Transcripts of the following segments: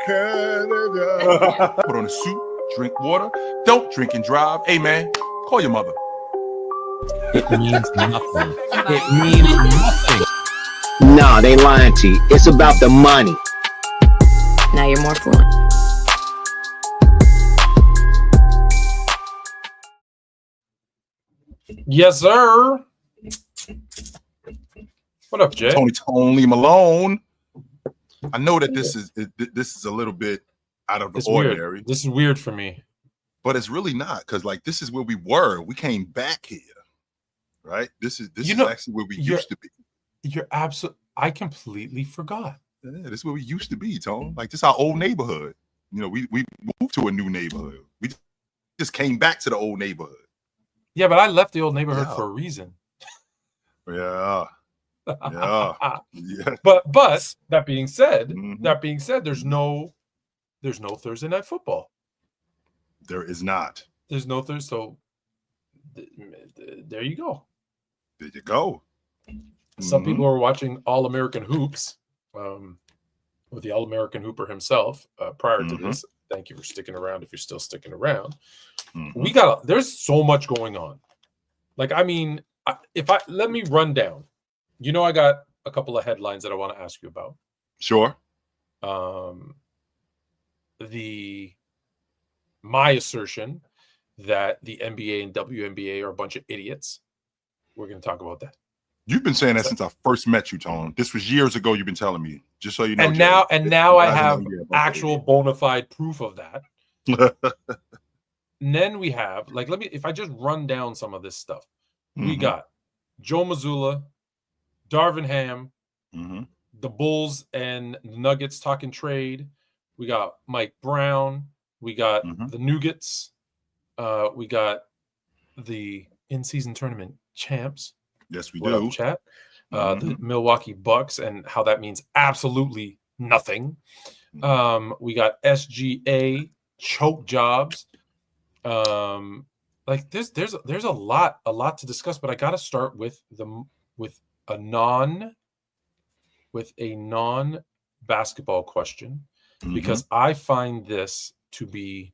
Canada. Put on a suit, drink water, don't drink and drive. Hey, man, call your mother. It means nothing. It means nothing. Nah, they lying to you. It's about the money. Now you're more fluent. Yes, sir. What up, Jay? Tony Malone. I know that this is a little bit out of the ordinary. Weird. This is weird for me, but it's really not, because like this is where we were. We came back here, right? This is actually where we used to be. You're absolutely. I completely forgot. Yeah, this is where we used to be, Tone. Like this is our old neighborhood. You know, we moved to a new neighborhood. We just came back to the old neighborhood. Yeah, but I left the old neighborhood for a reason. Yeah. Yeah. But that being said, there's no Thursday night football. There is not. There's no Thursday. So there you go. There you go. Some people are watching All-American Hoops with the All-American Hooper himself prior to this. Thank you for sticking around if you're still sticking around. There's so much going on. Like, I mean, let me run down. You know, I got a couple of headlines that I want to ask you about. Sure. My assertion that the NBA and WNBA are a bunch of idiots. We're going to talk about that. You've been saying that since I first met you, Tone. This was years ago. You've been telling me, just so you know. And now I have actual bona fide proof of that. And then we have, if I just run down some of this stuff, we got Joe Mazzulla, Darvin Ham, the Bulls and the Nuggets talking trade. We got Mike Brown. We got the Nuggets. We got the in-season tournament champs. Yes, we do. Up, chat. The Milwaukee Bucks and how that means absolutely nothing. We got SGA choke jobs. There's a lot to discuss, but I got to start with a non-basketball question because I find this to be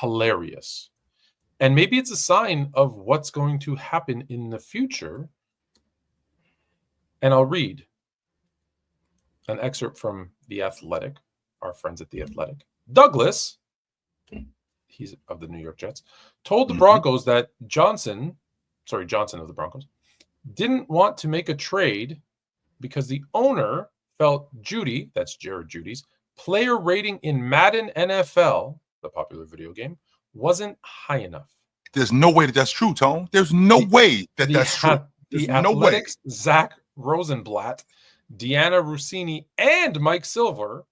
hilarious. And maybe it's a sign of what's going to happen in the future. And I'll read an excerpt from The Athletic, our friends at The Athletic. Douglas, he's of the New York Jets, told the Broncos that Johnson of the Broncos, didn't want to make a trade because the owner felt Judy, that's Jared Judy's, player rating in Madden NFL, the popular video game, wasn't high enough. There's no way that's true, Tone. There's no way that's true. There's no Athletics, way. Zach Rosenblatt, Deanna Rossini, and Mike Silver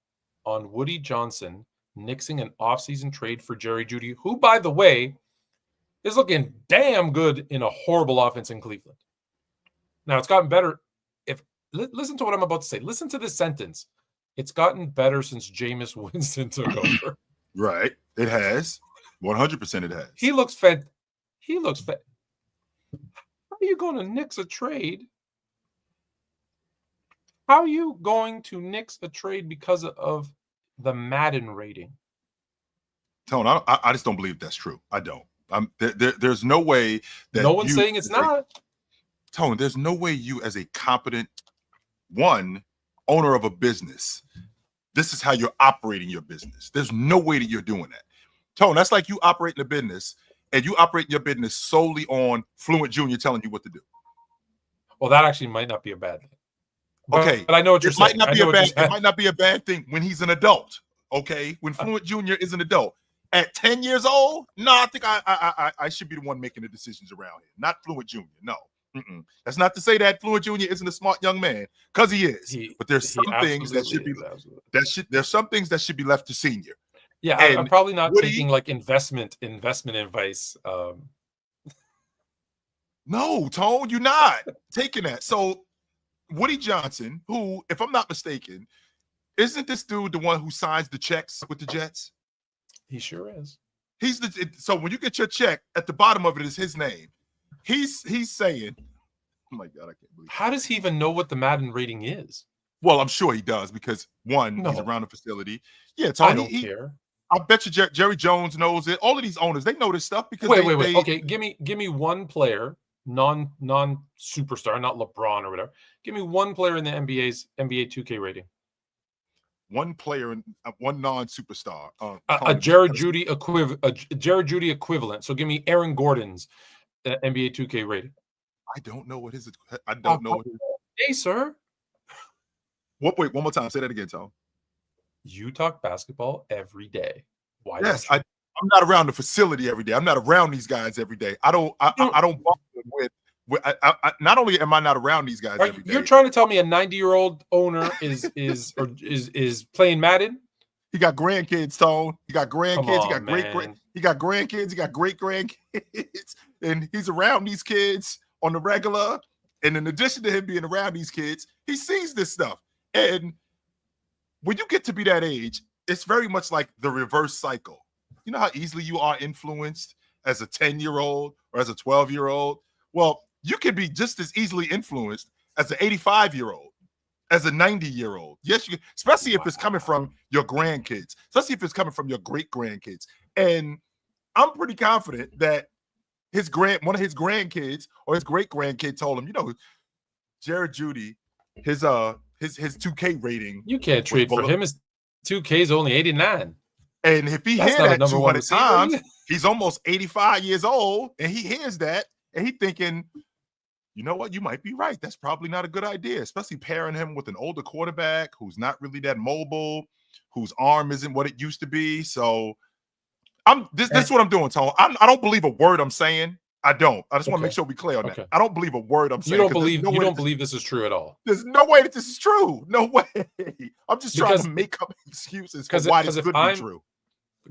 on Woody Johnson nixing an offseason trade for Jerry Jeudy, who, by the way, is looking damn good in a horrible offense in Cleveland. Now, it's gotten better. Listen to what I'm about to say. Listen to this sentence. It's gotten better since Jameis Winston took over. Right. It has. 100% it has. He looks fed. How are you going to nix a trade? How are you going to nix a trade because of the Madden rating? Tone, I just don't believe that's true. I don't. There's no way that no one's saying it's not. Tone, there's no way you, as a competent owner of a business, this is how you're operating your business. There's no way that you're doing that. Tone, that's like you operating a business and you operate your business solely on Fluent Jr. telling you what to do. Well, that actually might not be a bad thing. Okay. But I know what you're saying. It might not be a bad thing when he's an adult. Okay. When Fluent Jr. is an adult. At 10 years old, no, I think I should be the one making the decisions around here. Not Fluent Jr. No. That's not to say that Fluent Jr. isn't a smart young man, because he is. But there's some things that should be there's some things that should be left to senior. Yeah, I'm probably not taking like investment advice. No, Tone, you're not taking that. So Woody Johnson, who, if I'm not mistaken, isn't this dude the one who signs the checks with the Jets? He sure is. So when you get your check, at the bottom of it is his name. He's saying, oh my God, I can't believe it. How does he even know what the Madden rating is? Well, I'm sure he does because one, he's No. around the facility. Yeah, I Tony. don't care. I bet you Jerry Jones knows it. All of these owners, they know this stuff because Wait. they Okay, give me one player, non superstar, not LeBron or whatever. Give me one player in the NBA 2K rating. one player and one non-superstar. A Jared Judy equivalent. So give me Aaron Gordon's NBA 2K rating. I don't know what his. I don't know what his. Hey, sir. Wait, one more time. Say that again, Tom. You talk basketball every day. Why? Yes, don't you? I'm not around the facility every day. I'm not around these guys every day. I don't bother with. Not only am I not around these guys every day. You're trying to tell me a 90-year-old owner is playing Madden? He got grandkids, Tone. He got grandkids. He got man. He got grandkids. He got great grandkids, and he's around these kids on the regular. And in addition to him being around these kids, he sees this stuff. And when you get to be that age, it's very much like the reverse cycle. You know how easily you are influenced as a 10-year-old or as a 12-year-old? Well, you can be just as easily influenced as an 85-year-old, as a 90-year-old. Yes, you can, especially if it's coming from your grandkids, especially if it's coming from your great-grandkids. And I'm pretty confident that one of his grandkids or his great-grandkid told him, you know, Jared Judy, his 2K rating. You can't trade for him. His 2K is only 89. And if he hears that 200 times, he's almost 85 years old, and he hears that, and he thinking, you know what, you might be right. That's probably not a good idea, especially pairing him with an older quarterback who's not really that mobile, whose arm isn't what it used to be. So this is what I'm doing, Tone. I don't believe a word I'm saying. I don't. I just want to make sure we clear on that. I don't believe a word I'm saying. You don't believe this is true at all. There's no way that this is true. No way. I'm just trying to make up excuses for why this could be true.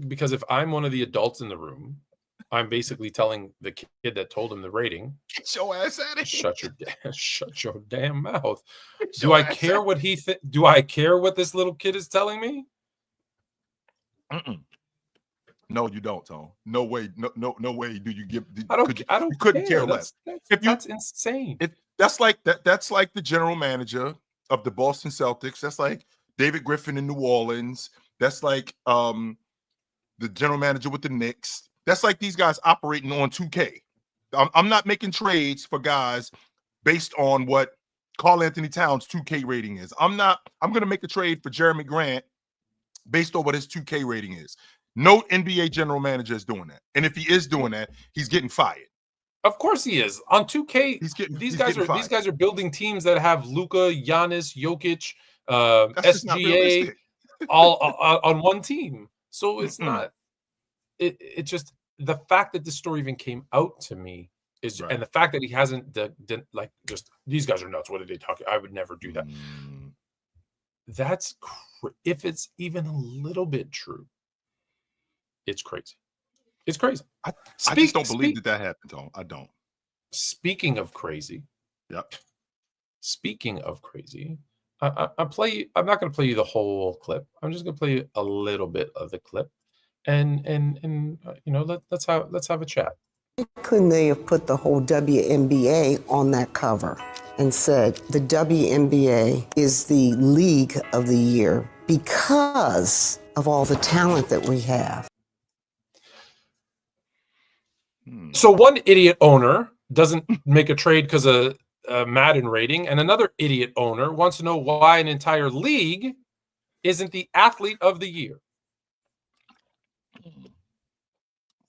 Because if I'm one of the adults in the room, I'm basically telling the kid that told him the rating, get your ass at it. Shut your damn mouth. Do I care what do I care what this little kid is telling me? No, you don't, Tone. No way. No way do you give. I don't. You couldn't care less. That's insane. That's like the general manager of the Boston Celtics. That's like David Griffin in New Orleans. That's like the general manager with the Knicks. That's like these guys operating on 2K. I'm not making trades for guys based on what Karl Anthony Towns' 2K rating is. I'm going to make a trade for Jeremy Grant based on what his 2K rating is. No NBA general manager is doing that. And if he is doing that, he's getting fired. Of course he is. On 2K, these guys are building teams that have Luka, Giannis, Jokic, SGA all on one team. So it's not. It just, the fact that this story even came out to me is, and the fact that he hasn't just these guys are nuts. What are they talking? I would never do that. That's if it's even a little bit true. It's crazy. It's crazy. I just don't believe that happened, Tom. I don't. Speaking of crazy. Yep. Speaking of crazy, I'm not going to play you the whole clip. I'm just going to play you a little bit of the clip, and you know, let's have a chat. Couldn't they have put the whole WNBA on that cover and said the WNBA is the league of the year because of all the talent that we have? So one idiot owner doesn't make a trade because of Madden rating, and another idiot owner wants to know why an entire league isn't the athlete of the year.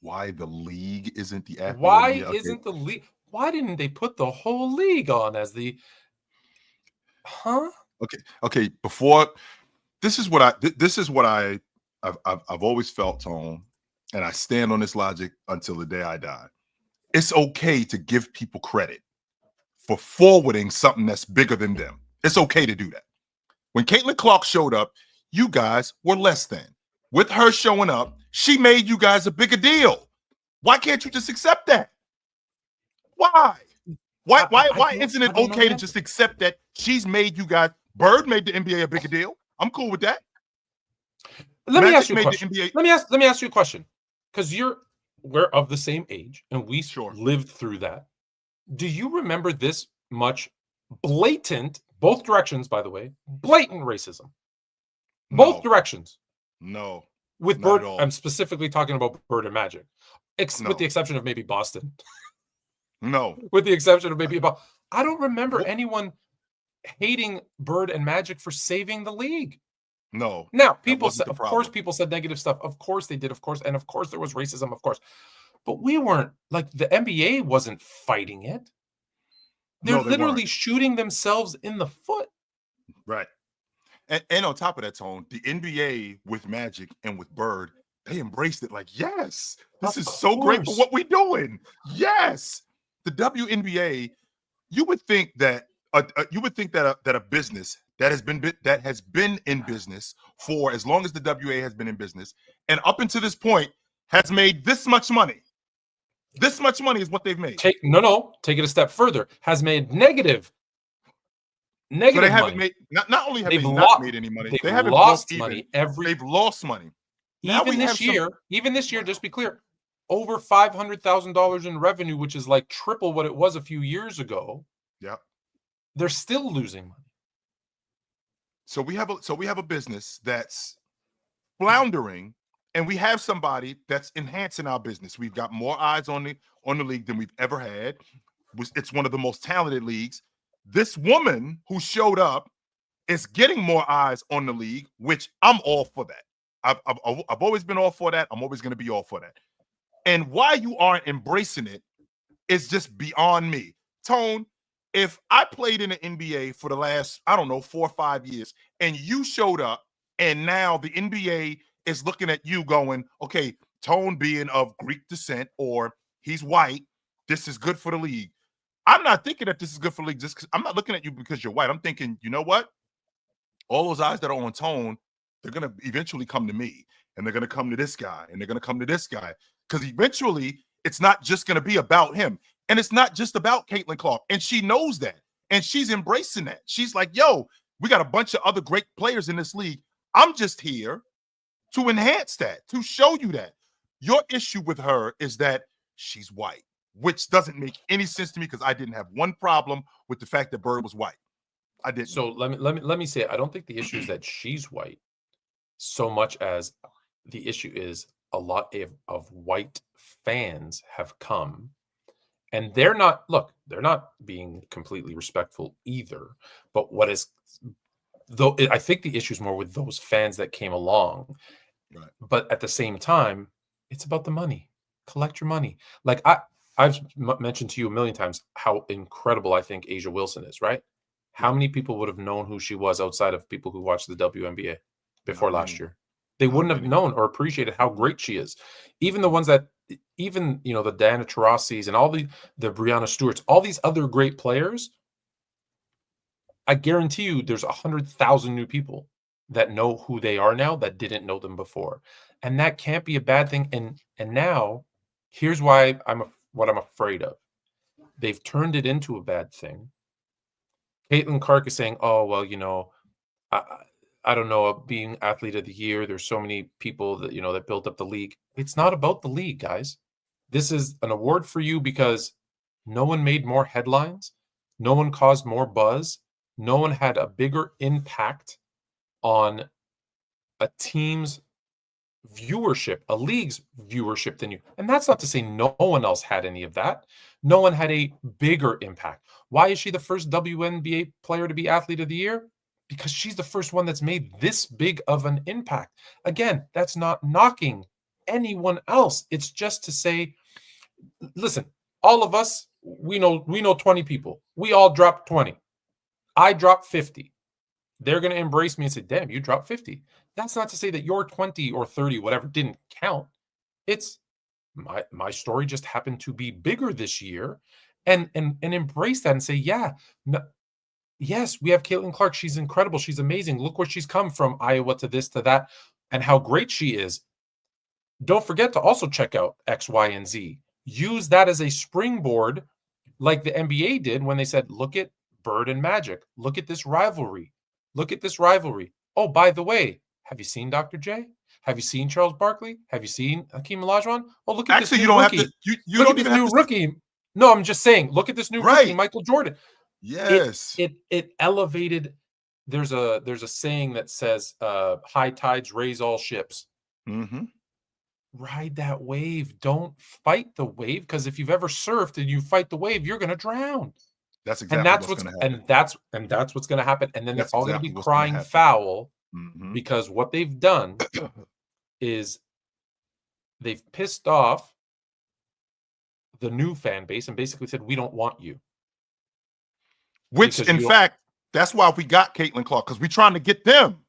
Why the league isn't the athlete? Why isn't the league? Why didn't they put the whole league on as the? Okay. Before this is what I've always felt, Tone, and I stand on this logic until the day I die. It's okay to give people credit for forwarding something that's bigger than them. It's okay to do that. When Caitlin Clark showed up, you guys were less than. With her showing up, she made you guys a bigger deal. Why can't you just accept that? Why? Why isn't it okay to just accept that she's made you guys? Bird made the NBA a bigger deal. I'm cool with that. Let me ask you a question. Let me ask you a question, because we're of the same age and we lived through that. Do you remember this much blatant both directions, by the way, blatant racism. Both No. directions. No. With Not Bird, at all. I'm specifically talking about Bird and Magic, No. with the exception of maybe Boston. No. With the exception of maybe I don't remember What? anyone hating Bird and Magic for saving the league. No. Now, That people wasn't said, the of course, problem. people said negative stuff. Of course they did. Of course. And of course there was racism. Of course. But we weren't, like, the NBA wasn't fighting it. They're No, they literally weren't. shooting themselves in the foot. Right. And on top of that, Tone, the NBA with Magic and with Bird, they embraced it like, yes, this Of is so great for course. what we're doing. Yes. The WNBA, you would think that a business that has been in business for as long as the WA has been in business, and up until this point has made this much money. This much money is what they've made. Take it a step further. Has made negative So they money. haven't made not only have they They've not made any money, they've they haven't lost broke even. money They've lost money. Now even we have this some- year. Even this year, just be clear, over $500,000 in revenue, which is like triple what it was a few years ago. Yeah. They're still losing money. So we have a business that's floundering, and we have somebody that's enhancing our business. We've got more eyes on the league than we've ever had. It's one of the most talented leagues. This woman who showed up is getting more eyes on the league, which I'm all for that. I've always been all for that. I'm always going to be all for that. And why you aren't embracing it is just beyond me. Tone, if I played in the NBA for the last, I don't know, 4 or 5 years, and you showed up, and now the NBA is looking at you going, okay, Tone being of Greek descent or he's white, this is good for the league. I'm not thinking that this is good for the league just because I'm not looking at you because you're white. I'm thinking, you know what? All those eyes that are on Tone, they're going to eventually come to me, and they're going to come to this guy, and they're going to come to this guy, because eventually it's not just going to be about him. And it's not just about Caitlin Clark. And she knows that. And she's embracing that. She's like, yo, we got a bunch of other great players in this league. I'm just here to enhance that, to show you that. Your issue with her is that she's white, which doesn't make any sense to me, because I didn't have one problem with the fact that Bird was white. I didn't. So let me say, I don't think the issue is that she's white so much as the issue is a lot of white fans have come, and they're not being completely respectful either. But I think the issue is more with those fans that came along. Right. But at the same time, it's about the money. Collect your money. Like I've mentioned to you a million times how incredible I think Asia Wilson is, right? How many people would have known who she was outside of people who watched the WNBA before last year? They wouldn't have known or appreciated how great she is. Even the ones that, the Diana Taurasi's and all the Brianna Stewarts, all these other great players, I guarantee you there's 100,000 new people that know who they are now that didn't know them before. And that can't be a bad thing. And now here's why what I'm afraid of. They've turned it into a bad thing. Caitlin Clark is saying, oh, well, I don't know, being athlete of the year, there's so many people that, that built up the league. It's not about the league, guys. This is an award for you because no one made more headlines. No one caused more buzz. No one had a bigger impact on a team's viewership, a league's viewership than you. And that's not to say no one else had any of that. No one had a bigger impact. Why is she the first WNBA player to be athlete of the year? Because she's the first one that's made this big of an impact. Again, that's not knocking anyone else. It's just to say, listen, all of us, we know 20 people. We all dropped 20. I dropped 50. They're going to embrace me and say, damn, you dropped 50. That's not to say that your 20 or 30, whatever, didn't count. It's my story just happened to be bigger this year, and embrace that and say, yes, we have Caitlin Clark. She's incredible. She's amazing. Look where she's come from, Iowa to this, to that, and how great she is. Don't forget to also check out X, Y, and Z. Use that as a springboard like the NBA did when they said, look at Bird and Magic. Look at this rivalry. Look at this rivalry. Oh, by the way, have you seen Dr. J? Have you seen Charles Barkley? Have you seen Hakeem Olajuwon? Oh, look at this new rookie. You don't even have to. Rookie. No, I'm just saying, look at this new rookie, Michael Jordan. Yes. It elevated. There's a saying that says, high tides raise all ships. Mm-hmm. Ride that wave. Don't fight the wave, because if you've ever surfed and you fight the wave, you're going to drown. That's And exactly that's what's what's going to happen. that's what's going to happen. And then they're That's all going to be exactly what's gonna crying happen. foul, Mhm. because what they've done is they've pissed off the new fan base and basically said, we don't want you. Which, Because in you don't- fact, that's why we got Caitlin Clark, because we're trying to get them.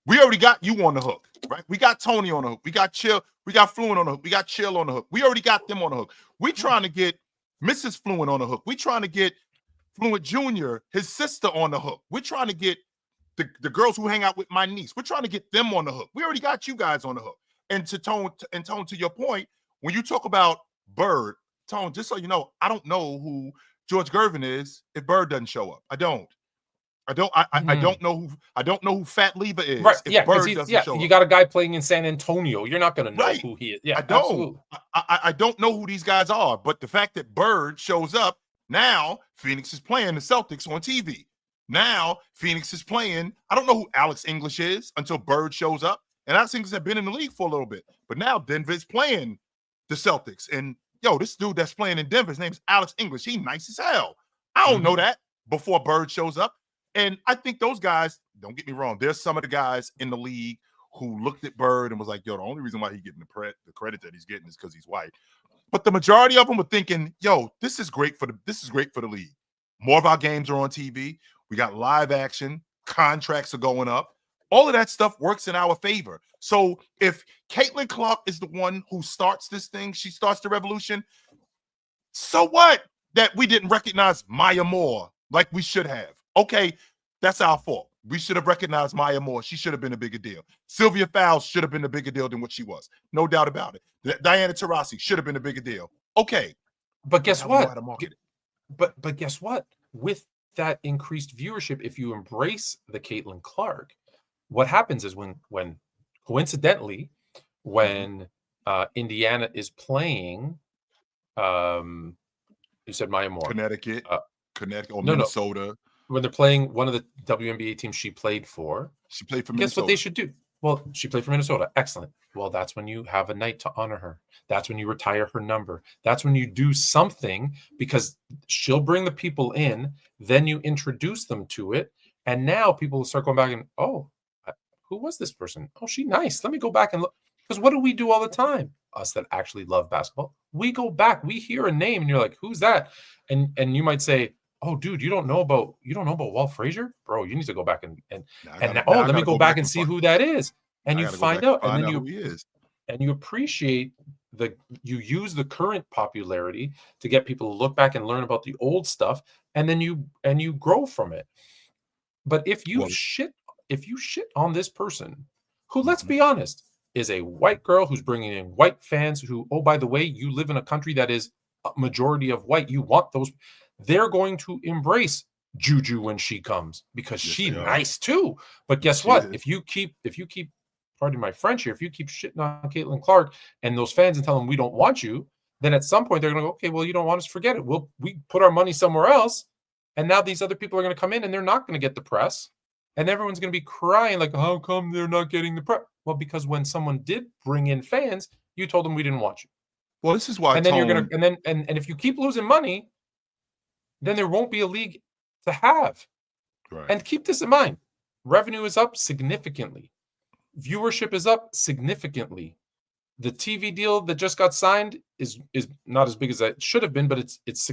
We already got you on the hook, right? We got Tony on the hook. We got Chill. We got Fluent on the hook. We got Chill on the hook. We already got them on the hook. We trying to get Mrs. Fluent on the hook. We trying to get Fluent Jr., his sister, on the hook. We're trying to get the girls who hang out with my niece. We're trying to get them on the hook. We already got you guys on the hook. And to Tone, to your point, when you talk about Bird, Tone, just so you know, I don't know who George Gervin is if Bird doesn't show up. I don't know who Fat Lever is right, if yeah, because Bird doesn't show you up. got a guy playing in San Antonio. You're not going to know Right. who he is. Yeah, I don't. absolutely. I don't know who these guys are, but the fact that Bird shows up, now Phoenix is playing the Celtics on TV. Now Phoenix is playing. I don't know who Alex English is until Bird shows up. And Alex English has been in the league for a little bit. But now Denver's playing the Celtics. And this dude that's playing in Denver, his name is Alex English. He nice as hell. I don't know that before Bird shows up. And I think those guys, don't get me wrong, there's some of the guys in the league who looked at Bird and was like, the only reason why he's getting the credit that he's getting is because he's white. But the majority of them were thinking, this is great for the league. More of our games are on TV. We got live action. Contracts are going up. All of that stuff works in our favor. So if Caitlin Clark is the one who starts this thing, she starts the revolution, so what that we didn't recognize Maya Moore like we should have? Okay, that's our fault. We should have recognized Maya Moore. She should have been a bigger deal. Sylvia Fowles should have been a bigger deal than what she was. No doubt about it. Diana Taurasi should have been a bigger deal. Okay. But guess what? Market it. But guess what? With that increased viewership, if you embrace the Caitlin Clark, what happens is when coincidentally, when Indiana is playing, you said Maya Moore. Connecticut or no, Minnesota. When they're playing one of the WNBA teams she played for. She played for Minnesota. Guess what they should do? Well, she played for Minnesota. Excellent. Well, that's when you have a night to honor her. That's when you retire her number. That's when you do something, because she'll bring the people in. Then you introduce them to it. And now people will start going back and, who was this person? Oh, she's nice. Let me go back and look. Because what do we do all the time? Us that actually love basketball. We go back. We hear a name and you're like, who's that? And you might say, oh, dude, you don't know about Walt Frazier? Bro, you need to go back and let me go back and see who that is. And you find out, and then you appreciate you use the current popularity to get people to look back and learn about the old stuff, and then you grow from it. But if you shit on this person, who, let's be honest, is a white girl who's bringing in white fans who, oh, by the way, you live in a country that is a majority of white, you want those, they're going to embrace Juju when she comes, because she's nice too. But guess what? If you keep, pardon my French here, if you keep shitting on Caitlin Clark and those fans and tell them we don't want you, then at some point they're going to go, okay, well, you don't want us, forget it. We put our money somewhere else. And now these other people are going to come in and they're not going to get the press. And everyone's going to be crying like, how come they're not getting the press? Well, because when someone did bring in fans, you told them we didn't want you. Well, this is why. And then you're going to, and if you keep losing money, then there won't be a league to have. Right. And keep this in mind. Revenue is up significantly. Viewership is up significantly. The TV deal that just got signed is not as big as it should have been, but it's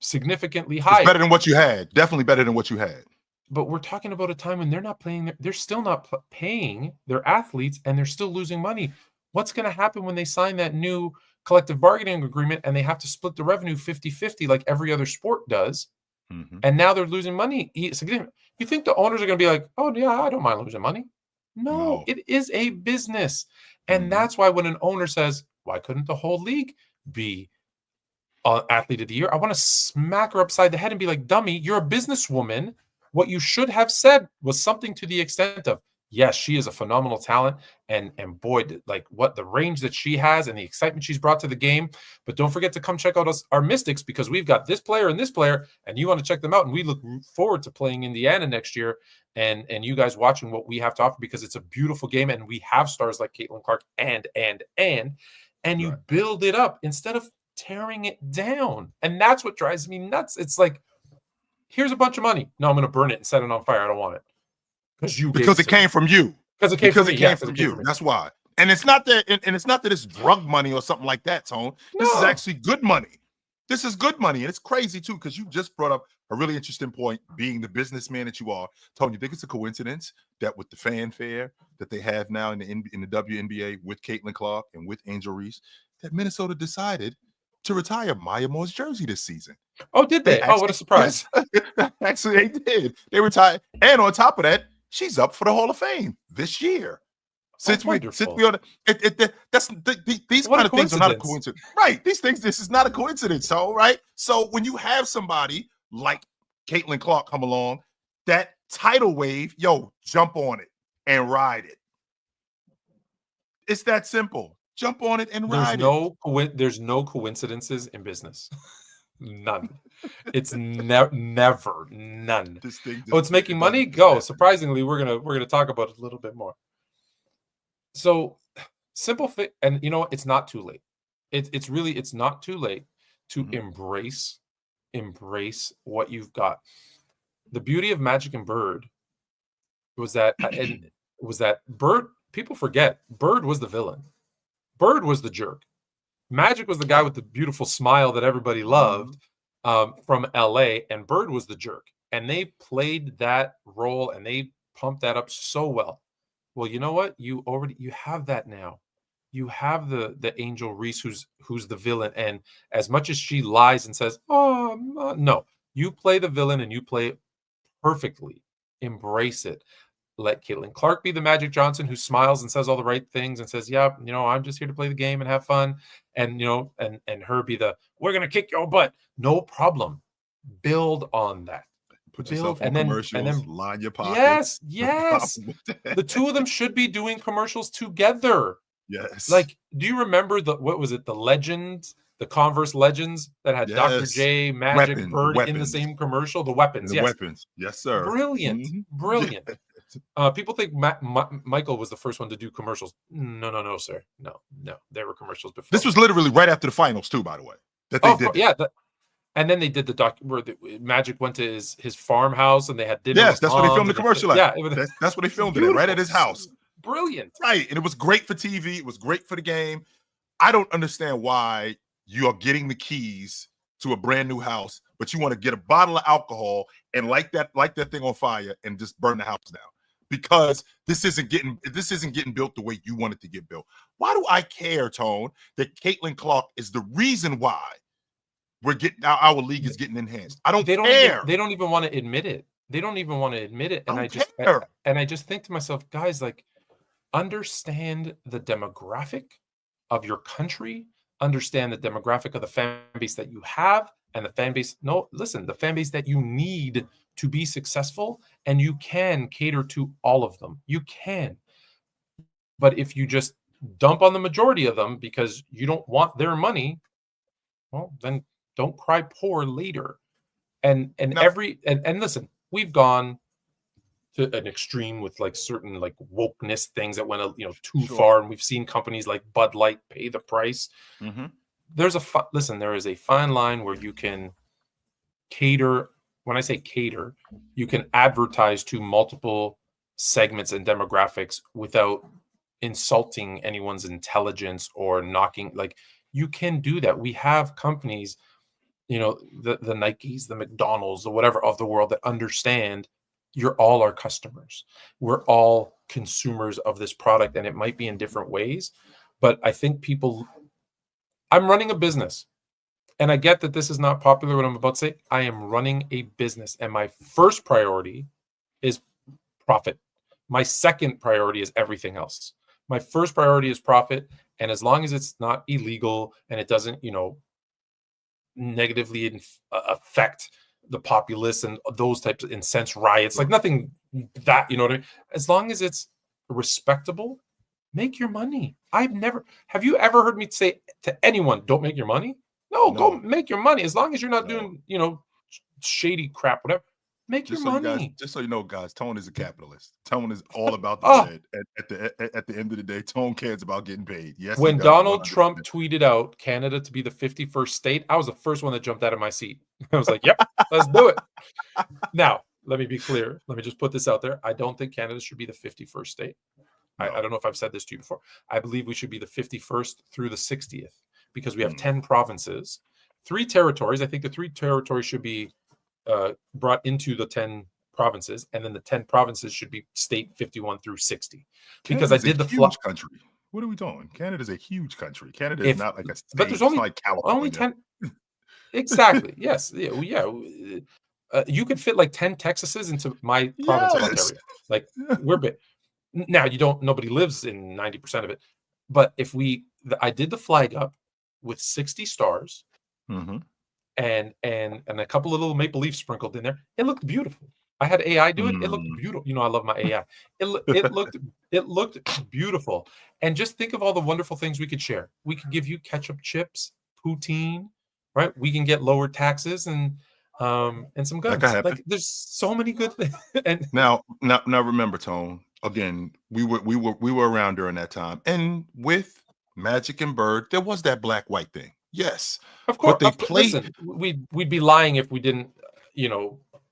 significantly higher. It's better than what you had. Definitely better than what you had. But we're talking about a time when they're not playing. They're still not paying their athletes, and they're still losing money. What's going to happen when they sign that new collective bargaining agreement and they have to split the revenue 50-50 like every other sport does? Mm-hmm. And now they're losing money. You think the owners are going to be like, oh, yeah, I don't mind losing money? No, it is a business. And that's why when an owner says, why couldn't the whole league be athlete of the year? I want to smack her upside the head and be like, dummy, you're a businesswoman. What you should have said was something to the extent of, yes, she is a phenomenal talent, and boy, like what the range that she has and the excitement she's brought to the game. But don't forget to come check out our Mystics, because we've got this player, and you want to check them out. And we look forward to playing Indiana next year, and you guys watching what we have to offer, because it's a beautiful game, and we have stars like Caitlin Clark, and you Right. build it up instead of tearing it down. And that's what drives me nuts. It's like, here's a bunch of money. No, I'm going to burn it and set it on fire. I don't want it. Because it came from you. Because it came from me. you. That's why. And it's not that, and it's not that it's drug money or something like that, Tone. This is actually good money. This is good money. And it's crazy too, because you just brought up a really interesting point, being the businessman that you are. Tone, you think it's a coincidence that with the fanfare that they have now in the WNBA with Caitlin Clark and with Angel Reese, that Minnesota decided to retire Maya Moore's jersey this season? Oh, did they? Actually, what a surprise. Actually, they did. They retired. And on top of that, she's up for the Hall of Fame this year. Since we on these kind of things are not a coincidence, right? These things, this is not a coincidence, so right. So when you have somebody like Caitlin Clark come along, that tidal wave, jump on it and ride it. It's that simple. Jump on it and ride it. There's no coincidences in business. None. It's never none. It's making money. Go. Surprisingly, we're gonna talk about it a little bit more. So simple fit, and you know what? It's not too late. It's not too late to embrace what you've got. The beauty of Magic and Bird was that Bird. People forget Bird was the villain. Bird was the jerk. Magic was the guy with the beautiful smile that everybody loved from LA, and Bird was the jerk. And they played that role and they pumped that up so well. Well, you know what? You have that now. You have the Angel Reese who's the villain, and as much as she lies and says, "Oh no," you play the villain and you play it perfectly. Embrace it. Let Caitlin Clark be the Magic Johnson who smiles and says all the right things and says, "Yeah, I'm just here to play the game and have fun." And and her be the, "We're gonna kick your butt." No problem. Build on that. Put yourself in commercials, and then line your pockets. Yes. The two of them should be doing commercials together. Yes. Like, do you remember the Legends, the Converse Legends that had Dr. J, Magic, Bird in the same commercial? The weapons, yes. Weapons, yes, sir. Brilliant, brilliant. People think Michael was the first one to do commercials. No, sir. No. There were commercials before. This was literally right after the finals, too, by the way. That they did. Yeah. And then they did the where Magic went to his farmhouse and they had dinner. Yes, that's when they filmed the commercial. Yeah, that's what they filmed it right at his house. Brilliant. Right. And it was great for TV. It was great for the game. I don't understand why you are getting the keys to a brand new house, but you want to get a bottle of alcohol and light that thing on fire and just burn the house down. Because this isn't getting built the way you want it to get built. Why do I care, Tone, that Caitlin Clark is the reason why we're getting our league is getting enhanced? I don't care. They don't even want to admit it. And I just think to myself, guys, like, understand the demographic of your country, understand the demographic of the fan base that you have, and the fan base that you need to be successful, and you can cater to all of them. You can. But if you just dump on the majority of them because you don't want their money, well, then don't cry poor later. And listen, we've gone to an extreme with like certain like wokeness things that went too far, and we've seen companies like Bud Light pay the price. Mm-hmm. There is a fine line where you can cater. When I say cater, you can advertise to multiple segments and demographics without insulting anyone's intelligence or knocking. Like, you can do that. We have companies, the Nikes, the McDonald's, the whatever of the world that understand you're all our customers. We're all consumers of this product, and it might be in different ways. But I think I'm running a business, and I get that this is not popular what I'm about to say. I am running a business, and my first priority is profit. My second priority is everything else. My first priority is profit, and as long as it's not illegal and it doesn't, negatively affect the populace and those types of incense riots, like nothing that, what I mean? As long as it's respectable, make your money. Have you ever heard me say to anyone, don't make your money? No, go make your money. As long as you're not doing, shady crap, whatever. Make your money. Just so you know, guys, Tone is a capitalist. Tone is all about the bread. At the end of the day, Tone cares about getting paid. Yes. When Donald Trump tweeted out Canada to be the 51st state, I was the first one that jumped out of my seat. I was like, yep, let's do it. Now, let me be clear. Let me just put this out there. I don't think Canada should be the 51st state. No. I don't know if I've said this to you before. I believe we should be the 51st through the 60th because we have 10 provinces, 3 territories. I think the 3 territories should be brought into the 10 provinces, and then the 10 provinces should be state 51 through 60. Because Canada's I did the huge country. What are we doing? Canada's a huge country. Canada is not like a state. But there's only like California. Only 10. Exactly. Yes. Yeah. You could fit like 10 Texases into my province of Ontario. Like we're big. Now nobody lives in 90% of it. But I did the flag up with 60 stars. Mm-hmm. And a couple of little maple leaves sprinkled in there. It looked beautiful. I had AI do it. It looked beautiful. I love my AI. It looked beautiful. And just think of all the wonderful things we could share. We could give you ketchup chips, poutine, right? We can get lower taxes and some guns. Like there's so many good things. And now remember, Tone. Again, we were around during that time, and with Magic and Bird, there was that black-white thing. Yes, of course. But they played. Listen, we'd be lying if we didn't,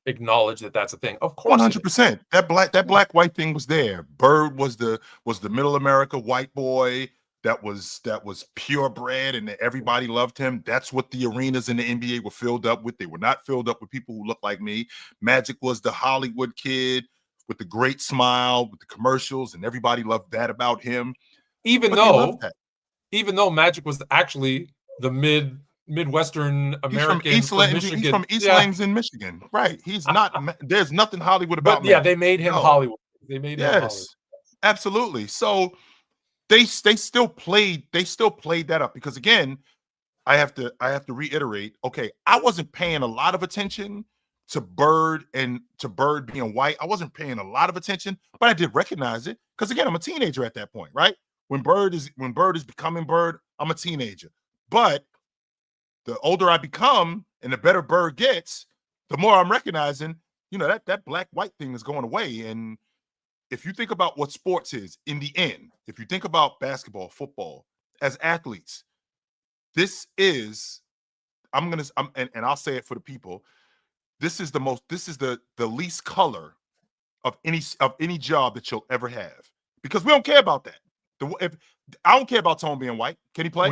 acknowledge that that's a thing. Of course, 100%. That black-white thing was there. Bird was the middle America white boy that was purebred, and everybody loved him. That's what the arenas in the NBA were filled up with. They were not filled up with people who looked like me. Magic was the Hollywood kid with the great smile, with the commercials, and everybody loved that about him. Even though Magic was actually the Midwestern American. He's from East Lanes in Michigan. Right. He's not. There's nothing Hollywood about him. Yeah, they made him Hollywood. They made him Hollywood. Absolutely. So they still played that up because again, I have to reiterate. Okay, I wasn't paying a lot of attention to Bird being white. I wasn't paying a lot of attention, but I did recognize it because again, I'm a teenager at that point, right? When Bird is becoming Bird, I'm a teenager. But the older I become and the better Bird gets, the more I'm recognizing, that black-white thing is going away. And if you think about what sports is in the end, if you think about basketball, football, as athletes, this is, and I'll say it for the people, this is the least color of any job that you'll ever have because we don't care about that. I don't care about Tone being white. Can he play?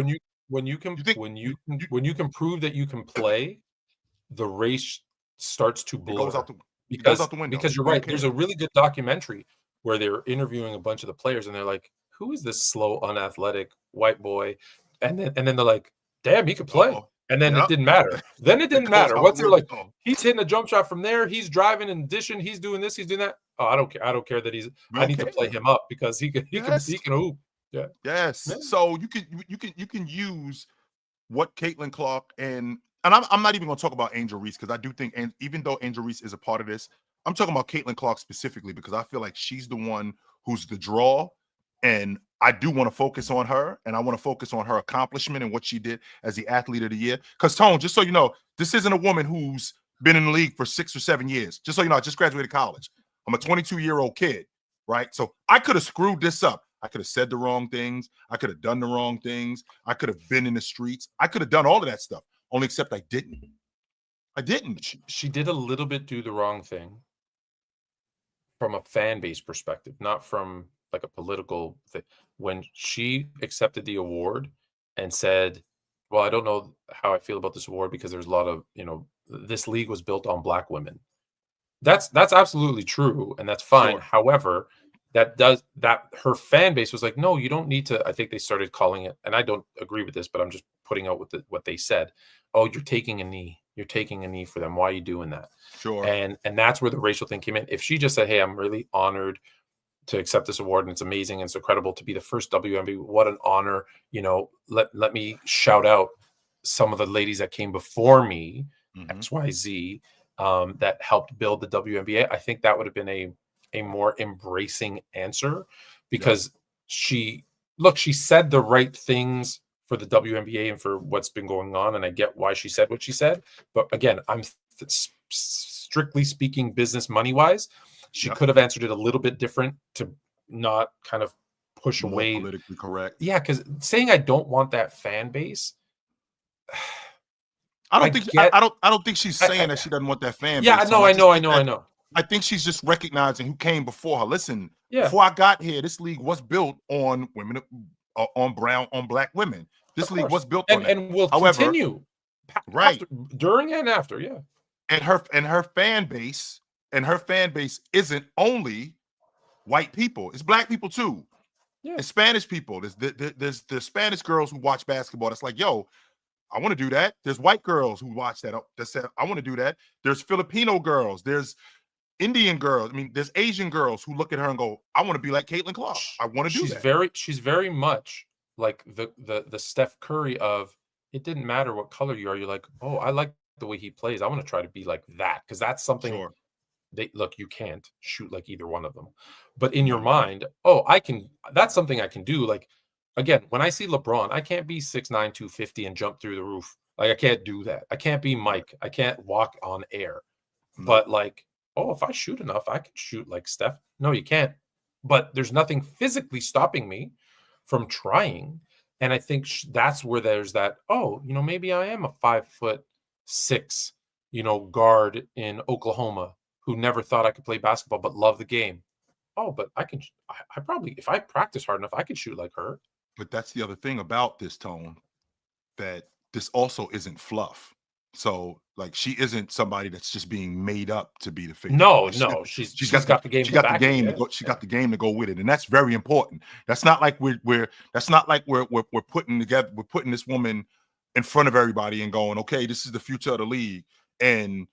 When you can prove that you can play, the race starts to blur. It goes out the window. Because you're right. There's a really good documentary where they're interviewing a bunch of the players, and they're like, "Who is this slow, unathletic white boy?" And then they're like, "Damn, he could play." Uh-oh. And then it didn't matter. Then it didn't matter. Once they're like, he's hitting a jump shot from there, he's driving and dishing, he's doing this, he's doing that. Oh, I don't care. I don't care that I need to play him up because he can hoop. Yeah. Yes. Yeah. So you can use what Caitlin Clark and I'm not even going to talk about Angel Reese because I do think, and even though Angel Reese is a part of this, I'm talking about Caitlin Clark specifically because I feel like she's the one who's the draw, and I do want to focus on her, and I want to focus on her accomplishment and what she did as the athlete of the year. Because Tone, just so you know, this isn't a woman who's been in the league for 6 or 7 years. Just so you know, I just graduated college. I'm a 22-year-old kid, right? So I could have screwed this up. I could have said the wrong things. I could have done the wrong things. I could have been in the streets. I could have done all of that stuff, only except I didn't. I didn't. She did a little bit do the wrong thing from a fan base perspective, not from like a political thing. When she accepted the award and said, well, I don't know how I feel about this award because there's a lot of, this league was built on Black women. That's absolutely true. And that's fine. Sure. However, that her fan base was like, no, you don't need to. I think they started calling it, and I don't agree with this, but I'm just putting out what they said. Oh, you're taking a knee. You're taking a knee for them. Why are you doing that? Sure. And that's where the racial thing came in. If she just said, hey, I'm really honored to accept this award, and it's amazing and it's incredible to be the first WNBA. What an honor. Let me shout out some of the ladies that came before me, XYZ, that helped build the WNBA. I think that would have been a more embracing answer. because she said the right things for the WNBA and for what's been going on, and I get why she said what she said. But again, I'm strictly speaking business money wise, she could have answered it a little bit different to not kind of push More away politically correct. Yeah, because saying I don't want that fan base. I don't think she's saying that she doesn't want that fan base. Yeah, Tom. I know. I think she's just recognizing who came before her. Listen, Yeah. before I got here, this league was built on women, on black women. This league was built on that. And will continue during and after. Yeah. And her fan base isn't only white people; it's black people too. Yeah. It's Spanish people. There's Spanish girls who watch basketball. That's like, yo, I want to do that. There's white girls who watch that. That said, I want to do that. There's Filipino girls. There's Indian girls. I mean, there's Asian girls who look at her and go, I want to be like Caitlin Clark. I want to do that. She's very much like the Steph Curry of, it didn't matter what color you are. You're like, oh, I like the way he plays. I want to try to be like that. Because that's something you can't shoot like either one of them. But in your mind, that's something I can do. Like, again, when I see LeBron, I can't be 6'9", 250 and jump through the roof. Like, I can't do that. I can't be Mike. I can't walk on air. But like, if I shoot enough, I can shoot like Steph. No, you can't. But there's nothing physically stopping me from trying. And I think that's where there's that, maybe I am a 5'6", guard in Oklahoma who never thought I could play basketball but love the game. But I probably, if I practice hard enough, I could shoot like her. But that's the other thing about this, Tone, that this also isn't fluff. So, like, she isn't somebody that's just being made up to be the figure. No, she's got the game. She got the game to go. She got the game to go with it, and that's very important. That's not like we're putting together. We're putting this woman in front of everybody and going, okay, this is the future of the league, and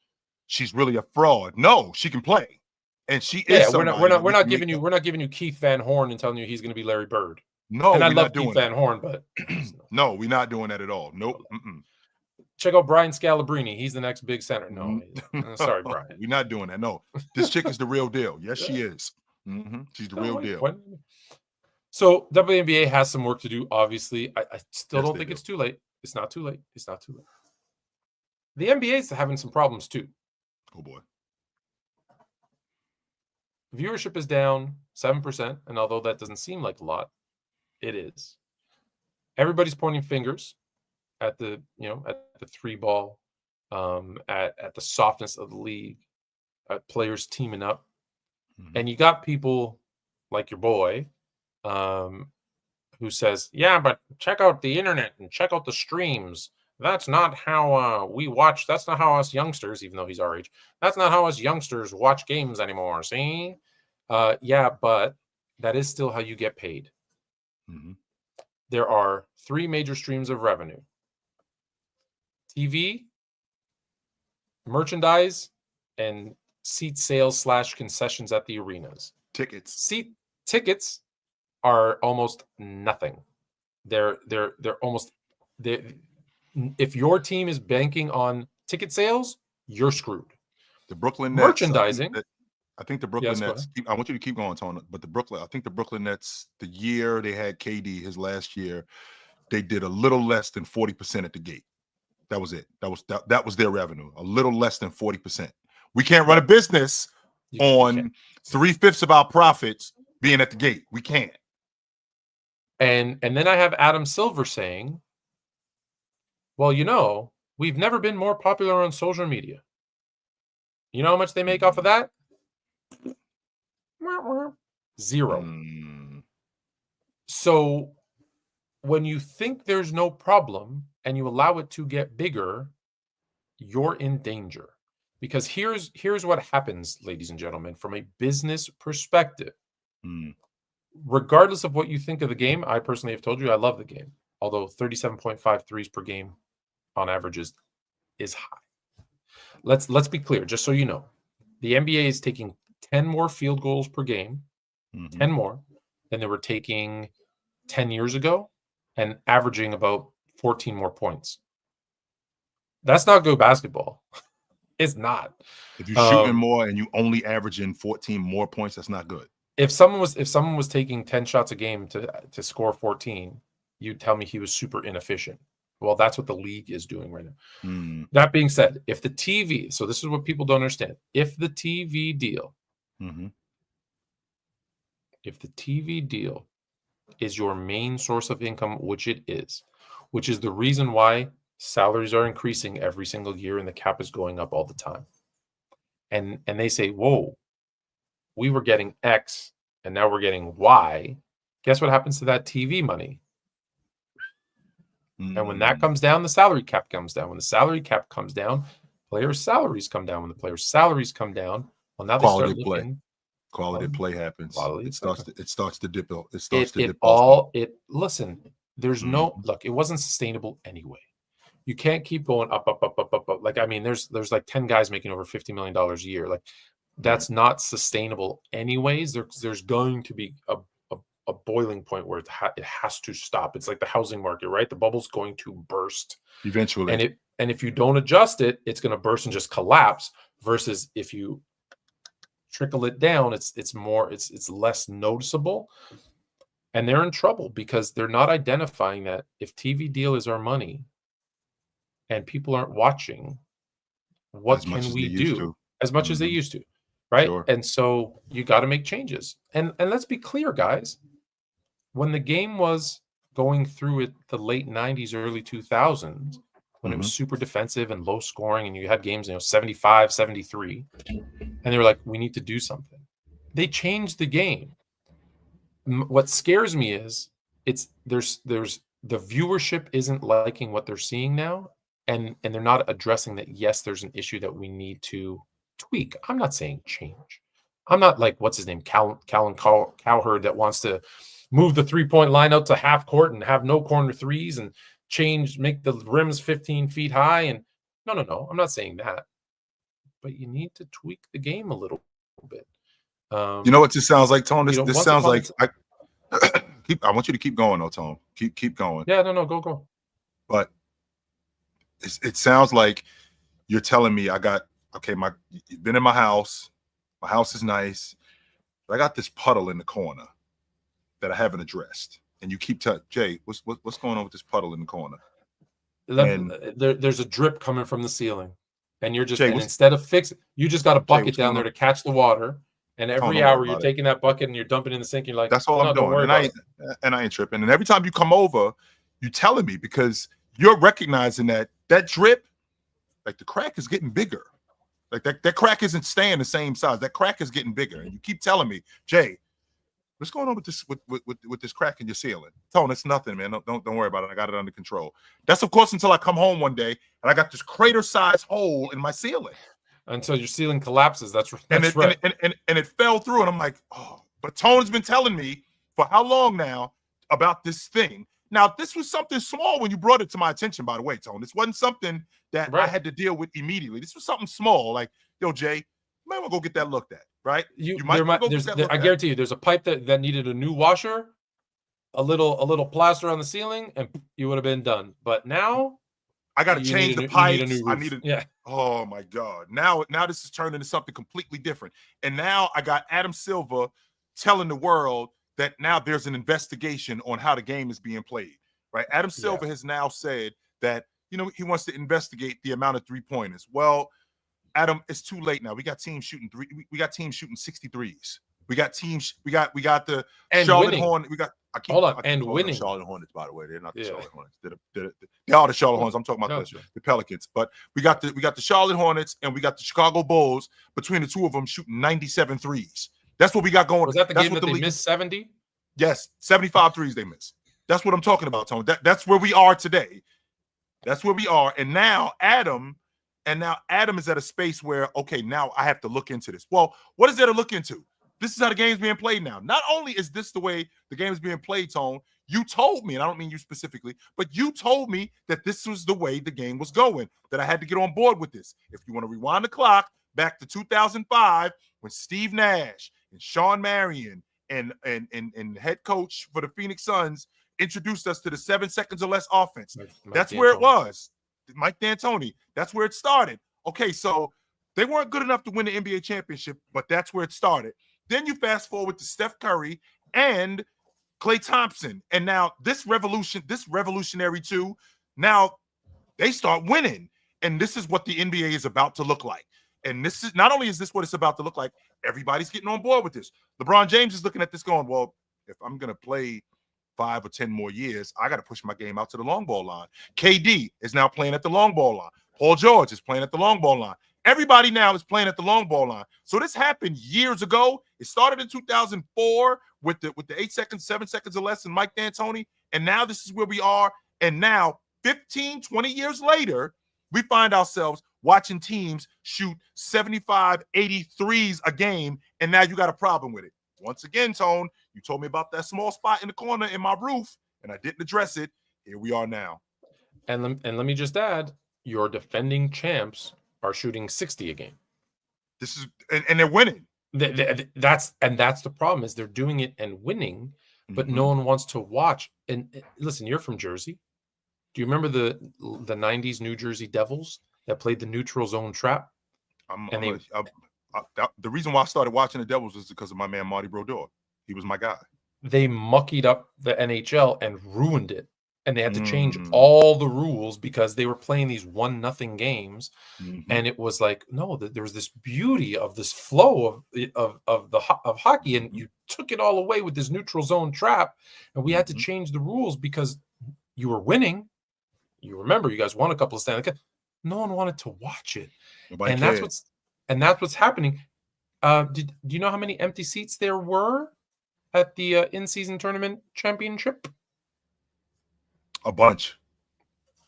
she's really a fraud. No, she can play, and she is. We're not giving you Keith Van Horn and telling you he's going to be Larry Bird. No, and I love Keith Van Horn, but no, we're not doing that at all. Nope. Check out Brian Scalabrine. He's the next big center. No, sorry, Brian. We're not doing that. No, this chick is the real deal. Yes, she is. She's the real deal. So WNBA has some work to do. Obviously, I still don't think it's too late. It's not too late. The NBA is having some problems too. Oh boy. Viewership is down 7%, and although that doesn't seem like a lot, it is. Everybody's pointing fingers at the three ball, at the softness of the league, at players teaming up, and you got people like your boy, who says, "Yeah, but check out the internet and check out the streams. That's not how we watch. That's not how us youngsters, even though he's our age, that's not how us youngsters watch games anymore. See, yeah, but that is still how you get paid." There are three major streams of revenue: TV, merchandise, and seat sales / concessions at the arenas. Tickets are almost nothing. They're almost. If your team is banking on ticket sales, you're screwed. The Brooklyn Nets, merchandising. I think the Brooklyn Nets. I want you to keep going, Tony. But I think the Brooklyn Nets, the year they had KD, his last year, they did a little less than 40% at the gate. That was it. That was their revenue. A little less than 40%. We can't run a business on 3/5 of our profits being at the gate. We can't. And then I have Adam Silver saying, well, we've never been more popular on social media. You know how much they make off of that? 0. So when you think there's no problem and you allow it to get bigger, you're in danger. Because here's what happens, ladies and gentlemen, from a business perspective. Regardless of what you think of the game, I personally have told you I love the game. Although 37.5 threes per game on average is high. Let's be clear, just so you know. The NBA is taking 10 more field goals per game, 10 more than they were taking 10 years ago, and averaging about 14 more points. That's not good basketball. It's not. If you're shooting more and you only averaging 14 more points, that's not good. If someone was taking 10 shots a game to score 14, you'd tell me he was super inefficient. Well, that's what the league is doing right now. Mm, That being said, if the TV, so this is what people don't understand. If the TV deal mhm. is your main source of income, which it is, which is the reason why salaries are increasing every single year and the cap is going up all the time. And they say, whoa, we were getting X and now we're getting Y. Guess what happens to that TV money? And when that comes down, the salary cap comes down. When the salary cap comes down, players' salaries come down. When the players' salaries come down, well, now they Quality start play. looking. Quality of play happens. It starts to dip. It starts to dip. Listen, there's no look, it wasn't sustainable anyway. You can't keep going up. Like, I mean, there's like 10 guys making over $50 million a year. Like, that's not sustainable anyways. There's going to be a boiling point where it has to stop. It's like the housing market, right? The bubble's going to burst eventually. And if you don't adjust it, it's going to burst and just collapse. Versus if you trickle it down, it's less noticeable. And they're in trouble because they're not identifying that if TV deal is our money and people aren't watching, what can we do? As much as they used to, right? Sure. And so you got to make changes. And let's be clear, guys. When the game was going through it, the late 90s, early 2000s, when it was super defensive and low scoring, and you had games, 75, 73, and they were like, we need to do something. They changed the game. What scares me is there's the viewership isn't liking what they're seeing now, and they're not addressing that. Yes, there's an issue that we need to tweak. I'm not saying change. I'm not like, what's his name, Callan Cowherd, that wants to move the 3-point line out to half court and have no corner threes and make the rims 15 feet high. And no, I'm not saying that. But you need to tweak the game a little bit. You know what this sounds like, Tone? This sounds like I want you to keep going, though, Tone. Keep going. Yeah, no, go. But it sounds like you're telling me you've been in my house. My house is nice, but I got this puddle in the corner that I haven't addressed. And you keep telling Jay, what's going on with this puddle in the corner? There's a drip coming from the ceiling, and you're just instead of fixing, you just got a bucket down there to catch the water. And every hour you're taking that bucket and you're dumping in the sink. And you're like, that's all I'm doing. And I ain't tripping. And every time you come over, you telling me because you're recognizing that drip, like the crack is getting bigger. Like that crack isn't staying the same size. That crack is getting bigger. And you keep telling me, Jay, what's going on with this with this crack in your ceiling? Tone, it's nothing, man. Don't worry about it. I got it under control. That's of course until I come home one day and I got this crater-sized hole in my ceiling. Until your ceiling collapses. That's right. And it fell through, and I'm like, oh. But Tone's been telling me for how long now about this thing. Now, this was something small when you brought it to my attention, by the way, Tone. This wasn't something that I had to deal with immediately. This was something small, like, yo, Jay, you might want to go get that looked at, right? I guarantee you, there's a pipe that needed a new washer, a little plaster on the ceiling, and you would have been done. But now I got to change the pipes. Oh my God. Now this is turning into something completely different. And now I got Adam Silver telling the world that now there's an investigation on how the game is being played, right? Adam Silver has now said that, he wants to investigate the amount of 3-pointers. Well, Adam, it's too late now. We got teams shooting 63s. We got the Charlotte Hornets. Winning. Charlotte Hornets, by the way. They're not the Charlotte Hornets. They are the Charlotte Hornets. I'm talking about the Pelicans. But we got the Charlotte Hornets and we got the Chicago Bulls. Between the two of them, shooting 97 threes. That's what we got going. Was that the game that they missed 70? Yes, 75 threes they missed. That's what I'm talking about, Tony. That's where we are today. That's where we are. And now Adam is at a space where, okay, now I have to look into this. Well, what is there to look into? This is how the game's being played now. Not only is this the way the game is being played, Tone, you told me, and I don't mean you specifically, but you told me that this was the way the game was going, that I had to get on board with this. If you want to rewind the clock back to 2005, when Steve Nash and Sean Marion and head coach for the Phoenix Suns introduced us to the 7 seconds or less offense. That's where it was. Mike D'Antoni. That's where it started. Okay, so they weren't good enough to win the NBA championship, but that's where it started. Then you fast forward to Steph Curry and Klay Thompson. And now this revolutionary too, now they start winning. And this is what the NBA is about to look like. And this is not only is this what it's about to look like, everybody's getting on board with this. LeBron James is looking at this going, well, if I'm going to play 5 or 10 more years, I got to push my game out to the long ball line. KD is now playing at the long ball line. Paul George is playing at the long ball line. Everybody now is playing at the long ball line. So this happened years ago. It started in 2004 with the 8 seconds, 7 seconds or less and Mike D'Antoni. And now this is where we are. And now 15, 20 years later, we find ourselves watching teams shoot 75, 83s a game. And now you got a problem with it. Once again, Tone, you told me about that small spot in the corner in my roof, and I didn't address it. Here we are now. And let me just add, your defending champs are shooting 60 a game. This is and they're winning. That's the problem, is they're doing it and winning, but no one wants to watch. And listen, you're from Jersey. Do you remember the 90s New Jersey Devils that played the neutral zone trap? The reason why I started watching the Devils was because of my man Marty Brodeur. He was my guy. They muckied up the NHL and ruined it. And they had to change all the rules because they were playing these 1-0 games. And it was like, no, there was this beauty of this flow of hockey, and you took it all away with this neutral zone trap. And we had to change the rules because you were winning. You remember, you guys won a couple of Stanley Cups. No one wanted to watch it. Nobody and cared. that's what's happening. Do you know how many empty seats there were at the in-season tournament championship? A bunch.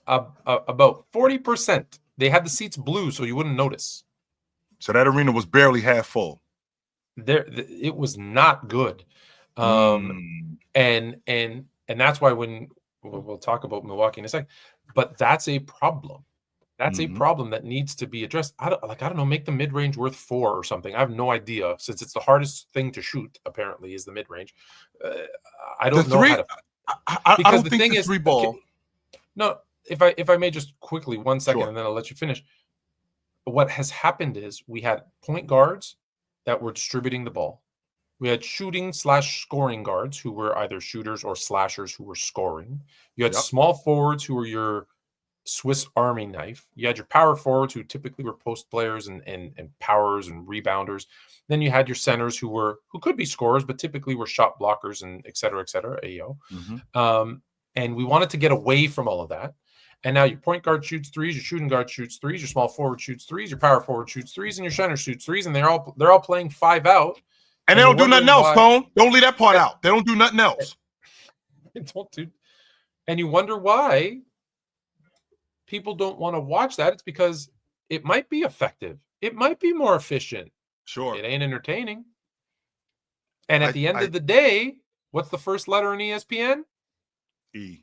About 40%. They had the seats blue, so you wouldn't notice. So that arena was barely half full. It was not good. And that's why when we'll talk about Milwaukee in a second, but that's a problem. That's a problem that needs to be addressed. I don't know, make the mid-range worth 4 or something. I have no idea, since it's the hardest thing to shoot, apparently, is the mid-range. I don't know how to... I don't think the 3 ball. Okay, no, if I may just quickly, 1 second, and then I'll let you finish. What has happened is we had point guards that were distributing the ball. We had shooting/scoring guards who were either shooters or slashers who were scoring. You had small forwards who were your Swiss Army knife. You had your power forwards who typically were post players and powers and rebounders. Then you had your centers who could be scorers, but typically were shot blockers and et cetera, AO. And we wanted to get away from all of that. And now your point guard shoots threes, your shooting guard shoots threes, your small forward shoots threes, your power forward shoots threes, and your center shoots threes, and they're all playing 5 out. And they don't do nothing else, Tone. Don't leave that part out. They don't do nothing else. And you wonder why people don't want to watch that. It's because it might be effective. It might be more efficient. Sure. It ain't entertaining. And at the end of the day, what's the first letter in ESPN? E.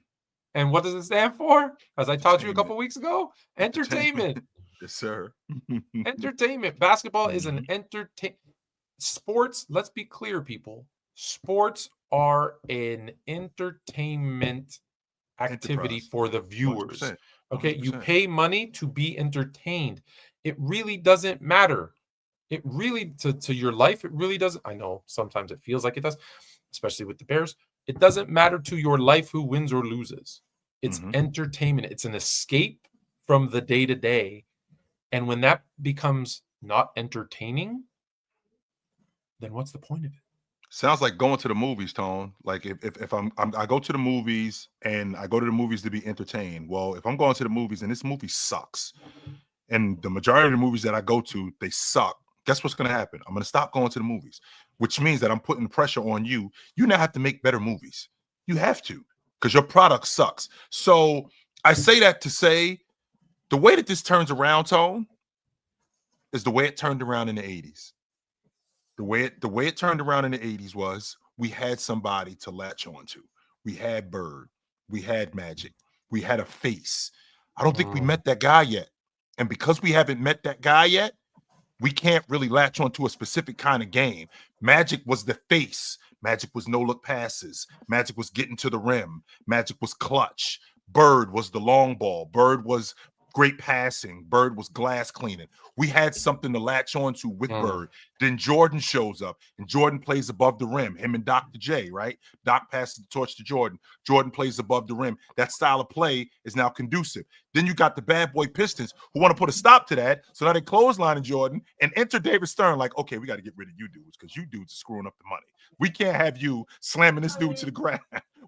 And what does it stand for? As I taught you a couple weeks ago, entertainment. Yes, sir. Entertainment. Basketball is an sports. Let's be clear, people. Sports are an entertainment activity for the viewers. 100%. Okay, you pay money to be entertained. It really doesn't matter. It really, to your life, it really doesn't. I know sometimes it feels like it does, especially with the Bears. It doesn't matter to your life who wins or loses. It's entertainment. It's an escape from the day-to-day. And when that becomes not entertaining, then what's the point of it? Sounds like going to the movies, Tone. Like if I go to the movies and I go to the movies to be entertained. Well, if I'm going to the movies and this movie sucks, and the majority of the movies that I go to, they suck, guess what's going to happen? I'm going to stop going to the movies, which means that I'm putting pressure on you. You now have to make better movies. You have to, because your product sucks. So I say that to say the way that this turns around, Tone, is the way it turned around in the 80s. The way it turned around in the 80s was we had somebody to latch on to. We had Bird. We had Magic. We had a face. I don't think we met that guy yet. And because we haven't met that guy yet, we can't really latch onto a specific kind of game. Magic was the face. Magic was no-look passes. Magic was getting to the rim. Magic was clutch. Bird was the long ball. Bird was great passing. Bird was glass cleaning. We had something to latch on to with Bird. Then Jordan shows up, and Jordan plays above the rim. Him and Dr. J, right? Doc passes the torch to Jordan. Jordan plays above the rim. That style of play is now conducive. Then you got the bad boy Pistons who want to put a stop to that. So now they clothesline Jordan and enter David Stern like, okay, we got to get rid of you dudes because you dudes are screwing up the money. We can't have you slamming this dude to the ground.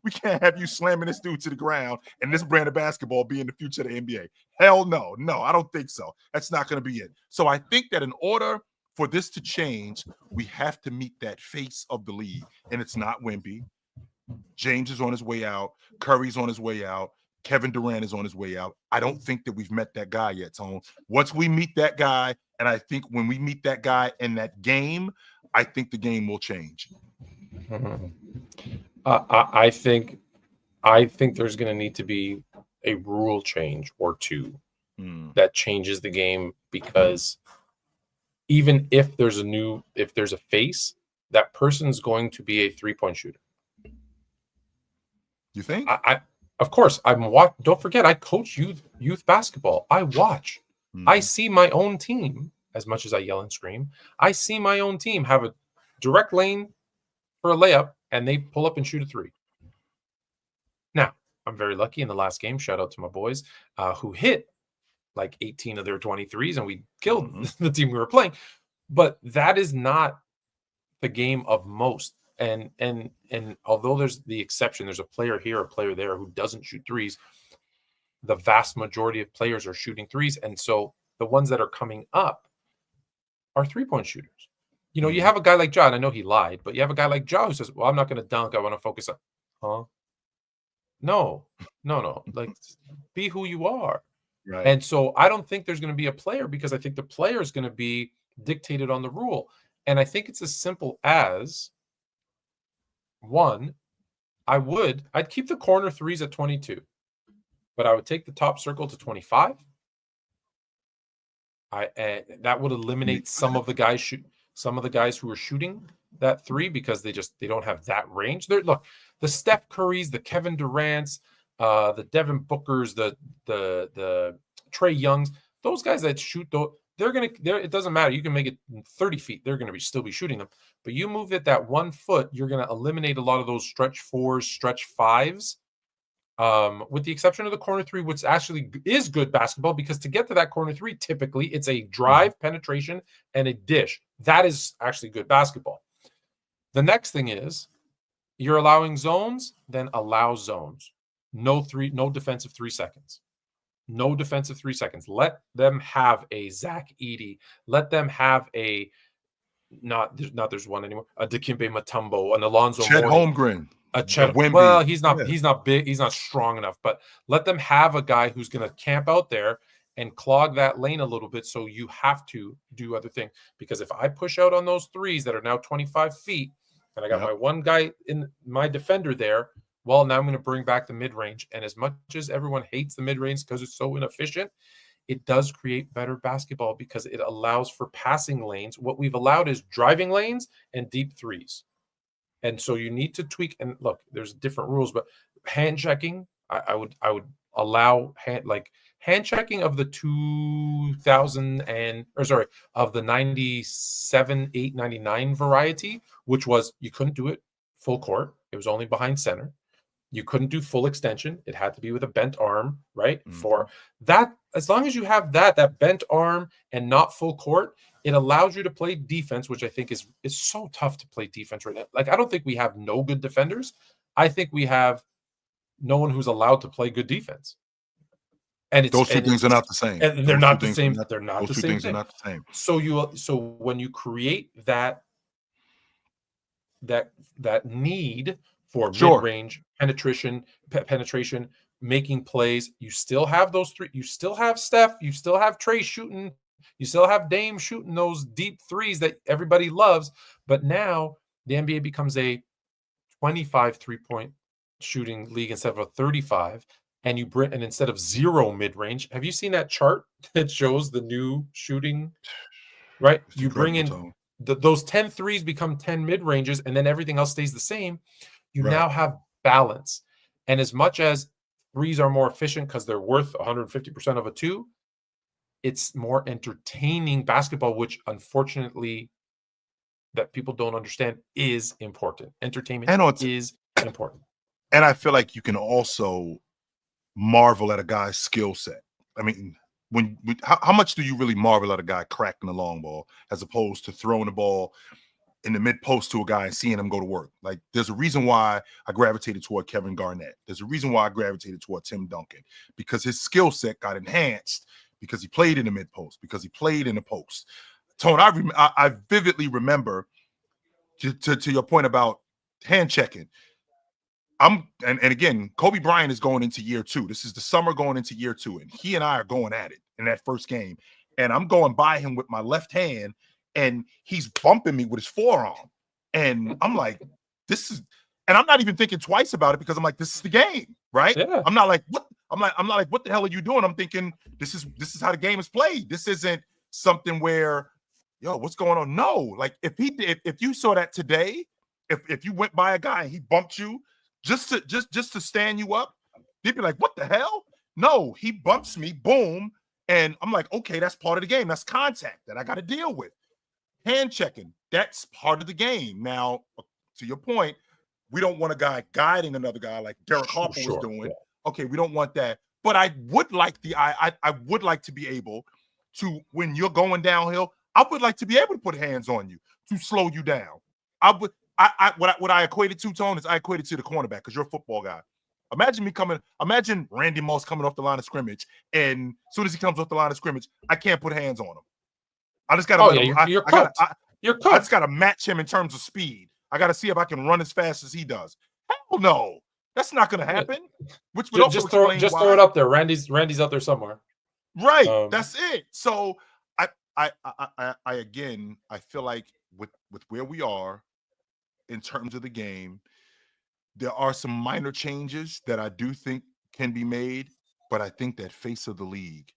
We can't have you slamming this dude to the ground and this brand of basketball being the future of the NBA. Hell no. No, I don't think so. That's not going to be it. So I think that in order for this to change, we have to meet that face of the league. And it's not Wemby. James is on his way out. Curry's on his way out. Kevin Durant is on his way out. I don't think that we've met that guy yet, Tone. Once we meet that guy, and I think when we meet that guy in that game, I think the game will change. I think there's going to need to be a rule change or two that changes the game, because even if there's a face, that person's going to be a 3-point shooter. You think? Of course, don't forget, I coach youth basketball. I watch. I see my own team, as much as I yell and scream, I see my own team have a direct lane for a layup, and they pull up and shoot a 3. Now, I'm very lucky in the last game. Shout out to my boys who hit like 18 of their 23s, and we killed the team we were playing. But that is not the game of most. And although there's the exception, there's a player here, a player there who doesn't shoot 3s. The vast majority of players are shooting 3s, and so the ones that are coming up are 3-point shooters. You know, you have a guy like Ja, and I know he lied, but you have a guy like Ja who says, well, I'm not going to dunk. I want to focus on, No. Like, be who you are. Right. And so I don't think there's going to be a player, because I think the player is going to be dictated on the rule. And I think it's as simple as, one, I'd keep the corner 3s at 22, but I would take the top circle to 25. That would eliminate some of the guys who are shooting that 3, because they don't have that range. Look, the Steph Currys, the Kevin Durants, the Devin Bookers, the Trey Youngs, those guys that shoot, it doesn't matter. You can make it 30 feet. They're going to still be shooting them. But you move it that 1 foot, you're going to eliminate a lot of those stretch 4s, stretch 5s, with the exception of the corner 3, which actually is good basketball, because to get to that corner 3, typically it's a drive, penetration, and a dish. That is actually good basketball. The next thing is, you're allowing zones, then allow zones. No defensive 3 seconds. No defensive 3 seconds. Let them have a Zach Edey. Let them have a there's one anymore. A Dikembe Mutombo, an Alonzo Chet Mourning, Holmgren. a Chet. Well, he's not big. He's not strong enough. But let them have a guy who's going to camp out there and clog that lane a little bit, so you have to do other things. Because if I push out on those 3s that are now 25 feet, and I got my one guy in my defender there, well, now I'm going to bring back the mid-range. And as much as everyone hates the mid-range because it's so inefficient, it does create better basketball, because it allows for passing lanes. What we've allowed is driving lanes and deep 3s. And so you need to tweak. And look, there's different rules, but hand checking, I would allow hand checking of the of the 97, 8, 99 variety, which was, you couldn't do it full court. It was only behind center. You couldn't do full extension. It had to be with a bent arm, right? For that, as long as you have that bent arm and not full court, it allows you to play defense, which I think is so tough to play defense right now. Like, I don't think we have no good defenders. I think we have no one who's allowed to play good defense. And those two things are not the same. And they're not the same. They're not the same. Those two things are not the same. So when you create that need for mid-range penetration, making plays, you still have those 3. You still have Steph. You still have Trey shooting. You still have Dame shooting those deep 3s that everybody loves. But now the NBA becomes a 25 3-point shooting league instead of a 35. And instead of 0 mid-range, have you seen that chart that shows the new shooting? Right, you bring in those 10 3s become 10 mid-ranges, and then everything else stays the same. You now have balance. And as much as 3s are more efficient because they're worth 150% of a 2, it's more entertaining basketball, which unfortunately that people don't understand is important. Entertainment is important. And I feel like you can also marvel at a guy's skill set. I mean, how much do you really marvel at a guy cracking the long ball as opposed to throwing the ball in the mid post to a guy and seeing him go to work? Like, there's a reason why I gravitated toward Kevin Garnett. There's a reason why I gravitated toward Tim Duncan, because his skill set got enhanced because he played in the mid post, because he played in the post. Tone, I vividly remember, to your point about hand checking. And again, Kobe Bryant is going into year 2. This is the summer going into year 2, and he and I are going at it in that first game. And I'm going by him with my left hand, and he's bumping me with his forearm. And I'm like, and I'm not even thinking twice about it, because I'm like, this is the game, right? Yeah. I'm not like, what? I'm not like, what the hell are you doing? I'm thinking, this is how the game is played. This isn't something where, yo, what's going on? No, like if you saw that today, if you went by a guy and he bumped you just to stand you up, they'd be like, what the hell? No, he bumps me, boom. And I'm like, okay, that's part of the game. That's contact that I got to deal with. Hand checking, that's part of the game. Now, to your point, we don't want a guy guiding another guy like Derek Harper was doing. Yeah. Okay, we don't want that. But I would like I would like to be able to, when you're going downhill, I would like to be able to put hands on you to slow you down. What I equated to, Tone, is I equated to the cornerback, because you're a football guy. Imagine Randy Moss coming off the line of scrimmage, and as soon as he comes off the line of scrimmage, I can't put hands on him. I just got to you're cooked. I just got to match him in terms of speed. I got to see if I can run as fast as he does. Hell no, that's not going to happen. Which would just throw it up there. Randy's out there somewhere. Right, that's it. So I again, I feel like with where we are in terms of the game, there are some minor changes that I do think can be made, but I think that face of the league,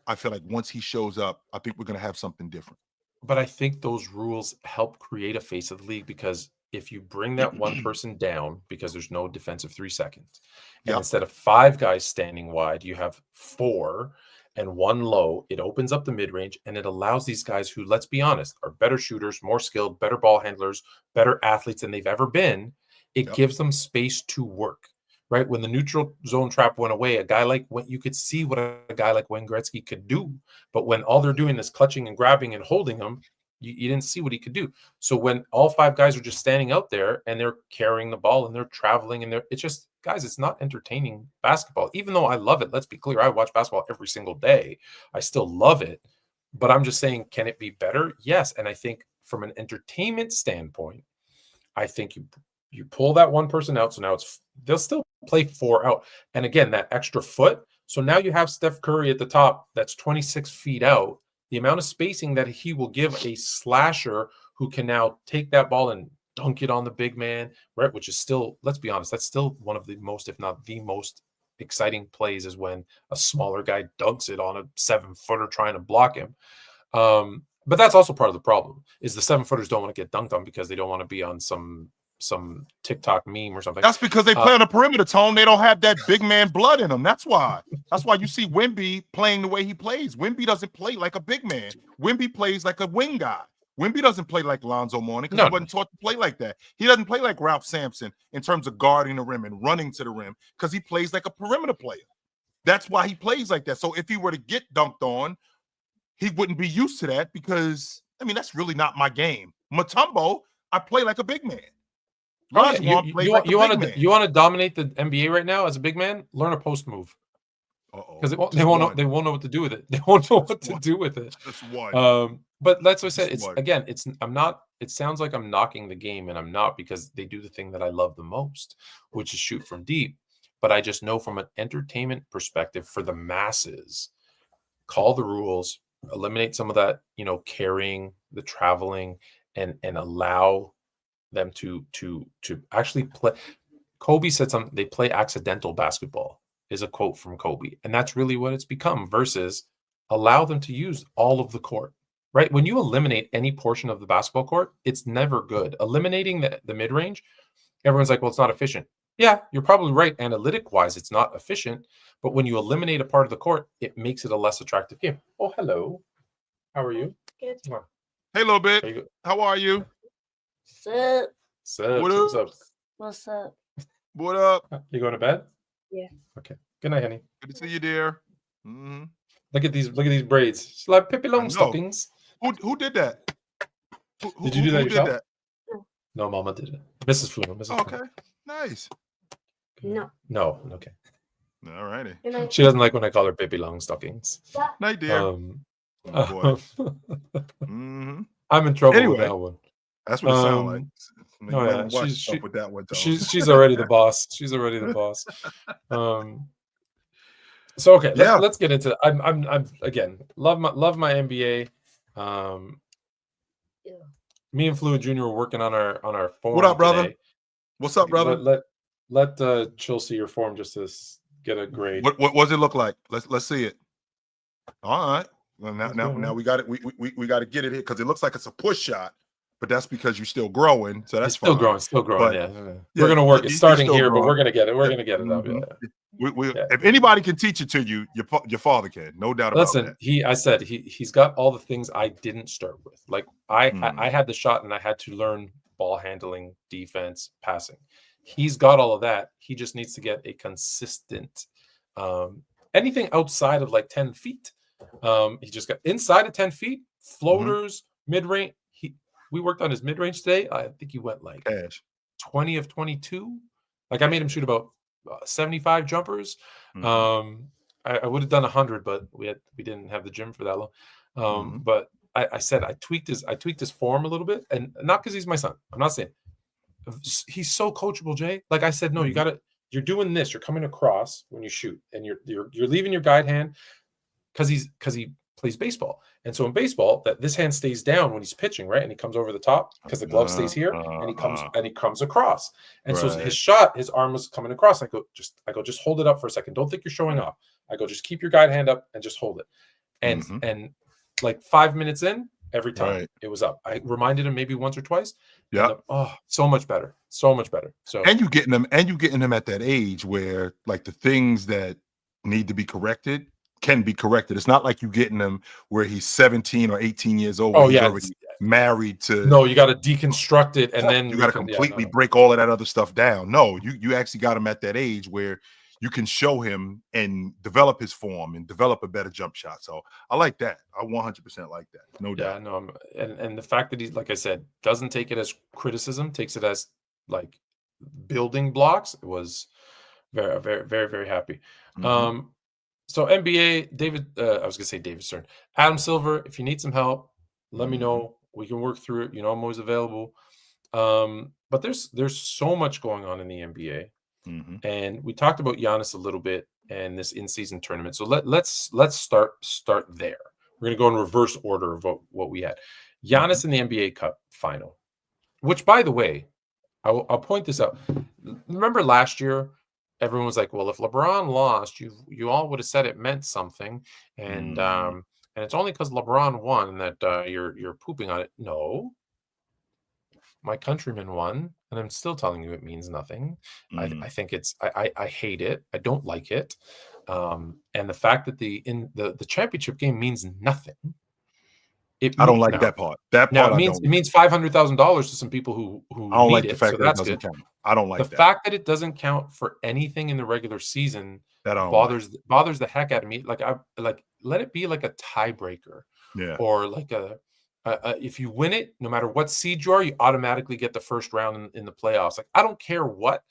I feel like once he shows up, I think we're going to have something different. But I think those rules help create a face of the league, because if you bring that one person down, because there's no defensive 3 seconds, and instead of 5 guys standing wide, you have 4 and 1 low, it opens up the mid-range, and it allows these guys who, let's be honest, are better shooters, more skilled, better ball handlers, better athletes than they've ever been. It gives them space to work, right? When the neutral zone trap went away, you could see what a guy like Wayne Gretzky could do. But when all they're doing is clutching and grabbing and holding him, you didn't see what he could do. So when all 5 guys are just standing out there and they're carrying the ball and they're traveling and it's just, guys, it's not entertaining basketball. Even though I love it, let's be clear, I watch basketball every single day. I still love it. But I'm just saying, can it be better? Yes. And I think from an entertainment standpoint, I think you pull that one person out. So now they'll still play 4 out. And again, that extra foot. So now you have Steph Curry at the top that's 26 feet out. The amount of spacing that he will give a slasher who can now take that ball and dunk it on the big man, right? Which is still, let's be honest, that's still one of the most, if not the most exciting plays, is when a smaller guy dunks it on a 7-footer trying to block him. But that's also part of the problem, is the 7-footers don't want to get dunked on because they don't want to be on some TikTok meme or something. That's because they play on the perimeter, Tone. They don't have that big man blood in them. That's why you see Wemby playing the way he plays. Wemby doesn't play like a big man. Wemby plays like a wing guy. Wemby doesn't play like Lonzo Mourning, because he wasn't taught to play like that. He doesn't play like Ralph Sampson in terms of guarding the rim and running to the rim, because he plays like a perimeter player. That's why he plays like that. So if he were to get dunked on, he wouldn't be used to that, because, I mean, that's really not my game. Mutombo, I play like a big man. You want to dominate the NBA right now as a big man? Learn a post move, because they won't know what to do with it. They won't know what to do with it. Just one. But that's what I said. I'm not. It sounds like I'm knocking the game, and I'm not, because they do the thing that I love the most, which is shoot from deep. But I just know from an entertainment perspective, for the masses, call the rules, eliminate some of that, carrying, the traveling, and allow them to actually play. Kobe said something, they play accidental basketball, is a quote from Kobe. And that's really what it's become, versus allow them to use all of the court, right? When you eliminate any portion of the basketball court, it's never good. Eliminating the mid-range, everyone's like, well, it's not efficient. Yeah, you're probably right. Analytic wise, it's not efficient, but when you eliminate a part of the court, it makes it a less attractive game. Oh, hello. How are you? Good. Come on. Hey, little bit. Are you How are you? Sup? What what's up? up? What's up? What up? You going to bed? Yeah. Okay. Good night, honey. Good to see you, dear. Mm-hmm. Look at these braids. She's like Pippi I know. Longstockings. Who did that? Did you do that who yourself? did that? No, Mama did it. Mrs. Fluent. Mrs. Okay, Fluent. nice. No. No, okay. All righty. Good night. She doesn't like when I call her Pippi Longstockings. Night, dear. Oh, boy. Mm-hmm. I'm in trouble Anyway, with that one. That's what it sounds like. You Oh, might yeah. want to watch yourself with that one, Tom. She's already the boss. She's already the boss. So okay, let's get into it. I'm again love my NBA. Me and Fluid Junior were working on our form. What up, brother? Today. What's up, brother? Let Chill see your form just to get a grade. What does it look like? Let's see it. All right. Well, now we got it. We got to get it here because it looks like it's a push shot, but that's because you're still growing. So that's still fine. still growing. But, yeah, we're gonna work. It's starting here, growing. but we're gonna get it. We're gonna get it Mm-hmm. out. Yeah. If anybody can teach it to you, your father can. No doubt about that. Listen, he's got all the things I didn't start with. Like I had the shot and I had to learn ball handling, defense, passing. He's got all of that. He just needs to get a consistent anything outside of like 10 feet. He just got inside of 10 feet, floaters, mid-range. We worked on his mid-range today. I think he went like 20 of 22. Like I made him shoot about 75 jumpers. I would have done 100, but we didn't have the gym for that long. But I said I tweaked his form a little bit, and not because he's my son. I'm not saying he's so coachable, Jay. Like I said, no, you're doing this. You're coming across when you shoot, and you're leaving your guide hand because he plays baseball. And so in baseball, this hand stays down when he's pitching, right? And he comes over the top because the glove stays here, and he comes across. And so his shot, his arm was coming across. I go, just hold it up for a second. Don't think you're showing off. I go, just keep your guide hand up and just hold it. And like 5 minutes in, every time it was up. I reminded him maybe once or twice. Yeah. So much better. So much better. So and you getting them at that age where like the things that need to be corrected can be corrected. It's not like you getting them where he's 17 or 18 years old. He's already married to. No, you got to deconstruct it, and then you got to completely break all of that other stuff down. No, you actually got him at that age where you can show him and develop his form and develop a better jump shot. So I like that. I 100% like that. No doubt. Yeah, no, and the fact that he's, like I said, doesn't take it as criticism, takes it as like building blocks. It was very, very, very, very happy. So NBA, I was gonna say David Stern, Adam Silver. If you need some help, let me know. We can work through it. You know, I'm always available. But there's so much going on in the NBA, and we talked about Giannis a little bit and this in-season tournament. So let's start there. We're gonna go in reverse order of what we had. Giannis in the NBA Cup final, which, by the way, I'll point this out. Remember last year? Everyone was like, well, if LeBron lost, you all would have said it meant something. And it's only because LeBron won that you're pooping on it. No. My countrymen won, and I'm still telling you it means nothing. I think I hate it. I don't like it. And the fact that the championship game means nothing. I don't like that part. That part it means $500,000 to some people who I don't need like the it, fact so that that's it doesn't good. count. I don't like the fact that it doesn't count for anything in the regular season bothers the heck out of me. Like let it be like a tiebreaker, or like if you win it, no matter what seed you are, you automatically get the first round in the playoffs. Like I don't care what.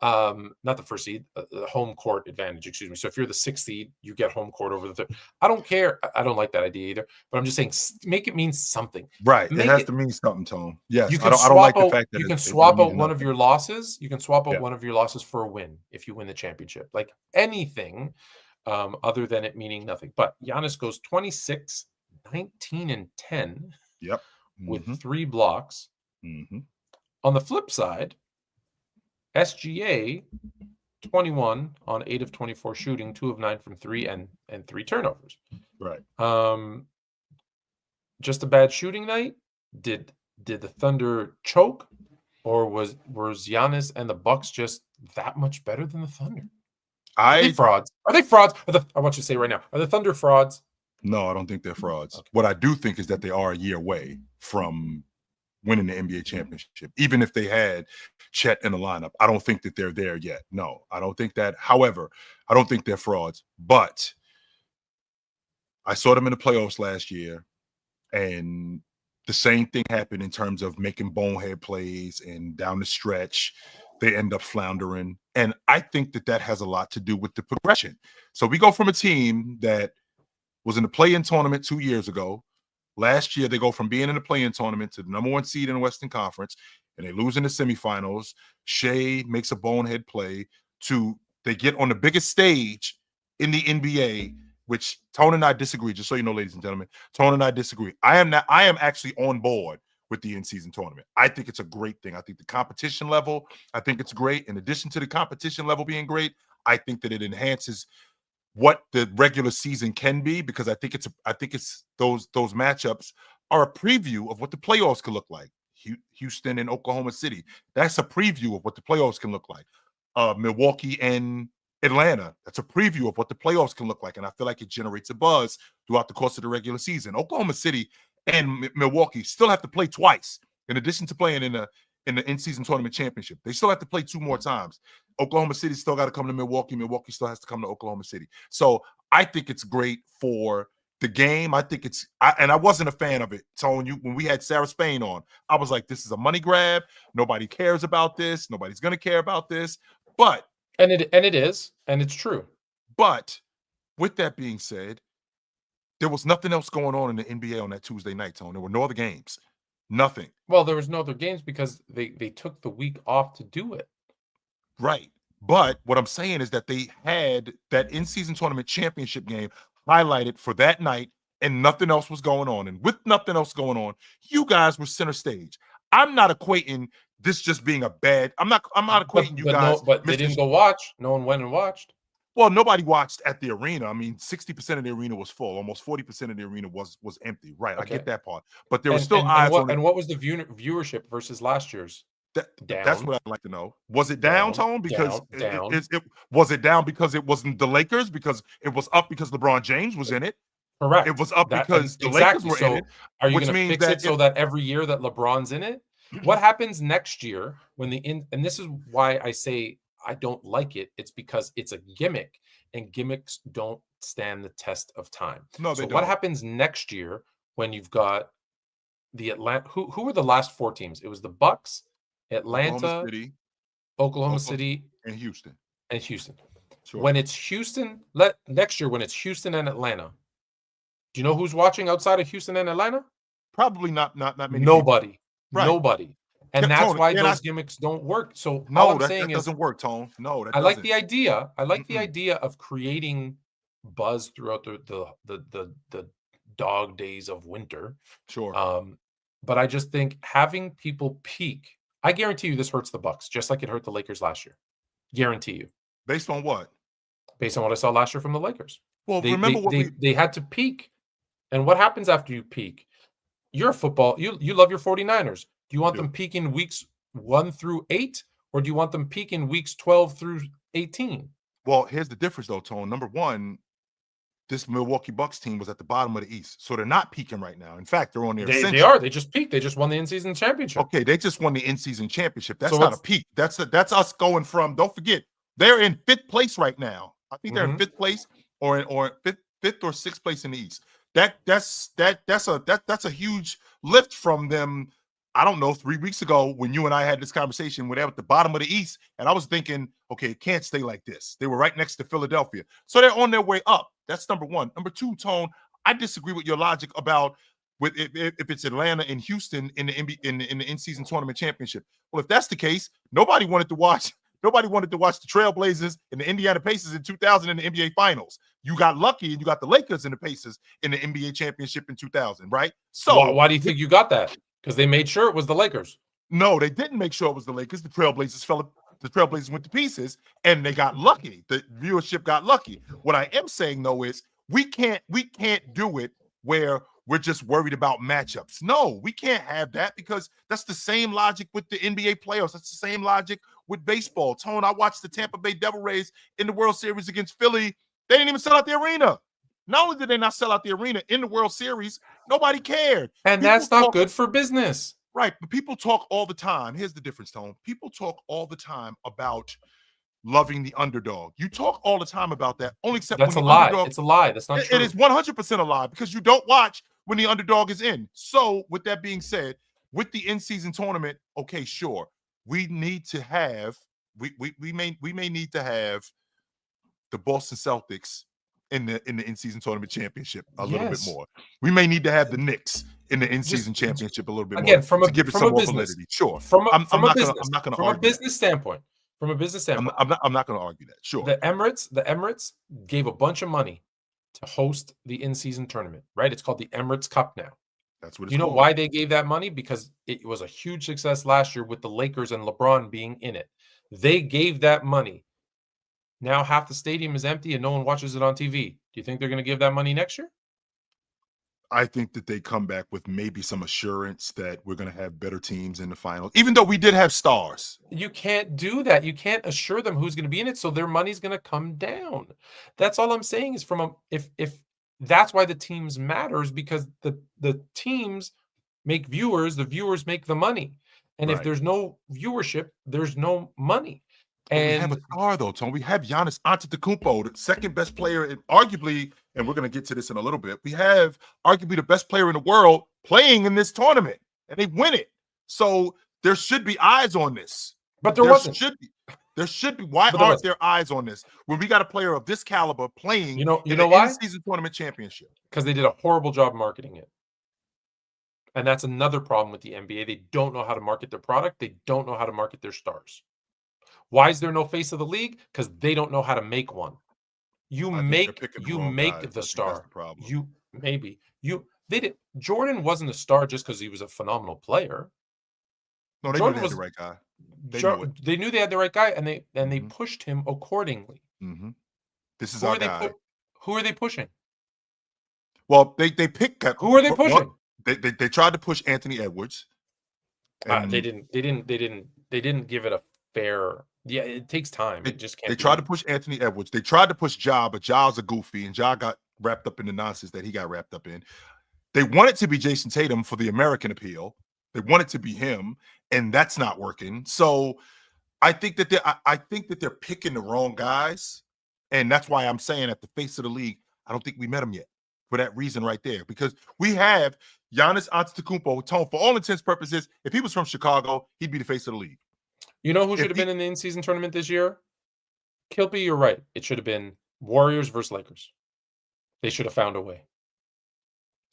Not the first seed, the home court advantage, excuse me. So if you're the 6th seed, you get home court over the 3rd. I don't care. I don't like that idea either, but I'm just saying, make it mean something. Right. It has to mean something, Tone. Yes. I don't like the fact that you can swap out one of your losses. You can swap out one of your losses for a win if you win the championship. Like anything other than it meaning nothing. But Giannis goes 26, 19, and 10 with 3 blocks. On the flip side, SGA 21 on 8 of 24 shooting, 2 of 9 from 3, and 3 turnovers. Right. Just a bad shooting night. Did the Thunder choke, or was Giannis and the Bucks just that much better than the Thunder? Are they I frauds? Are they frauds? I want you to say right now, are the Thunder frauds? No, I don't think they're frauds. Okay. What I do think is that they are a year away from winning the NBA championship. Even if they had Chet in the lineup, I don't think that they're there yet. No, I don't think that. However, I don't think they're frauds. But I saw them in the playoffs last year, and the same thing happened in terms of making bonehead plays, and down the stretch, they end up floundering. And I think that that has a lot to do with the progression. So we go from a team that was in the play-in tournament 2 years ago. Last year, they go from being in the play-in tournament to the number 1 seed in the Western Conference, and they lose in the semifinals. Shea makes a bonehead play to they get on the biggest stage in the NBA, which Tone and I disagree. Just so you know, ladies and gentlemen, Tone and I disagree. I am actually on board with the in-season tournament. I think it's a great thing. I think the competition level, I think it's great. In addition to the competition level being great, I think that it enhances what the regular season can be, because I think it's those matchups are a preview of what the playoffs can look like. Houston and Oklahoma City, that's a preview of what the playoffs can look like. Milwaukee and Atlanta, that's a preview of what the playoffs can look like, and I feel like it generates a buzz throughout the course of the regular season. Oklahoma City and Milwaukee still have to play twice, in addition to playing in the in-season tournament championship. They still have to play 2 more times. Oklahoma City still got to come to Milwaukee. Milwaukee still has to come to Oklahoma City. So I think it's great for the game. I think and I wasn't a fan of it. Telling you, when we had Sarah Spain on, I was like, this is a money grab. Nobody cares about this. Nobody's going to care about this. But And it is, and it's true. But with that being said, there was nothing else going on in the NBA on that Tuesday night, Tone. There were no other games. Nothing. Well, there was no other games because they took the week off to do it. Right. But what I'm saying is that they had that in-season tournament championship game highlighted for that night, and nothing else was going on. And with nothing else going on, you guys were center stage. I'm not equating this just being a bad. I'm not equating you guys. But they didn't go watch. No one went and watched. Well, nobody watched at the arena. I mean, 60% of the arena was full. Almost 40% of the arena was empty. Right. Okay. I get that part. But there were still eyes on it. And what was the viewership versus last year's? That's what I'd like to know. Was it down, Tone? Because down. Was it down because it wasn't the Lakers? Because it was up because LeBron James was in it. Correct. It was up because the Lakers were in it. Are you which going to means fix it so that every year that LeBron's in it? What happens next year when and this is why I say I don't like it. It's because it's a gimmick, and gimmicks don't stand the test of time. No, they so don't. What happens next year when you've got the Atlanta? Who were the last 4 teams? It was the Bucks, Atlanta, Oklahoma City, and Houston. Sure. When it's Houston, next year when it's Houston and Atlanta, do you know who's watching outside of Houston and Atlanta? Probably not many. Nobody. People. Right. Nobody. And that's why those gimmicks don't work. So no, all I'm that saying doesn't work, Tone. No, that I doesn't. like the idea. I like the idea of creating buzz throughout the dog days of winter. Sure. But I just think having people peak, I guarantee you this hurts the Bucks, just like it hurt the Lakers last year. Guarantee you. Based on what? Based on what I saw last year from the Lakers. Well, they had to peak. And what happens after you peak? You're a football. You love your 49ers. Do you want them peaking weeks 1 through 8, or do you want them peaking weeks 12 through 18? Well, here's the difference, though, Tone. Number one, this Milwaukee Bucks team was at the bottom of the East, so they're not peaking right now. In fact, they're on their ascension. They are. They just peaked. They just won the in-season championship. Okay, they just won the in-season championship. That's not a peak. That's us going from. Don't forget, they're in 5th place right now. I think they're in 5th place, or 5th or 6th place in the East. That's a huge lift from them. I don't know, 3 weeks ago when you and I had this conversation, when they were at the bottom of the East, and I was thinking, okay, it can't stay like this. They were right next to Philadelphia. So they're on their way up. That's number one. Number two, Tone, I disagree with your logic about if it's Atlanta and Houston in the in-season tournament championship. Well, if that's the case, nobody wanted to watch the Trailblazers and the Indiana Pacers in 2000 in the NBA Finals. You got lucky and you got the Lakers and the Pacers in the NBA championship in 2000, right? So why do you think you got that? Because they made sure it was the Lakers. No, they didn't make sure it was the Lakers. The Trailblazers went to pieces, and they got lucky. The viewership got lucky. What I am saying, though, is we can't do it where we're just worried about matchups. No, we can't have that because that's the same logic with the NBA playoffs. That's the same logic with baseball. Tone, I watched the Tampa Bay Devil Rays in the World Series against Philly. They didn't even sell out the arena. Not only did they not sell out the arena in the World Series, nobody cared. And People that's not talk, good for business. right? But people talk all the time. Here's the difference, Tone. People talk all the time about loving the underdog. You talk all the time about that, only except That's a when the lie. underdog. It's a lie. That's not true. It is 100% a lie because you don't watch when the underdog is in. So, with that being said, with the in-season tournament, okay, sure, we need to have we may need to have the Boston Celtics in the in-season tournament championship a little bit more. We may need to have the Knicks in the in-season championship a little bit again, more to give it some more validity. Sure, I'm not going to argue from a business standpoint. From a business standpoint, I'm not going to argue that. Sure, the Emirates gave a bunch of money to host the in-season tournament, right? It's called the Emirates Cup now. That's what it's you know called. why they gave that money? Because it was a huge success last year with the Lakers and LeBron being in it. They gave that money. Now half the stadium is empty and no one watches it on TV. Do you think they're going to give that money next year? I think that they come back with maybe some assurance that we're going to have better teams in the final, even though we did have stars. You can't do that. You can't assure them who's going to be in it, so their money's going to come down. That's all I'm saying is if that's why the teams matters, because the teams make viewers, the viewers make the money. And if there's no viewership, there's no money. And we have a star though, Tony. We have Giannis Antetokounmpo, the second best player, arguably, and we're going to get to this in a little bit. We have arguably the best player in the world playing in this tournament, and they win it. So there should be eyes on this. But there wasn't. There should be. Why aren't there eyes on this when we got a player of this caliber playing? You know why? In-season tournament championship. Because they did a horrible job marketing it. And that's another problem with the NBA. They don't know how to market their product. They don't know how to market their stars. Why is there no face of the league? Because they don't know how to make one. You make the star. They did. Jordan wasn't a star just because he was a phenomenal player. No, they knew they had the right guy. They knew they had the right guy, and they pushed him accordingly. Mm-hmm. This is our guy. Who are they pushing? Well, they picked. Who are they pushing? They tried to push Anthony Edwards. They didn't give it a fair. Yeah, it takes time. It just can't. They tried to push Anthony Edwards. They tried to push Ja, but Ja's a goofy, and Ja got wrapped up in the nonsense that he got wrapped up in. They wanted to be Jason Tatum for the American appeal. They wanted to be him, and that's not working. So I think that they're picking the wrong guys, and that's why I'm saying at the face of the league, I don't think we met him yet for that reason right there. Because we have Giannis Antetokounmpo, Tone, for all intents and purposes, if he was from Chicago, he'd be the face of the league. You know who should have been in the in-season tournament this year? Kilby, you're right. It should have been Warriors versus Lakers. They should have found a way.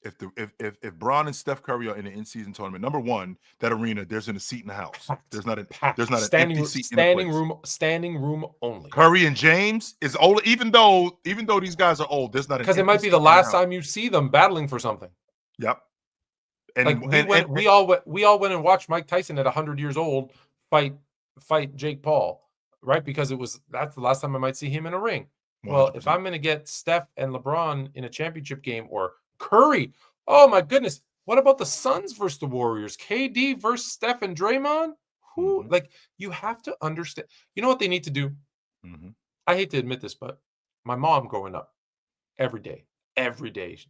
If Bron and Steph Curry are in the in-season tournament, number one, that arena, there's a seat in the house. There's not an empty seat standing room only. Curry and James is old, even though these guys are old. There's not because it might be the last time you see them battling for something. Yep. And we all went and watched Mike Tyson at 100 years old fight Jake Paul, right? Because that's the last time I might see him in a ring. 100%. Well, if I'm going to get Steph and LeBron in a championship game, or Curry, oh my goodness, what about the Suns versus the Warriors? KD versus Steph and Draymond? Who? Like, you have to understand. You know what they need to do? I hate to admit this, but my mom growing up, every day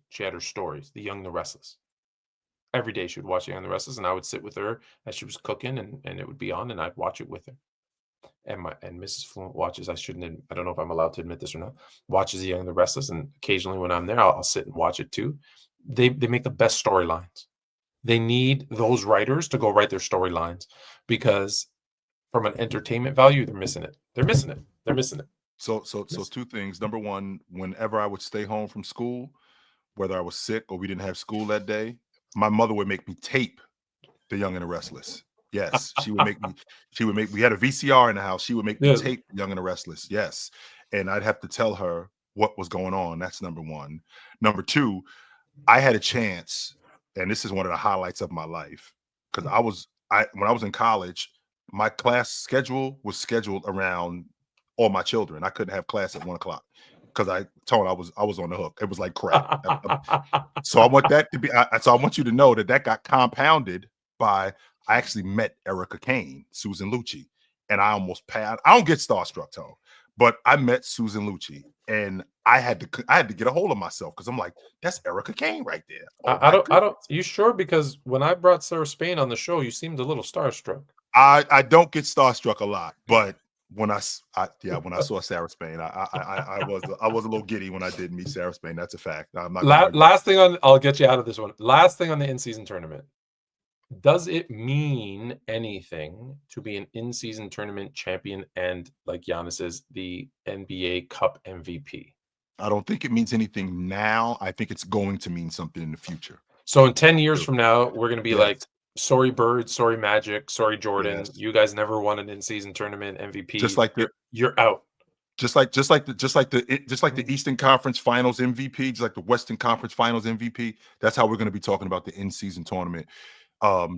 she had her stories, The Young and the Restless. Every day she would watch Young and the Restless, and I would sit with her as she was cooking, and it would be on, and I'd watch it with her. And Mrs. Fluent watches. I don't know if I'm allowed to admit this or not. Watches The Young and the Restless, and occasionally when I'm there, I'll sit and watch it too. They make the best storylines. They need those writers to go write their storylines, because from an entertainment value, they're missing it. They're missing it. So two things. Number one, whenever I would stay home from school, whether I was sick or we didn't have school that day, my mother would make me tape The Young and the Restless. Yes, she would make me. We had a VCR in the house. She would make me tape Young and the Restless. Yes, and I'd have to tell her what was going on. That's number one. Number two, I had a chance, and this is one of the highlights of my life, because when I was in college, my class schedule was scheduled around all my children. I couldn't have class at 1:00. because I was on the hook. It was like crack. So I want that to be. So I want you to know that got compounded by I actually met Erica Kane, Susan Lucci, and I almost passed. I don't get starstruck, Tone, but I met Susan Lucci, and I had to get a hold of myself because I'm like, that's Erica Kane right there. Oh, I don't. You sure? Because when I brought Sarah Spain on the show, you seemed a little starstruck. I don't get starstruck a lot, but when I saw Sarah Spain, I was a little giddy when I did meet Sarah Spain. That's a fact. I'm not Last thing on, I'll get you out of this one. Last thing on the in-season tournament. Does it mean anything to be an in-season tournament champion and, like Giannis is, the NBA Cup MVP? I don't think it means anything now. I think it's going to mean something in the future. So in 10 years from now, we're going to be Yes. like, sorry Bird, sorry Magic, sorry Jordan. Yes. You guys never won an in-season tournament MVP. Just like you're out. Just like the Eastern Conference Finals MVP, just like the Western Conference Finals MVP. That's how we're going to be talking about the in-season tournament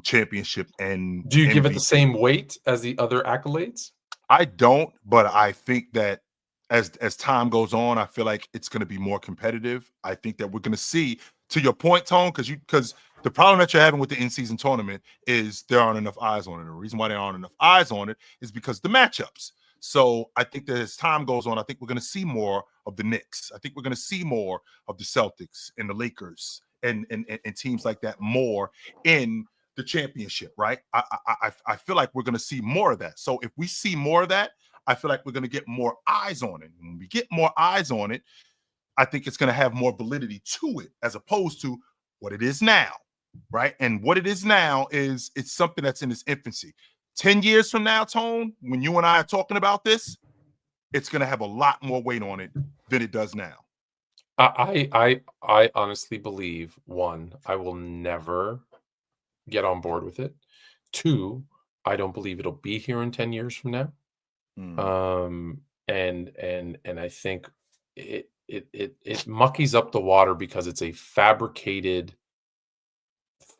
championship. And do you give it MVP. the same weight as the other accolades? I don't, but I think that as time goes on, I feel like it's going to be more competitive. I think that we're going to see, to your point, Tone, because the problem that you're having with the in-season tournament is there aren't enough eyes on it. The reason why there aren't enough eyes on it is because the matchups. So I think that as time goes on, I think we're going to see more of the Knicks. I think we're going to see more of the Celtics and the Lakers and teams like that more in the championship, right? I feel like we're going to see more of that. So if we see more of that, I feel like we're going to get more eyes on it. When we get more eyes on it, I think it's going to have more validity to it as opposed to what it is now, right? And what it is now is it's something that's in its infancy. 10 years from now, Tone, when you and I are talking about this, it's going to have a lot more weight on it than it does now. I honestly believe, one, I will never get on board with it. Two, I don't believe it'll be here in 10 years from now. And I think it muckies up the water because it's a fabricated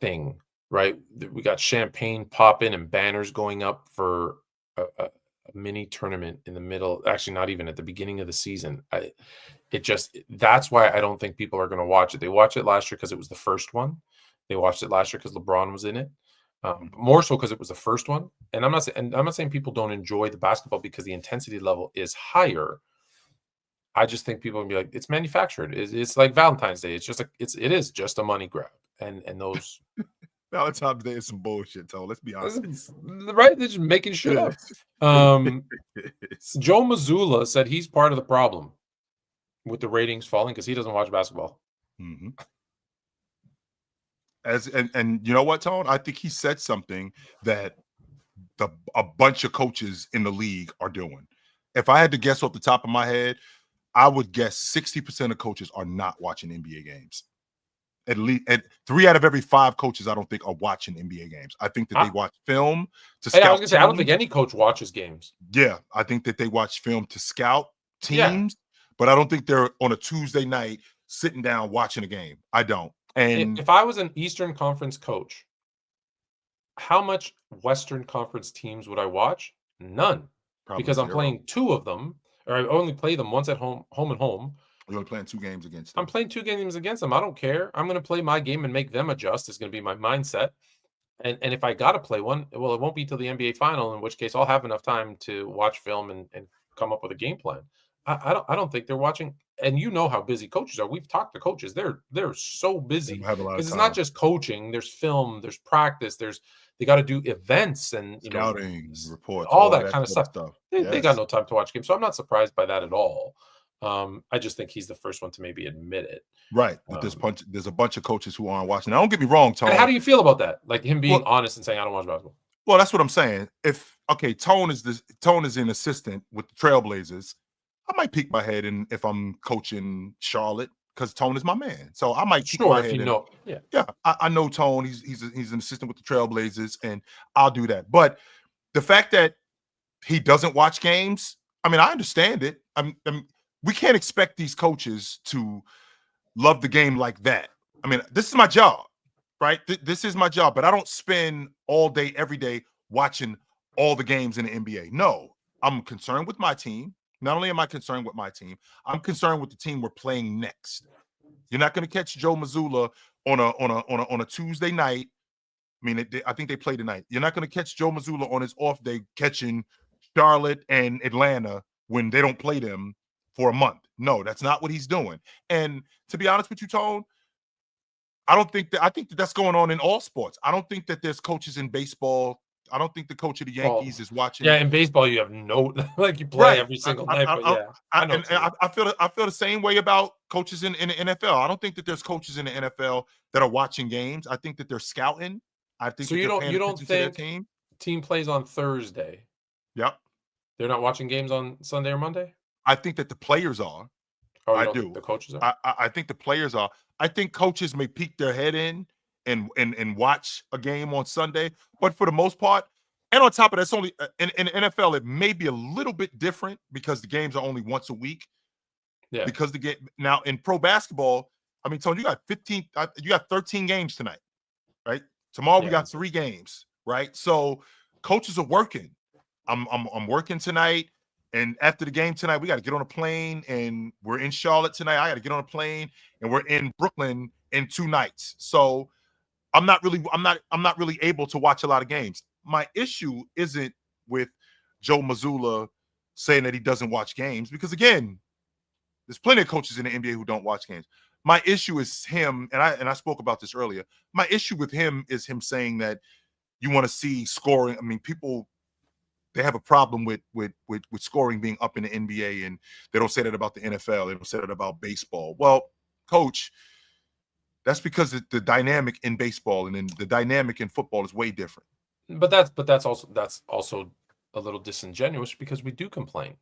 thing, right? We got champagne popping and banners going up for a mini tournament in the middle, actually not even at the beginning of the season. That's why I don't think people are going to watch it. They watched it last year because it was the first one. They watched it last year because LeBron was in it. More so because it was the first one. And I'm not saying people don't enjoy the basketball because the intensity level is higher. I just think people will be like, it's manufactured. It's like Valentine's Day. It is just a money grab. And those Valentine's Day is some bullshit, so let's be honest. Right? They're just making shit up. Joe Mazzulla said he's part of the problem with the ratings falling because he doesn't watch basketball. Mm-hmm. And you know what, Tone? I think he said something that a bunch of coaches in the league are doing. If I had to guess off the top of my head, I would guess 60% of coaches are not watching NBA games. At least 3 out of every 5 coaches, I don't think, are watching NBA games. I think that they watch film to scout. I was gonna say, I don't think any coach watches games. Yeah, I think that they watch film to scout teams, but I don't think they're on a Tuesday night sitting down watching a game. I don't. And if I was an Eastern Conference coach, how much Western Conference teams would I watch? None, because I'm playing 2 of them, or I only play them once at home and home. You're only playing 2 games against them. I'm playing 2 games against them. I don't care. I'm going to play my game and make them adjust. It's going to be my mindset. And if I got to play one, well, it won't be till the NBA final, in which case I'll have enough time to watch film and come up with a game plan. I don't think they're watching. And you know how busy coaches are. We've talked to coaches. They're so busy because it's not just coaching. There's film, there's practice, they got to do events and scouting reports, all that kind of stuff. They Yes. got no time to watch games. So I'm not surprised by that at all. I just think he's the first one to maybe admit it. Right. But there's a bunch of coaches who aren't watching. Now, don't get me wrong, Tone. And how do you feel about that? Like him being honest and saying, I don't watch basketball. Well, that's what I'm saying. Tone is an assistant with the Trailblazers, I might peek my head in if I'm coaching Charlotte because Tone is my man. So I might peek my head in. Yeah, I know Tone. He's an assistant with the Trailblazers, and I'll do that. But the fact that he doesn't watch games, I mean, I understand it. We can't expect these coaches to love the game like that. I mean, this is my job, right? This is my job, but I don't spend all day, every day watching all the games in the NBA. No, I'm concerned with my team. not only am I concerned with my team, I'm concerned with the team we're playing next. You're not going to catch Joe Mazzulla on a Tuesday night. I mean, I think they play tonight. You're not going to catch Joe Mazzulla on his off day catching Charlotte and Atlanta when they don't play them for a month. No, that's not what he's doing. And to be honest with you, Tone, I think that that's going on in all sports. I don't think that there's coaches in baseball. I don't think the coach of the Yankees is watching. Yeah, in baseball, you have no like you play Right. every single night. But yeah, I know. I feel the same way about coaches in the NFL. I don't think that there's coaches in the NFL that are watching games. I think that they're scouting. I think So that you they're don't paying you don't attention to their think team. team plays on Thursday? Yep. They're not watching games on Sunday or Monday? I think that the players are. Oh, you I don't do. think the coaches are? I think the players are. I think coaches may peek their head in and watch a game on Sunday, but for the most part, and on top of that, it's only in the NFL, it may be a little bit different because the games are only once a week. Yeah. Because the game now in pro basketball, I mean, Tony, you got 13 games tonight, right? Tomorrow we got 3 games, right? So coaches are working. I'm working tonight. And after the game tonight, we got to get on a plane, and we're in Charlotte tonight. I got to get on a plane, and we're in Brooklyn in 2 nights. So I'm not really able to watch a lot of games. My issue isn't with Joe Mazzulla saying that he doesn't watch games, because again, there's plenty of coaches in the NBA who don't watch games. My issue is him, and I spoke about this earlier. My issue with him is him saying that you want to see scoring. I mean, people, they have a problem with scoring being up in the NBA, and they don't say that about the NFL. They don't say that about baseball. Well, coach, that's because the dynamic in baseball and then the dynamic in football is way different. But that's also a little disingenuous, because we do complain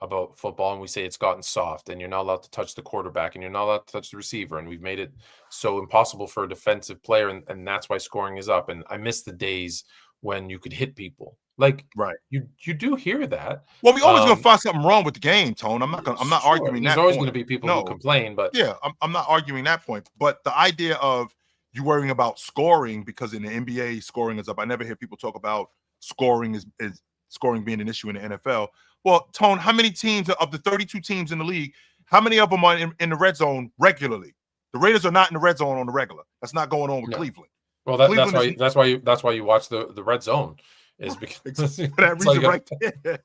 about football and we say it's gotten soft and you're not allowed to touch the quarterback and you're not allowed to touch the receiver, and we've made it so impossible for a defensive player, and that's why scoring is up. And I miss the days when you could hit people. Like, right. You do hear that. Well, we always gonna find something wrong with the game, Tone. I'm not arguing that. There's always going to be people who complain, but yeah, I'm not arguing that point. But the idea of you worrying about scoring because in the NBA scoring is up. I never hear people talk about scoring is scoring being an issue in the NFL. Well, Tone, how many teams of the 32 teams in the league, how many of them are in the red zone regularly? The Raiders are not in the red zone on the regular. That's not going on with Cleveland. Well, that's why you watch the red zone, is because for that reason, right there.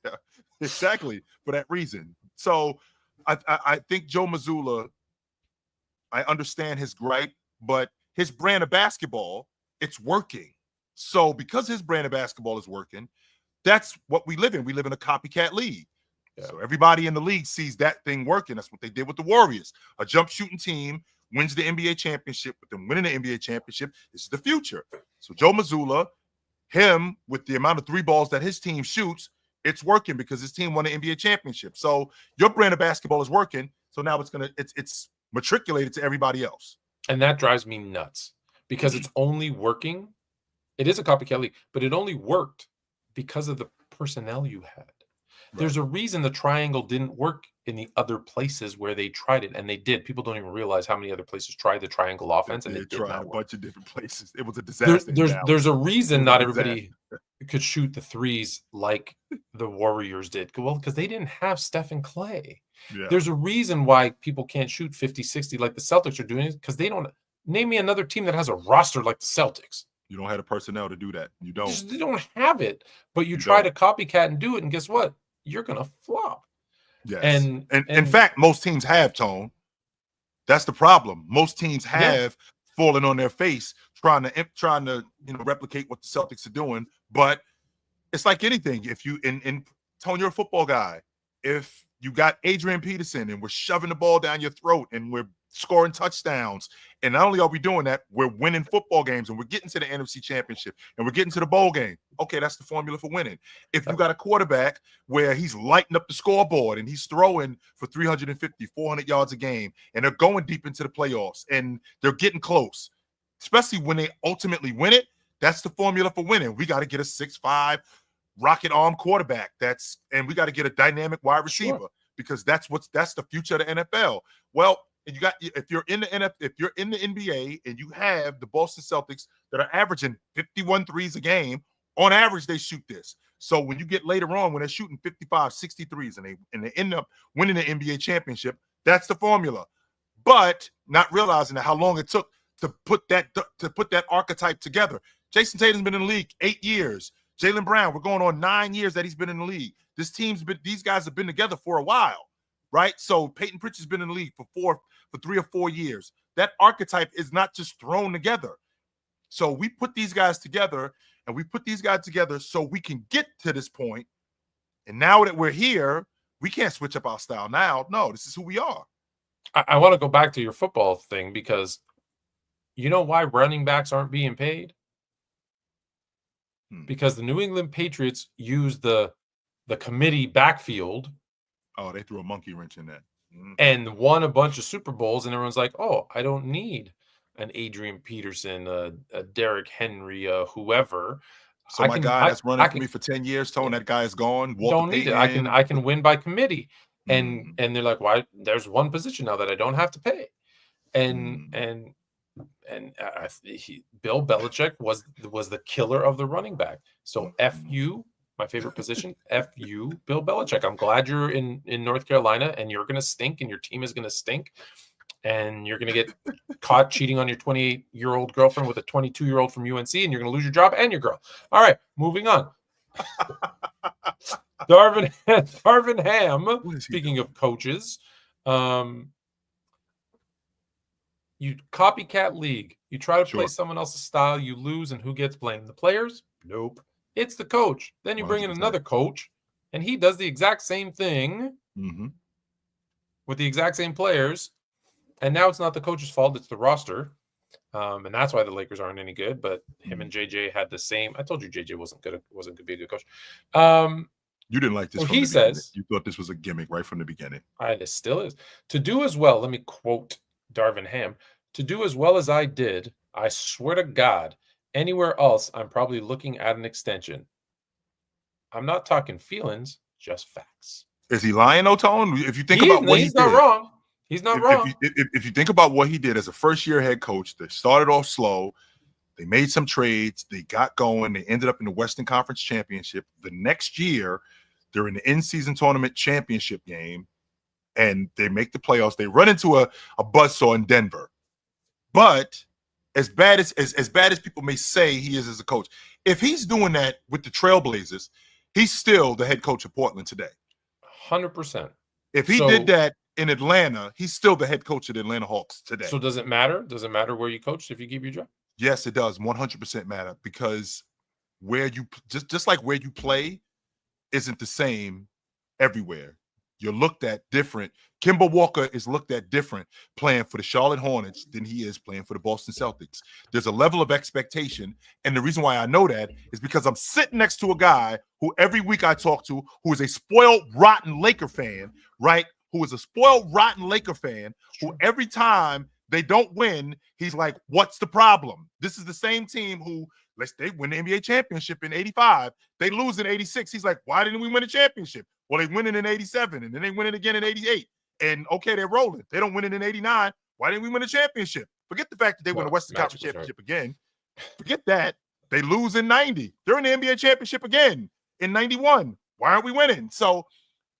Exactly, for that reason. So I think Joe Mazzulla, I understand his gripe, but his brand of basketball, it's working. So because his brand of basketball is working, that's what we live in. We live in a copycat league. Yeah. So everybody in the league sees that thing working. That's what they did with the Warriors. A jump shooting team wins the NBA championship. With them winning the NBA championship, this is the future. So Joe Mazzulla, him with the amount of 3 balls that his team shoots, it's working because his team won the NBA championship. So your brand of basketball is working. So now it's matriculated to everybody else. And that drives me nuts, because it's only working. It is a copycat league, but it only worked because of the personnel you had. Right. There's a reason the triangle didn't work in the other places where they tried it, and they did. People don't even realize how many other places tried the triangle offense, and they tried a bunch of different places. It was a disaster. There's a reason not everybody could shoot the threes like the Warriors did. Well, because they didn't have Steph and Clay. Yeah. There's a reason why people can't shoot 50, 60 like the Celtics are doing, because they don't. Name me another team that has a roster like the Celtics. You don't have the personnel to do that. You don't. They don't have it. But you try to copycat and do it, and guess what? You're gonna flop. Yes. And in fact, most teams have, Tone. That's the problem. Most teams have fallen on their face trying to replicate what the Celtics are doing. But it's like anything. If you in Tone, you're a football guy. If you got Adrian Peterson and we're shoving the ball down your throat and we're scoring touchdowns, and not only are we doing that, we're winning football games, and we're getting to the NFC Championship, and we're getting to the bowl game. Okay, that's the formula for winning. If you got a quarterback where he's lighting up the scoreboard and he's throwing for 350, 400 yards a game, and they're going deep into the playoffs, and they're getting close, especially when they ultimately win it, that's the formula for winning. We got to get a 6'5", rocket arm quarterback. And we got to get a dynamic wide receiver, because that's the future of the NFL. Well, and if you're in the NBA and you have the Boston Celtics that are averaging 51 threes a game, on average they shoot this. So when you get later on, when they're shooting 55, 63s and they end up winning the NBA championship, that's the formula. But not realizing how long it took to put that archetype together. Jason Tatum's been in the league 8 years. Jaylen Brown, we're going on 9 years that he's been in the league. These guys have been together for a while, right? So Peyton Pritchard's been in the league for 3 or 4 years. That archetype is not just thrown together. So we put these guys together, and we put these guys together so we can get to this point. And now that we're here, we can't switch up our style now. No, this is who we are. I want to go back to your football thing because you know why running backs aren't being paid? Because the New England Patriots use the committee backfield. Oh, they threw a monkey wrench in that. And won a bunch of Super Bowls, and everyone's like, oh, I don't need an Adrian Peterson, a Derrick Henry, whoever. So my guy that's running for me for 10 years, Tone, that guy is gone. Don't need it. I can win by committee. And they're like, why? There's one position now that I don't have to pay. And Bill Belichick was the killer of the running back. So F you, my favorite position. F you, Bill Belichick. I'm glad you're in North Carolina and you're gonna stink and your team is gonna stink. And you're gonna get caught cheating on your 28-year-old girlfriend with a 22-year-old from UNC, and you're gonna lose your job and your girl. All right, moving on. Darvin Ham, speaking of coaches, you copycat league. You try to play someone else's style, you lose, and who gets blamed? The players? Nope. It's the coach. Then you bring in another coach, and he does the exact same thing with the exact same players, and now it's not the coach's fault, it's the roster. And that's why the Lakers aren't any good, but him and JJ had the same. I told you JJ wasn't going to be a good coach. You didn't like this. Well, he says you thought this was a gimmick right from the beginning. It still is. To do as well, let me quote Darvin Ham. To do as well as I did, I swear to God, anywhere else, I'm probably looking at an extension. I'm not talking feelings, just facts. Is he lying, though, Tone? If you think about what he did, he's not wrong. He's not wrong. If you think about what he did as a first-year head coach, they started off slow. They made some trades. They got going. They ended up in the Western Conference Championship. The next year, they're in the in-season tournament championship game, and they make the playoffs. They run into a buzzsaw in Denver. But as bad as people may say he is as a coach, if he's doing that with the Trailblazers, he's still the head coach of Portland today. 100%. If he did that in Atlanta, he's still the head coach of the Atlanta Hawks today. So does it matter? Does it matter where you coach if you keep your job? Yes, it does. 100% matter, because where you just like where you play isn't the same everywhere. You're looked at different. Kemba Walker is looked at different playing for the Charlotte Hornets than he is playing for the Boston Celtics. There's a level of expectation, and the reason why I know that is because I'm sitting next to a guy who every week I talk to, who is a spoiled, rotten Laker fan, right? Who is a spoiled, rotten Laker fan, who every time they don't win, he's like, what's the problem? This is the same team who, they win the NBA championship in 85. They lose in 86. He's like, why didn't we win a championship? Well, they win it in 87, and then they win it again in 88. And, okay, they're rolling. They don't win it in 89. Why didn't we win a championship? Forget the fact that they win the Western Conference Championship again. Forget that. They lose in 90. They're in the NBA championship again in 91. Why aren't we winning? So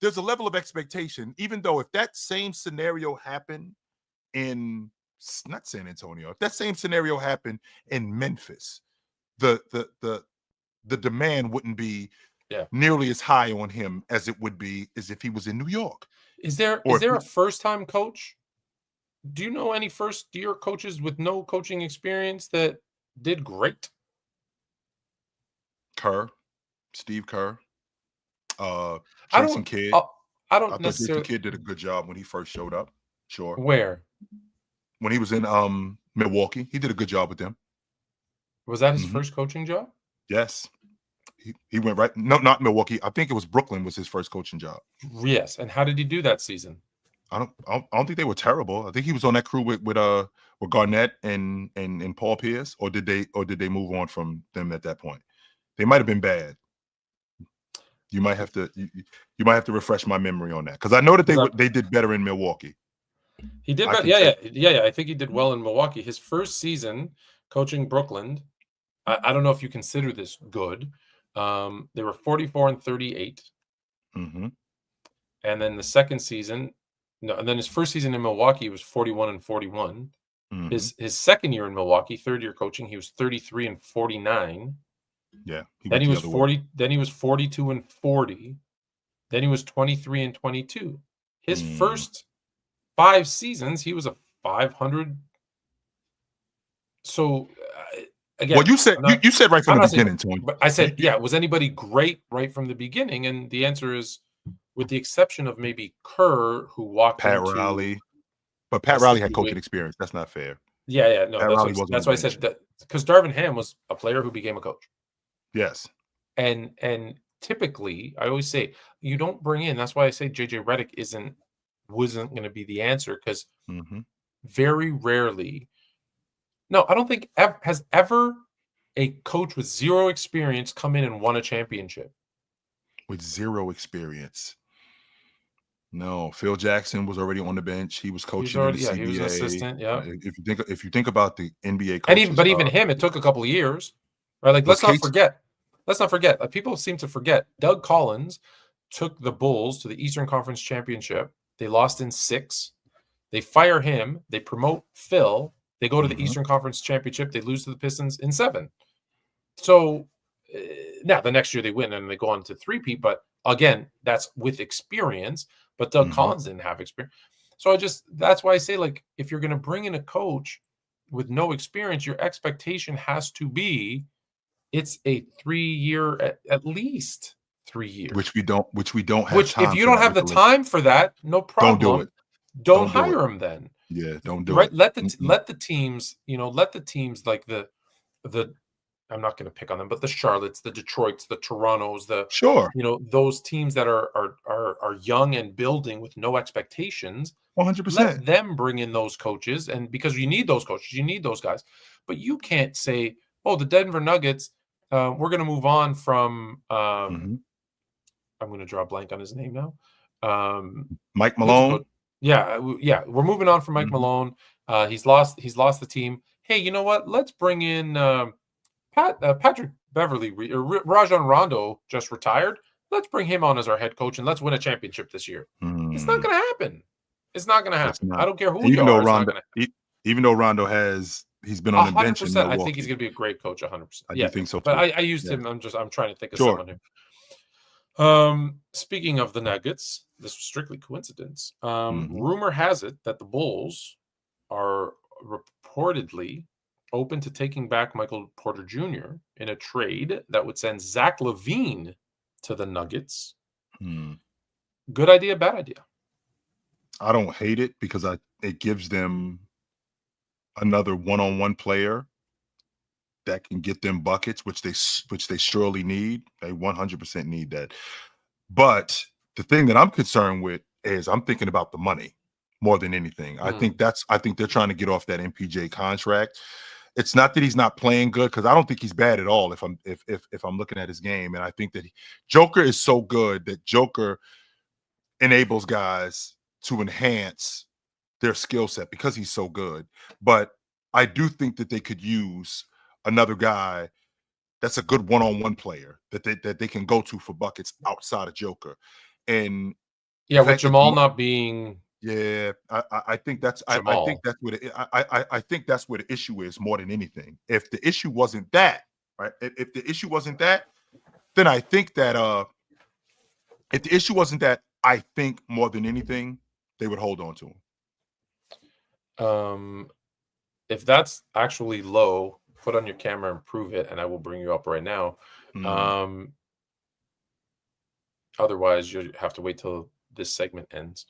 there's a level of expectation, even though if that same scenario happened in, not San Antonio, if that same scenario happened in Memphis, the demand wouldn't be nearly as high on him as it would be as if he was in New York. Is there a first-time coach? Do you know any first-year coaches with no coaching experience that did great? Steve Kerr, Jason Kidd. I don't necessarily. Jason Kidd did a good job when he first showed up. Sure. Where? When he was in Milwaukee, he did a good job with them. Was that his first coaching job? Yes. He went right. No, not Milwaukee. I think it was Brooklyn was his first coaching job. Yes. And how did he do that season? I don't think they were terrible. I think he was on that crew with Garnett and Paul Pierce, or did they move on from them at that point? They might have been bad. You might have to refresh my memory on that, because I know that they did better in Milwaukee. He did better. Yeah. I think he did well in Milwaukee. His first season coaching Brooklyn, I don't know if you consider this good, They were 44-38. Mm-hmm. And then the second season, and then his first season in Milwaukee was 41-41. Mm-hmm. His second year in Milwaukee, third year coaching, he was 33-49. Yeah. Then he was went the other way. 40. Then he was 42-40. Then he was 23-22. His first 5 seasons, he was a 500. So again, Well, you said you said right from the beginning, Tony. But I said, yeah, was anybody great right from the beginning? And the answer is, with the exception of maybe Kerr, who walked Pat into Riley. But Pat Riley had coaching experience. That's not fair. Yeah, no, that's why I said that, because Darvin Ham was a player who became a coach. Yes. And typically, I always say, you don't bring in. That's why I say JJ Redick wasn't going to be the answer, because very rarely. No, I don't think has ever a coach with zero experience come in and won a championship. With zero experience. No, Phil Jackson was already on the bench. He was coaching in the CBA. He was an assistant. Yeah. If you think about the NBA coaches, and even him, it took a couple of years, right? Like, let's not forget. Like, people seem to forget. Doug Collins took the Bulls to the Eastern Conference Championship. They lost in 6. They fire him. They promote Phil. They go to the Eastern Conference Championship. They lose to the Pistons in 7. So now the next year they win and they go on to 3-peat. But again, that's with experience. But Doug Collins didn't have experience. So that's why I say, like, if you're going to bring in a coach with no experience, your expectation has to be it's a 3-year, at least 3 years. Which we don't have time. If you don't have the time for that, no problem. Don't do it. Don't hire him then. Yeah, don't do it. Let the teams, like the I'm not going to pick on them, but the Charlottes, the Detroits, the Torontos, those teams that are young and building with no expectations. 100%. Let them bring in those coaches, and because you need those coaches, you need those guys. But you can't say, "Oh, the Denver Nuggets, we're going to move on from." I'm going to draw a blank on his name now. Mike Malone. Yeah, we're moving on from Mike Malone. He's lost the team. Hey, you know what? Let's bring in Patrick Beverly. Rajon Rondo just retired. Let's bring him on as our head coach, and let's win a championship this year. It's not going to happen. It's not going to happen. I don't care who you are. Even though Rondo he's been on the bench. 100%. I think he's going to be a great coach. 100%. I think so too. But I used him. I'm trying to think of someone here. Speaking of the Nuggets, this was strictly coincidence. Rumor has it that the Bulls are reportedly open to taking back Michael Porter Jr. in a trade that would send Zach LaVine to the Nuggets. Good idea, bad idea? I don't hate it because it gives them another one-on-one player that can get them buckets, which they surely need. They 100% need that. But the thing that I'm concerned with is I'm thinking about the money more than anything. I think they're trying to get off that MPJ contract. It's not that he's not playing good, because I don't think he's bad at all if I'm looking at his game. And I think that Joker is so good that Joker enables guys to enhance their skill set because he's so good. But I do think that they could use another guy that's a good one-on-one player that they can go to for buckets outside of Joker. And with Jamal not being I think that's I think that's what I think that's where the issue is more than anything. If the issue wasn't that, right? If the issue wasn't that, then I think that if the issue wasn't that, I think more than anything they would hold on to him. If that's actually low, put on your camera and prove it, and I will bring you up right now. Otherwise, you have to wait till this segment ends.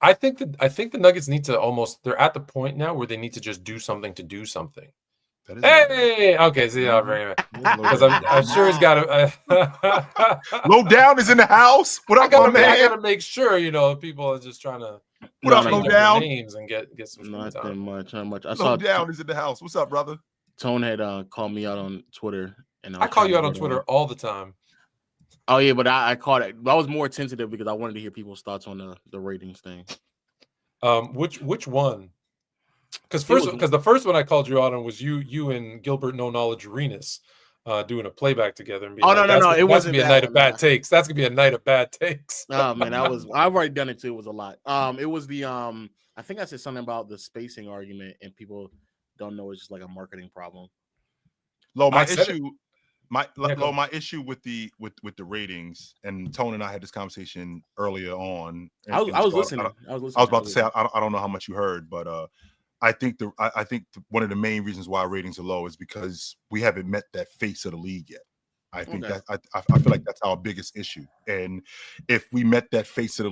I think the Nuggets need to they're at the point now where they need to just do something to do something. Hey, okay, see, because I'm sure he's got a Low Down is in the house. What up, my man? I gotta make sure people are just trying to what up, Low Down? Names and get some. Not that much. Not much. I saw Low Down is in the house. What's up, brother? Tone had called me out on Twitter, and I call you out on Twitter all the time. Oh yeah, but I caught it. I was more attentive because I wanted to hear people's thoughts on the ratings thing. Which one? Because the first one I called you out on was you and Gilbert No Knowledge Arenas. doing a playback together and be Oh, like, no, it that's wasn't gonna be a that night of one, bad takes. That's gonna be a night of bad takes. Oh man, I've already done it too. It was a lot. It was the I think I said something about the spacing argument, and people don't know it's just like a marketing problem. Lo, my I said it. issue, Yeah, go my issue with the rating, and Tone and I had this conversation earlier on. I was listening. I was about to say I don't know how much you heard, but I think one of the main reasons why ratings are low is because we haven't met that face of the league yet. I think Okay. that I feel like that's our biggest issue. And if we met that face of the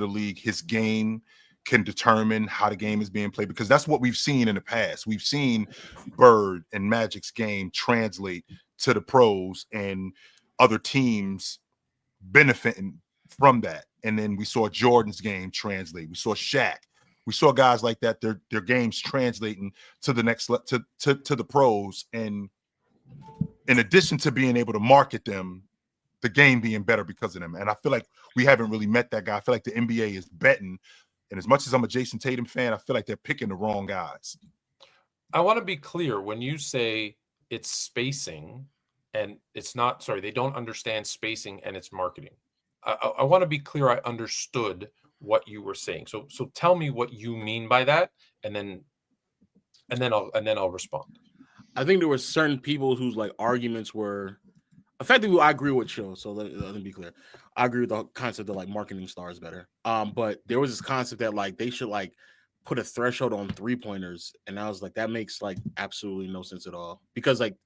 league, his game can determine how the game is being played, because that's what we've seen in the past. We've seen Bird and Magic's game translate to the pros and other teams benefiting from that. And then we saw Jordan's game translate. We saw Shaq. We saw guys like that, their games translating to the next to the pros. And in addition to being able to market them, the game being better because of them. And I feel like we haven't really met that guy. I feel like the NBA is betting. And as much as I'm a Jason Tatum fan, I feel like they're picking the wrong guys. I want to be clear when you say it's spacing and it's not, sorry, they don't understand spacing and it's marketing. I want to be clear. I understood what you were saying. So tell me what you mean by that, and then I'll respond. I think there were certain people whose like arguments were effectively. I agree with Chill. So let me be clear. I agree with the concept of like marketing stars better. But there was this concept that like they should like put a threshold on 3-pointers, and I was like, that makes like absolutely no sense at all, because like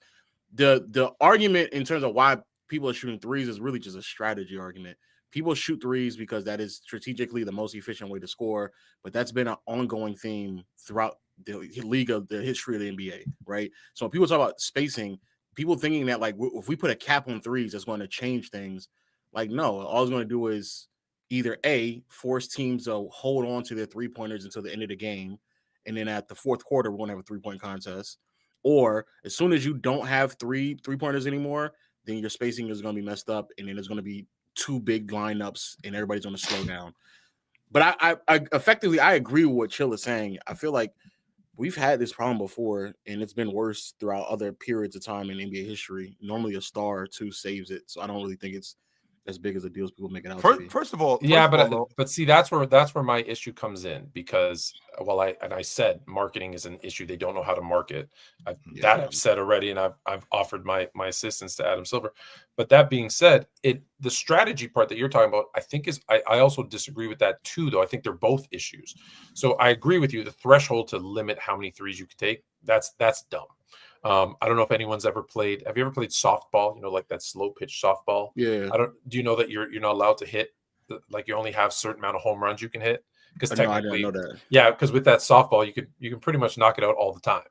the argument in terms of why people are shooting threes is really just a strategy argument. People shoot threes because that is strategically the most efficient way to score, but that's been an ongoing theme throughout the league of the history of the NBA, right? So when people talk about spacing, people thinking that like if we put a cap on threes, that's going to change things. Like, no, all it's going to do is either A, force teams to hold on to their 3-pointers until the end of the game, and then at the fourth quarter, we're going to have a 3-point contest. Or as soon as you don't have 3-pointers anymore, then your spacing is going to be messed up, and then there's going to be 2 big lineups, and everybody's going to slow down. But I effectively, I agree with what Chill is saying. I feel like we've had this problem before, and it's been worse throughout other periods of time in NBA history. Normally a star or two saves it, so I don't really think it's as big as a deal as people make it out to be. First of all, but see, that's where my issue comes in, because I said marketing is an issue. They don't know how to market. I've said already, and I've offered my assistance to Adam Silver. But that being said, the strategy part that you're talking about, I think I also disagree with that too, though. I think they're both issues. So I agree with you. The threshold to limit how many threes you can take, that's dumb. I don't know if anyone's ever played. Have you ever played softball? You know, like that slow pitch softball. Yeah. Do you know that you're not allowed to hit? Like you only have a certain amount of home runs you can hit. Because technically, I didn't know that. Yeah, because with that softball, you can pretty much knock it out all the time.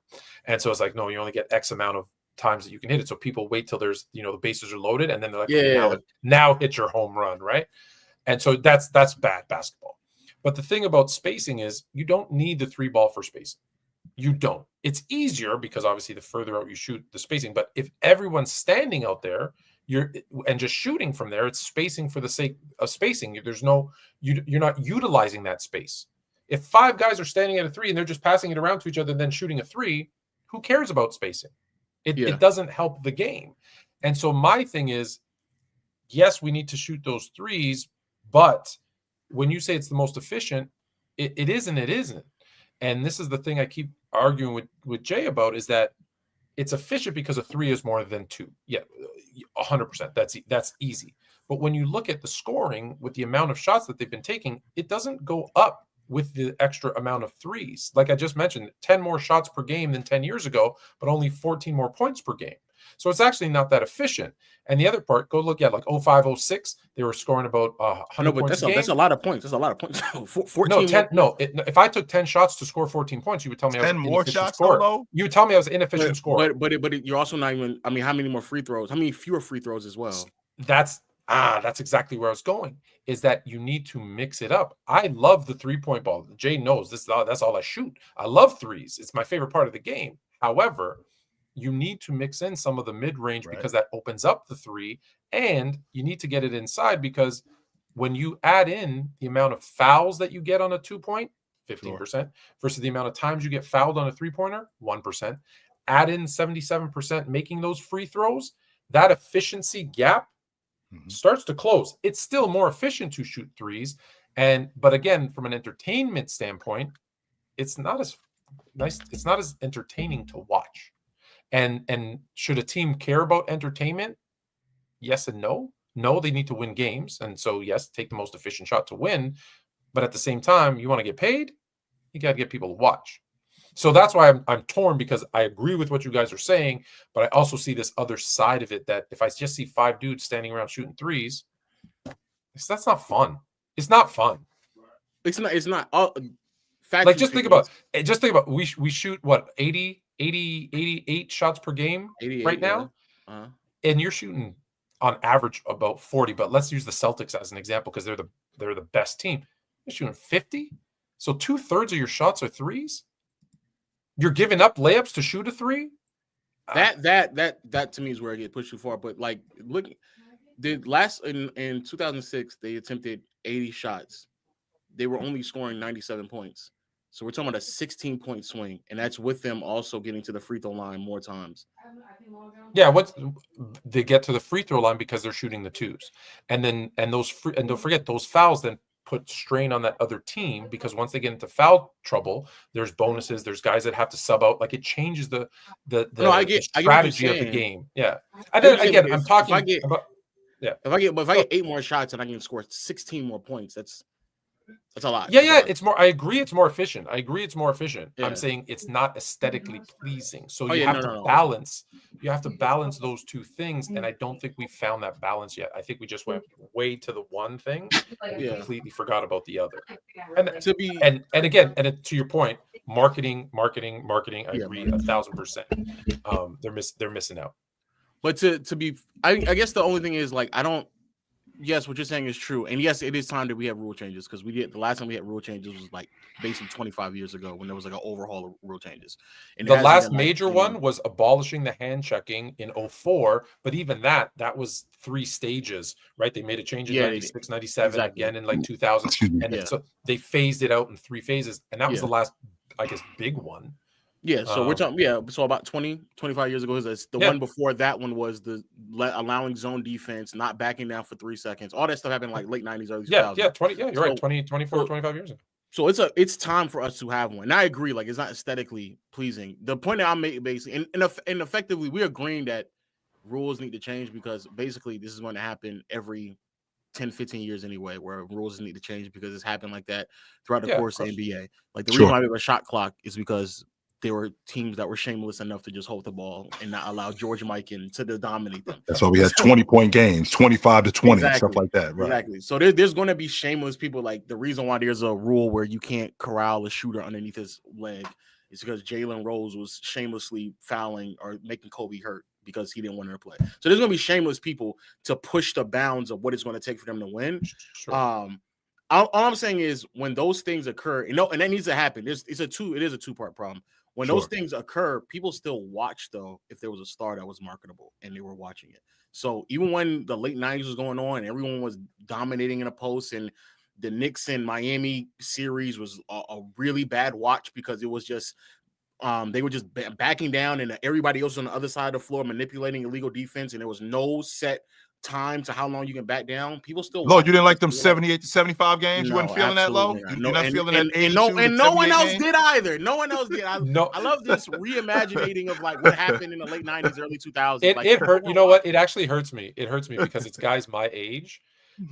And so it's like, no, you only get X amount of times that you can hit it. So people wait till there's, the bases are loaded, and then they're like, okay, now hit your home run, right? And so that's bad basketball. But the thing about spacing is you don't need the 3-ball for spacing. You don't. It's easier because obviously the further out you shoot, the spacing. But if everyone's standing out there, you're just shooting from there, it's spacing for the sake of spacing. You're not utilizing that space. If 5 guys are standing at a 3 and they're just passing it around to each other and then shooting a 3, who cares about spacing? It doesn't help the game. And so my thing is, yes, we need to shoot those 3s, but when you say it's the most efficient, it isn't. It isn't. And this is the thing I keep arguing with Jay about, is that it's efficient because a 3 is more than 2. Yeah, 100%. That's easy. But when you look at the scoring with the amount of shots that they've been taking, it doesn't go up with the extra amount of 3s. Like I just mentioned, 10 more shots per game than 10 years ago, but only 14 more points per game. So it's actually not that efficient. And the other part, go look at like 05, 06, they were scoring about 100 points a game. That's a lot of points. That's a lot of points. 14 if I took 10 shots to score 14 points, you would tell me 10 more shots solo? You would tell me I was an inefficient scorer. But you're also not even, I mean, how many more free throws? How many fewer free throws as well? That's exactly where I was going, is that you need to mix it up. I love the 3-point ball. Jay knows that's all I shoot. I love 3s. It's my favorite part of the game. However, you need to mix in some of the mid-range, because that opens up the 3, and you need to get it inside, because when you add in the amount of fouls that you get on a 2-point, 15%, versus the amount of times you get fouled on a 3-pointer, 1%, add in 77% making those free throws, that efficiency gap starts to close. It's still more efficient to shoot threes. But again, from an entertainment standpoint, it's not as nice. It's not as entertaining to watch. And should a team care about entertainment? Yes and no. No, they need to win games. And so, yes, take the most efficient shot to win. But at the same time, you want to get paid, you got to get people to watch. So that's why I'm torn, because I agree with what you guys are saying, but I also see this other side of it, that if I just see 5 dudes standing around shooting threes, that's not fun. It's not fun. It's not. Like, just think about we shoot what, 88 shots per game right now, and you're shooting on average about 40. But let's use the Celtics as an example, because they're the best team. You're shooting 50, so 2/3 of your shots are threes. You're giving up layups to shoot a three. That to me is where I get pushed too far. But like, look, in 2006 they attempted 80 shots. They were only scoring 97 points. So we're talking about a 16-point swing, and that's with them also getting to the free throw line more times. Yeah, they get to the free throw line because they're shooting the twos, and don't forget those fouls then put strain on that other team, because once they get into foul trouble, there's bonuses, there's guys that have to sub out. Like, it changes the strategy of the game. Yeah, I'm talking about. Yeah, if I get 8 more shots and I can score 16 more points, that's a lot. Yeah, it's more. I agree, it's more efficient. Yeah. I'm saying it's not aesthetically pleasing. So you have to balance. You have to balance those two things, and I don't think we found that balance yet. I think we just went way to the one thing and we completely forgot about the other. And again, to your point, marketing. I agree 1,000%. They're missing out. But I guess the only thing is, like, yes, what you're saying is true. And yes, it is time that we have rule changes, because the last time we had rule changes was like basically 25 years ago, when there was like an overhaul of rule changes. And the last major one was abolishing the hand checking in 2004. But even that was 3 stages, right? They made a change in 96, 97, again in like 2000. And so they phased it out in 3 phases. And that was the last, I guess, big one. Yeah, so we're talking. Yeah, so about 25 years ago, the one before that one was the allowing zone defense, not backing down for 3 seconds. All that stuff happened like late 90s, early 2000s. You're right. 24, 25 years ago. So it's time for us to have one. And I agree, like, it's not aesthetically pleasing. The point that I made, basically, and effectively, we're agreeing that rules need to change, because basically this is going to happen every 10, 15 years anyway, where rules need to change, because it's happened like that throughout the course of the NBA. Like, the reason why we have a shot clock is because there were teams that were shameless enough to just hold the ball and not allow George Mikan to dominate them. That's why we had 20-point games, 25-20, stuff like that. Right. Exactly. So there's going to be shameless people. Like, the reason why there's a rule where you can't corral a shooter underneath his leg is because Jalen Rose was shamelessly fouling or making Kobe hurt because he didn't want to play. So there's going to be shameless people to push the bounds of what it's going to take for them to win. Sure. All I'm saying is, when those things occur, and that needs to happen. It is a 2-part problem. When those things occur, people still watch, though, if there was a star that was marketable and they were watching it. So even when the late 90s was going on and everyone was dominating in a post, and the Knicks and Miami series was a really bad watch, because it was just they were just backing down, and everybody else on the other side of the floor manipulating illegal defense, and there was no set time to how long you can back down. People still. Low, you didn't like them 78 to 75 games? You weren't feeling that low? You're not feeling that 82 and no one else did either. No one else did. I love this reimagining of like what happened in the late 90s, early 2000s. It hurt. You know what? It actually hurts me. It hurts me because it's guys my age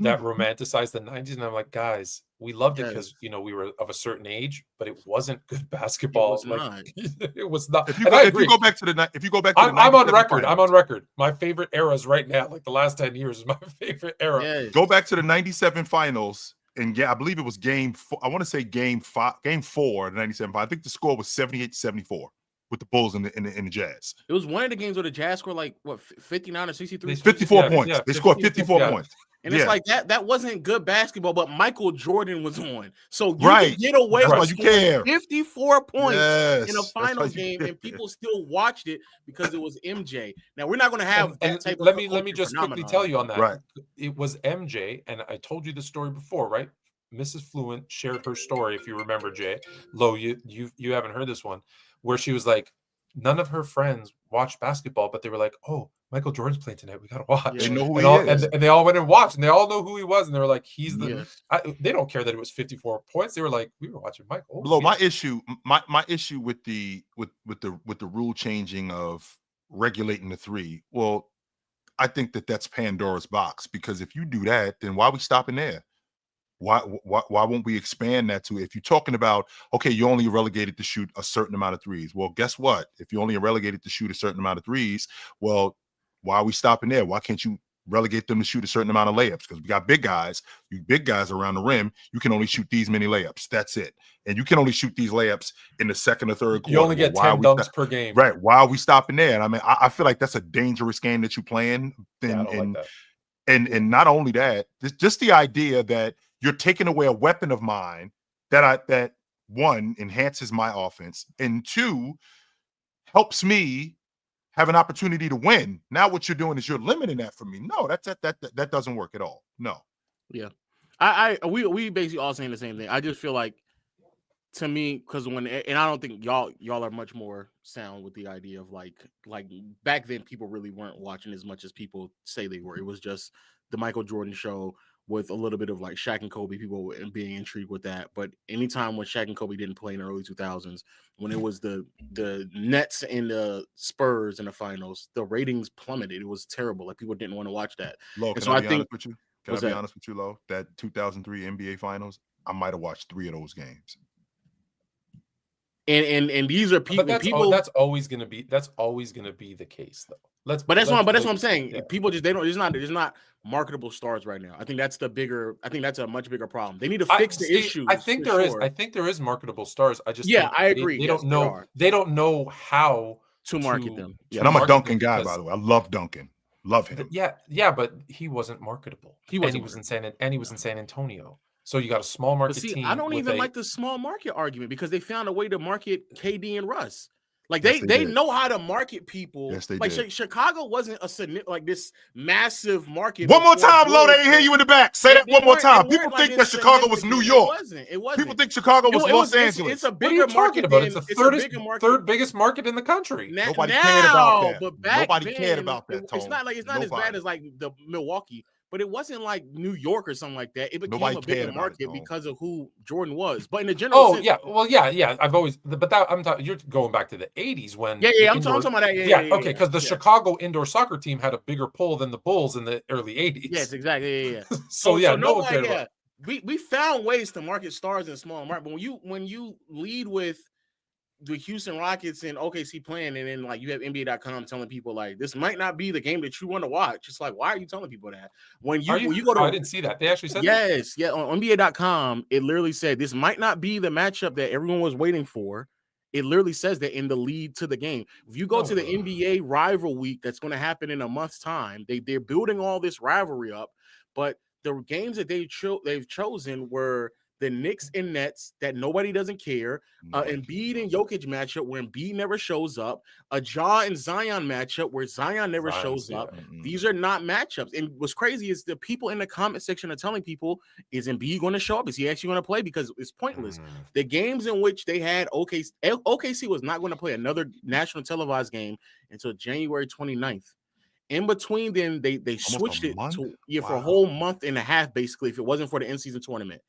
that romanticize the 90s, and I'm like, guys, we loved it because we were of a certain age, but it wasn't good basketball. It was not. If you go back to the, I'm on record. I'm on record. My favorite eras right now, like the last 10 years, is my favorite era. Yeah. Go back to the 97 finals, and I believe it was game 4. I want to say game 4, the 97. I think the score was 78-74 with the Bulls and the Jazz. It was one of the games where the Jazz scored like 59 or 63. 54 points. Yeah, they scored 54 points. And it's like that wasn't good basketball, but Michael Jordan was on. So you can get away with scoring 54 points in a finals game, and people still watched it because it was MJ. Now we're not going to have that type let me just quickly tell you on that. Right. It was MJ, and I told you the story before, right? Mrs. Fluent shared her story, if you remember, Jay. Lo, you haven't heard this one, where she was like, none of her friends watched basketball, but they were like, "Oh, Michael Jordan's playing tonight. We gotta watch." They know who and he all, is. and they all went and watched, and they all know who he was, and they were like, "He's the." Yes. They don't care that it was 54 points. They were like, "We were watching Michael." Blow, my issue with the rule changing of regulating the three. Well, I think that's Pandora's box, because if you do that, then why are we stopping there? Why won't we expand that to, if you're talking about, okay, you only relegated to shoot a certain amount of threes. Well, guess what? If you only relegated to shoot a certain amount of threes, well, why are we stopping there? Why can't you relegate them to shoot a certain amount of layups? Because we got big guys. You big guys around the rim, you can only shoot these many layups. That's it. And you can only shoot these layups in the second or third quarter. You only get 10 dunks per game. Right. Why are we stopping there? And I mean, I feel like that's a dangerous game that you're playing. I don't like that. And not only that, just the idea that you're taking away a weapon of mine that one, enhances my offense, and two, helps me have an opportunity to win. Now what you're doing is you're limiting that for me. No, that doesn't work at all. No. Yeah. We basically all saying the same thing. I just feel like, to me, because and I don't think y'all are much more sound with the idea of like back then people really weren't watching as much as people say they were. It was just the Michael Jordan show with a little bit of like Shaq and Kobe, people being intrigued with that. But anytime when Shaq and Kobe didn't play in the early 2000s, when it was the Nets and the Spurs in the finals, the ratings plummeted. It was terrible. Like, people didn't want to watch that. Lo, And can I be think honest with you? Can I be honest with you, Lo? That 2003 NBA finals, I might have watched 3 of those games. And these are people. That's always gonna be the case, though. That's what I'm saying. Yeah. People just there's not marketable stars right now. I think that's a much bigger problem. They need to fix the issues. I think there is marketable stars. I just I agree. They don't know. They don't know how to market them. Yeah. And I'm a Duncan guy, by the way. I love Duncan. Love him. Yeah, but he wasn't marketable. He was in San Antonio. So you got a small market team. I don't even like the small market argument, because they found a way to market KD and Russ. Like, they know how to market people. Yes, they like did. Chicago wasn't like this massive market. One more time, Lo. They didn't hear you in the back. Say that one more time. People think that Chicago was New York. It wasn't. People think Chicago was Los Angeles. It's a bigger market. It's the third biggest market in the country. Nobody cared about that. But back Nobody then, cared about that. It's not as bad as like the Milwaukee. But it wasn't like New York or something like that. It became a bigger market because of who Jordan was. But in the general sense, yeah. I've always, but that I'm talking. You're going back to the '80s when. I'm talking about that. Okay, because the Chicago indoor soccer team had a bigger pull than the Bulls in the early '80s. Yes, exactly. Yeah. so no one cared about. We found ways to market stars in small market. But when you lead with the Houston Rockets and OKC playing, and then like you have NBA.com telling people like this might not be the game that you want to watch. It's like, why are you telling people that? When you go to, I didn't see that. They actually said yes, that? On NBA.com, it literally said this might not be the matchup that everyone was waiting for. It literally says that in the lead to the game. If you go to the NBA rival week that's going to happen in a month's time, they're building all this rivalry up, but the games that they've chosen were the Knicks and Nets that nobody doesn't care, Embiid and Jokic matchup where Embiid never shows up, a Ja and Zion matchup where Zion never shows up. These are not matchups. And what's crazy is the people in the comment section are telling people, is Embiid going to show up? Is he actually going to play? Because it's pointless. The games in which they had OKC was not going to play another national televised game until January 29th. In between, then they switched it to for a whole month and a half, basically, if it wasn't for the in-season tournament.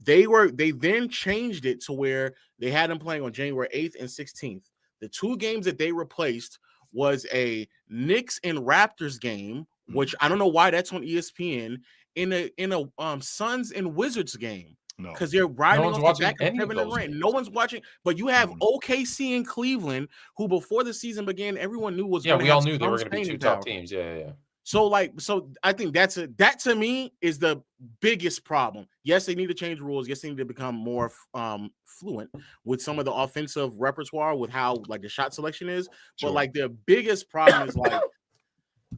They then changed it to where they had them playing on January 8th and 16th. The 2 games that they replaced was a Knicks and Raptors game, which I don't know why that's on ESPN, in a Suns and Wizards game. Because they're riding off the back of Kevin Durant. No one's watching, but you have OKC and Cleveland, who before the season began, everyone knew was we all knew they were going to be 2 top teams. Yeah. So I think that to me is the biggest problem. Yes, they need to change rules. Yes, they need to become more fluent with some of the offensive repertoire with how like the shot selection is. Sure. But like the biggest problem is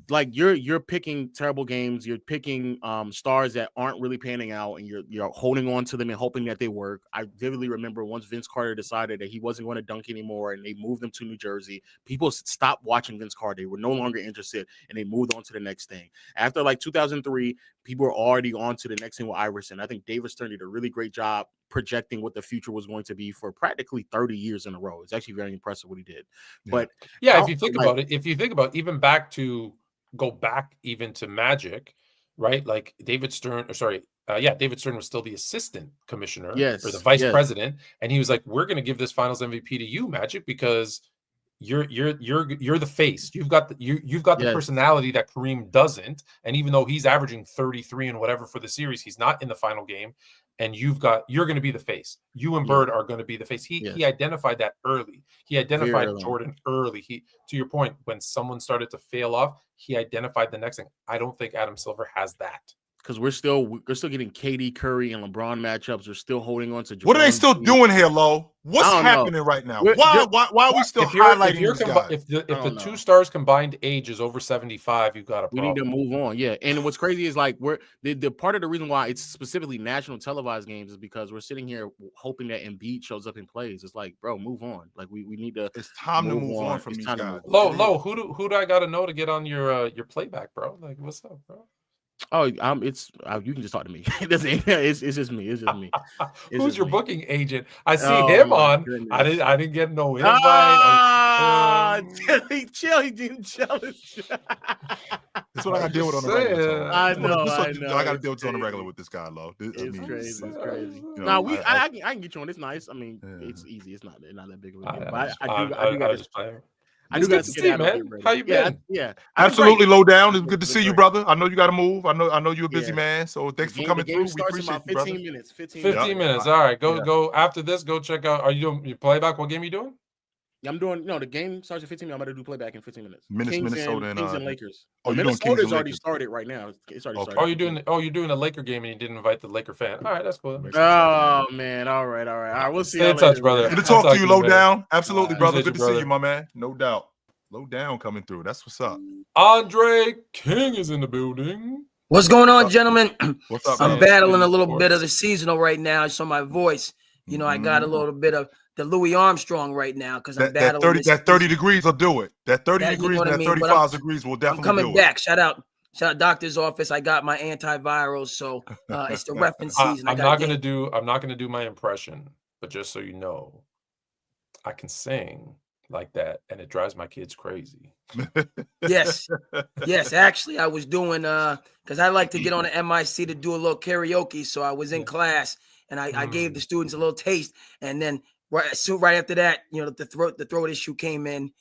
like you're picking terrible games. You're picking stars that aren't really panning out, and you're holding on to them and hoping that they work. I vividly remember once Vince Carter decided that he wasn't going to dunk anymore, and they moved him to New Jersey. People stopped watching Vince Carter. They were no longer interested, and they moved on to the next thing. After like 2003, people are already on to the next thing with Iverson. I think David Stern did a really great job projecting what the future was going to be for practically 30 years in a row. It's actually very impressive what he did. But yeah, if you think about it, even go back even to Magic, right? Like David Stern, David Stern was still the assistant commissioner or the vice president, and he was like, "We're going to give this Finals MVP to you, Magic, because you're the face. You've got the personality that Kareem doesn't, and even though he's averaging 33 and whatever for the series, he's not in the final game, and you're going to be the face. You and Bird are going to be the face." He identified that early. He identified Jordan early. To your point, when someone started to fail off, he identified the next thing. I don't think Adam Silver has that. Because we're still getting KD, Curry, and LeBron matchups. We're still holding on to. What are they still doing here, Lo? What's happening right now? Why are we still highlighting these guys? If the two stars combined age is over 75, you've got a problem. We need to move on. Yeah, and what's crazy is like the part of the reason why it's specifically national televised games is because we're sitting here hoping that Embiid shows up and plays. It's like, bro, move on. Like we need to. It's time to move on from these guys. Lo, who do I got to know to get on your playback, bro? Like, what's up, bro? Oh, you can just talk to me. It's just me. It's just me. Who's your booking agent? I see him on. Goodness. I didn't get no invite. Chill. He didn't chill. That's what I got to deal with on the regular. I know. I got to deal with on the regular with this guy, Lo. It's crazy. It's crazy. No, I can get you on. It's nice. I mean, it's easy. It's not that big of a deal. But I do got to see, man. How you been? Yeah, absolutely. Low down. It's good to see you, brother. I know you got to move. I know you're a busy man. So thanks for coming through. We appreciate you, brother. 15 minutes. All right, go after this. Go check out. Are you doing your playback? What game are you doing? I'm doing the game starts at 15 minutes. I'm about to do playback in 15 minutes. Minnesota and Kings and Lakers. Oh, you're doing Kings Minnesota's and already Lakers. started right now. It's already started. You're doing a Laker game and you didn't invite the Laker fan. All right, that's cool. Oh man, all right. We'll see. Stay in touch, brother. Good to talk to you, Low Down. Absolutely, brother. Good to see you, my man. No doubt. Low down coming through. That's what's up. Andre King is in the building. What's going on, gentlemen? What's up, I'm man? battling a little bit of the seasonal right now, so my voice, I got a little bit of the Louis Armstrong right now because I'm battling. That 30 degrees will do it. That 30 degrees, that 35 degrees will definitely do it. I'm coming back. Shout out doctor's office. I got my antivirals, so it's the reference season. I'm not gonna do my impression, but just so you know, I can sing like that, and it drives my kids crazy. Yes. Actually, I was doing because I like to get on the MIC to do a little karaoke. So I was in class, and I gave the students a little taste, and then right after that, the throat issue came in.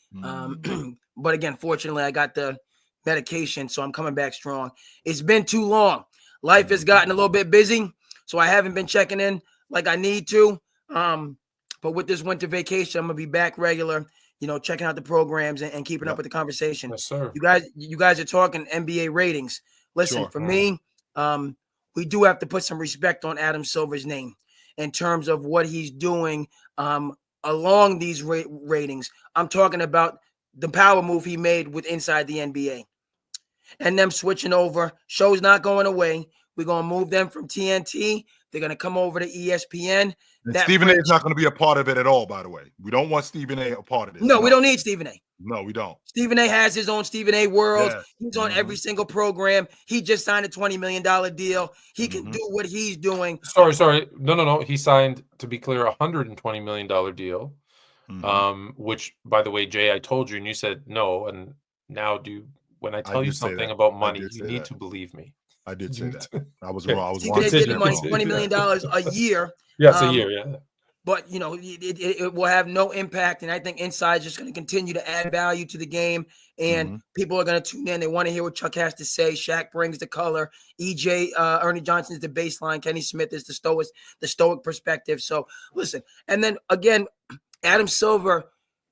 But again, fortunately, I got the medication, so I'm coming back strong. It's been too long. Life has gotten a little bit busy, so I haven't been checking in like I need to. But with this winter vacation, I'm gonna be back regular, checking out the programs and keeping up with the conversation. Yes, sir. You guys are talking NBA ratings. Listen, for me, we do have to put some respect on Adam Silver's name in terms of what he's doing along these ratings. I'm talking about the power move he made with Inside the NBA and them switching over. Show's not going away. We're going to move them from TNT. They're going to come over to ESPN. Stephen A is not going to be a part of it at all, by the way. We don't want Stephen A a part of this. No, we don't need Stephen A. No, we don't. Stephen A has his own Stephen A world. Yeah. He's on every single program. He just signed a $20 million deal. He can do what he's doing. Sorry. No. He signed, to be clear, a $120 million deal, which, by the way, Jay, I told you, and you said no. And now when I tell you something about money, you need to believe me. I did say that. I was wrong. I was wrong. They did money, $20 million a year. Yes, a year, yeah. But, it will have no impact. And I think Inside is just going to continue to add value to the game. And people are going to tune in. They want to hear what Chuck has to say. Shaq brings the color. EJ, Ernie Johnson is the baseline. Kenny Smith is the stoic perspective. So, listen. And then, again, Adam Silver,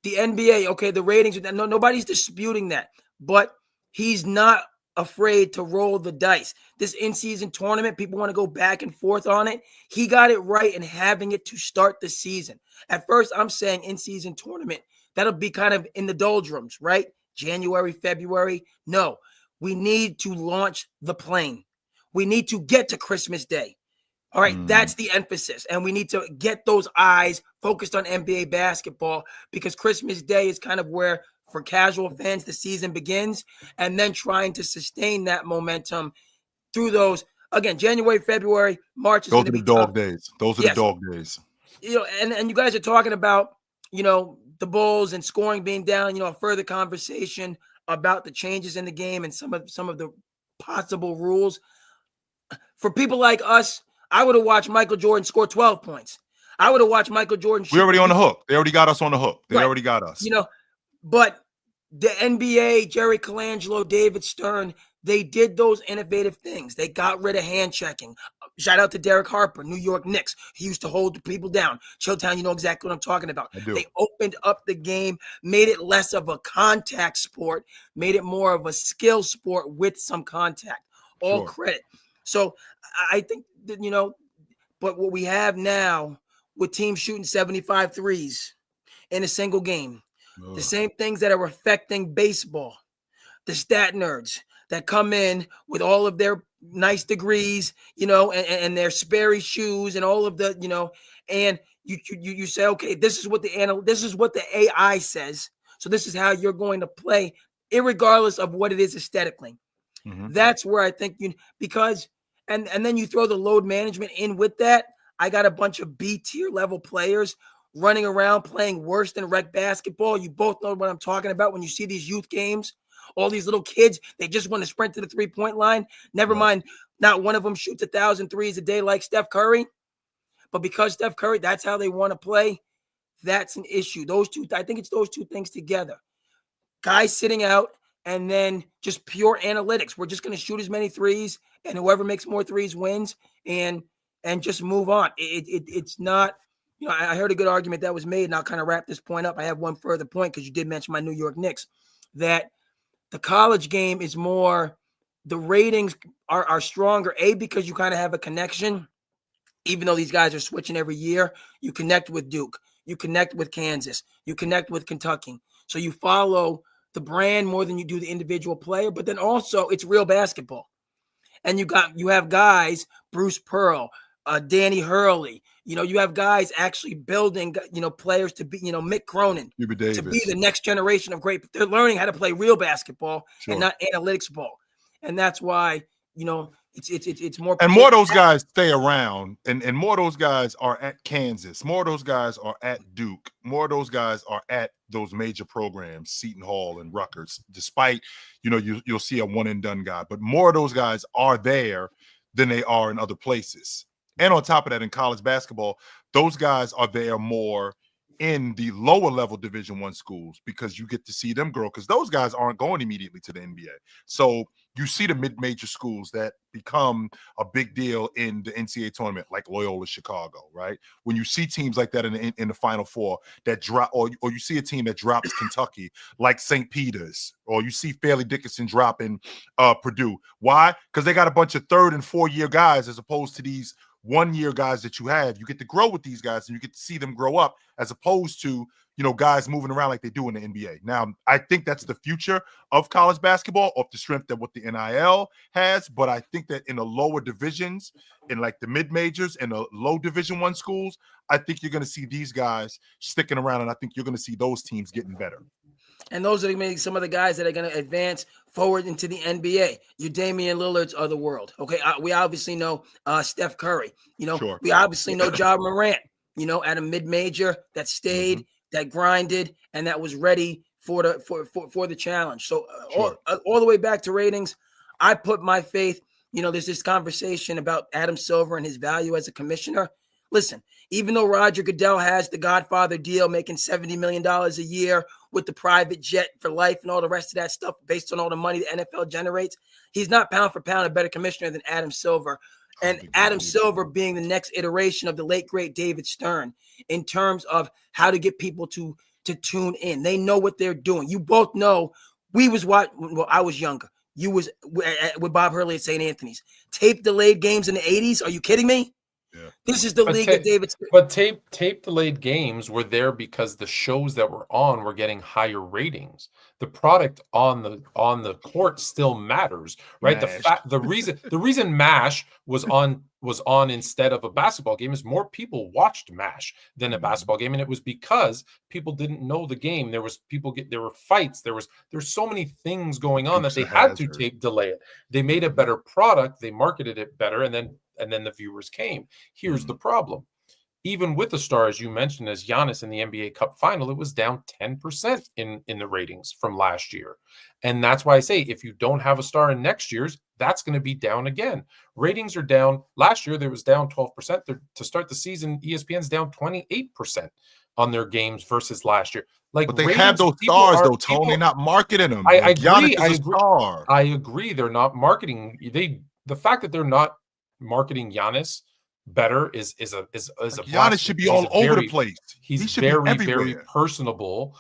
the NBA, okay, the ratings, nobody's disputing that. But he's not afraid to roll the dice. This in-season tournament, people want to go back and forth on it. He got it right in having it to start the season. At first, I'm saying in-season tournament, that'll be kind of in the doldrums, right? January, February. No, we need to launch the plane. We need to get to Christmas Day. All right, that's the emphasis. And we need to get those eyes focused on NBA basketball because Christmas Day is kind of where, for casual fans, the season begins, and then trying to sustain that momentum through those. Again, January, February, March is Those going to are the be dog tough. days. Those are Yes. the dog days. You know, and you guys are talking about, you know, the Bulls and scoring being down, you know, a further conversation about the changes in the game and some of the possible rules. For people like us, I would have watched Michael Jordan score 12 points. I would have watched Michael Jordan shoot. We're already on the hook. They already got us on the hook. They Right. already got us. You know, but the NBA, Jerry Colangelo, David Stern, they did those innovative things. They got rid of hand checking. Shout out to Derek Harper, New York Knicks. He used to hold the people down. Chilltown, you know exactly what I'm talking about. I do. They opened up the game, made it less of a contact sport, made it more of a skill sport with some contact. All Sure. credit. So I think that, you know, but what we have now with teams shooting 75 threes in a single game, Ugh. the same things that are affecting baseball, the stat nerds that come in with all of their nice degrees, you know, and their Sperry shoes and all of the, you know, and you say, okay, this is what the AI says. So this is how you're going to play, irregardless of what it is aesthetically. Mhm. That's where I think because and then you throw the load management in with that. I got a bunch of B tier level players running around playing worse than rec basketball. You both know what I'm talking about when you see these youth games. All these little kids, they just want to sprint to the 3-point line. Never Right. mind, not one of them shoots 1,000 threes a day like Steph Curry. But because Steph Curry, that's how they want to play. That's an issue. I think it's those two things together. Guys sitting out and then just pure analytics. We're just going to shoot as many threes, and whoever makes more threes wins, and just move on. It's not, you know, I heard a good argument that was made, and I'll kind of wrap this point up. I have one further point because you did mention my New York Knicks, that the college game is more, the ratings are stronger, because you kind of have a connection. Even though these guys are switching every year, you connect with Duke, you connect with Kansas, you connect with Kentucky. So you follow the brand more than you do the individual player, but then also it's real basketball. And you have guys, Bruce Pearl, Danny Hurley, you know, you have guys actually building, you know, players to be, you know, Mick Cronin, Cuba to be Davis. the next generation of great. They're learning how to play real basketball Sure. and not analytics ball. And that's why, you know, it's more. And more of those guys stay around, and more of those guys are at Kansas. More of those guys are at Duke. More of those guys are at those major programs, Seton Hall and Rutgers. Despite, you know, you'll see a one and done guy, but more of those guys are there than they are in other places. And on top of that, in college basketball, those guys are there more in the lower level Division I schools because you get to see them grow, because those guys aren't going immediately to the NBA. So you see the mid-major schools that become a big deal in the NCAA tournament, like Loyola Chicago, right? When you see teams like that in the Final Four that drop, or you see a team that drops Kentucky, like St. Peter's, or you see Fairleigh Dickinson dropping Purdue. Why? Because they got a bunch of 3rd and 4th year guys as opposed to these 1-year guys that you have. You get to grow with these guys and you get to see them grow up, as opposed to, you know, guys moving around like they do in the NBA. Now, I think that's the future of college basketball, off the strength of what the NIL has. But I think that in the lower divisions, in like the mid majors and the low Division I schools, I think you're going to see these guys sticking around, and I think you're going to see those teams getting better. And those are maybe some of the guys that are going to advance forward into the NBA. Your Damian Lillards of the world. Okay, we obviously know Steph Curry. You know, Sure. we obviously know Ja Morant. You know, at a mid-major that stayed, that grinded, and that was ready for the challenge. So Sure. all the way back to ratings, I put my faith. You know, there's this conversation about Adam Silver and his value as a commissioner. Listen, even though Roger Goodell has the Godfather deal, making $70 million a year with the private jet for life and all the rest of that stuff based on all the money the NFL generates, he's not pound for pound a better commissioner than Adam Silver. And Adam Silver being the next iteration of the late, great David Stern in terms of how to get people to tune in. They know what they're doing. You both know I was younger. You was with Bob Hurley at St. Anthony's. Tape delayed games in the 80s. Are you kidding me? Yeah. This is the league of David. But tape delayed games were there because the shows that were on were getting higher ratings. the product on the court still matters, right? Mash. The reason MASH was on instead of a basketball game is more people watched MASH than a basketball game, and it was because people didn't know the game. There were fights, there's so many things going on that they had to delay it. They made a better product, they marketed it better, and then the viewers came. Here's the problem. Even with the star, as you mentioned, as Giannis in the NBA Cup final, it was down 10% in the ratings from last year. And that's why I say, if you don't have a star in next year's, that's going to be down again. Ratings are down. Last year, there was down 12%. To start the season, ESPN's down 28% on their games versus last year. But they have those stars, though, Tone. They're not marketing them. I agree. Giannis is a star. I agree. They're not marketing. The fact that they're not marketing Giannis better is a Giannis should be all over the place. He's very personable.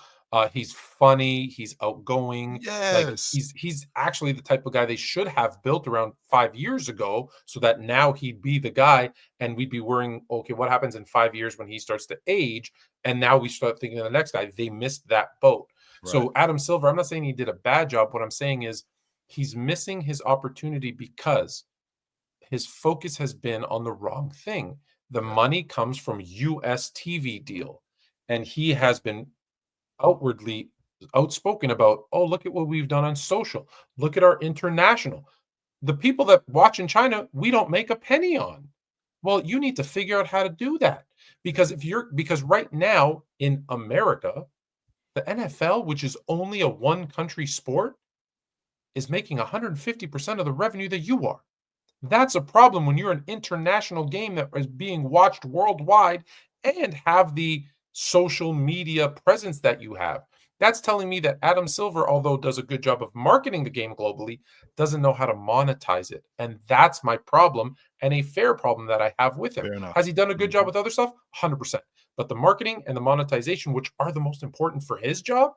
He's funny. He's outgoing. Yes. Like he's actually the type of guy they should have built around 5 years ago, so that now he'd be the guy, and we'd be worrying, okay, what happens in 5 years when he starts to age? And now we start thinking of the next guy. They missed that boat. Right. So Adam Silver, I'm not saying he did a bad job. What I'm saying is he's missing his opportunity because his focus has been on the wrong thing. The money comes from US TV deal. And he has been outwardly outspoken about, oh, look at what we've done on social. Look at our international. The people that watch in China, we don't make a penny on. Well, you need to figure out how to do that. Because right now in America, the NFL, which is only a one country sport, is making 150% of the revenue that you are. That's a problem when you're an international game that is being watched worldwide and have the social media presence that you have. That's telling me that Adam Silver, although does a good job of marketing the game globally, doesn't know how to monetize it. And that's my problem, and a fair problem that I have with him. Has he done a good job with other stuff? 100%. But the marketing and the monetization, which are the most important for his job,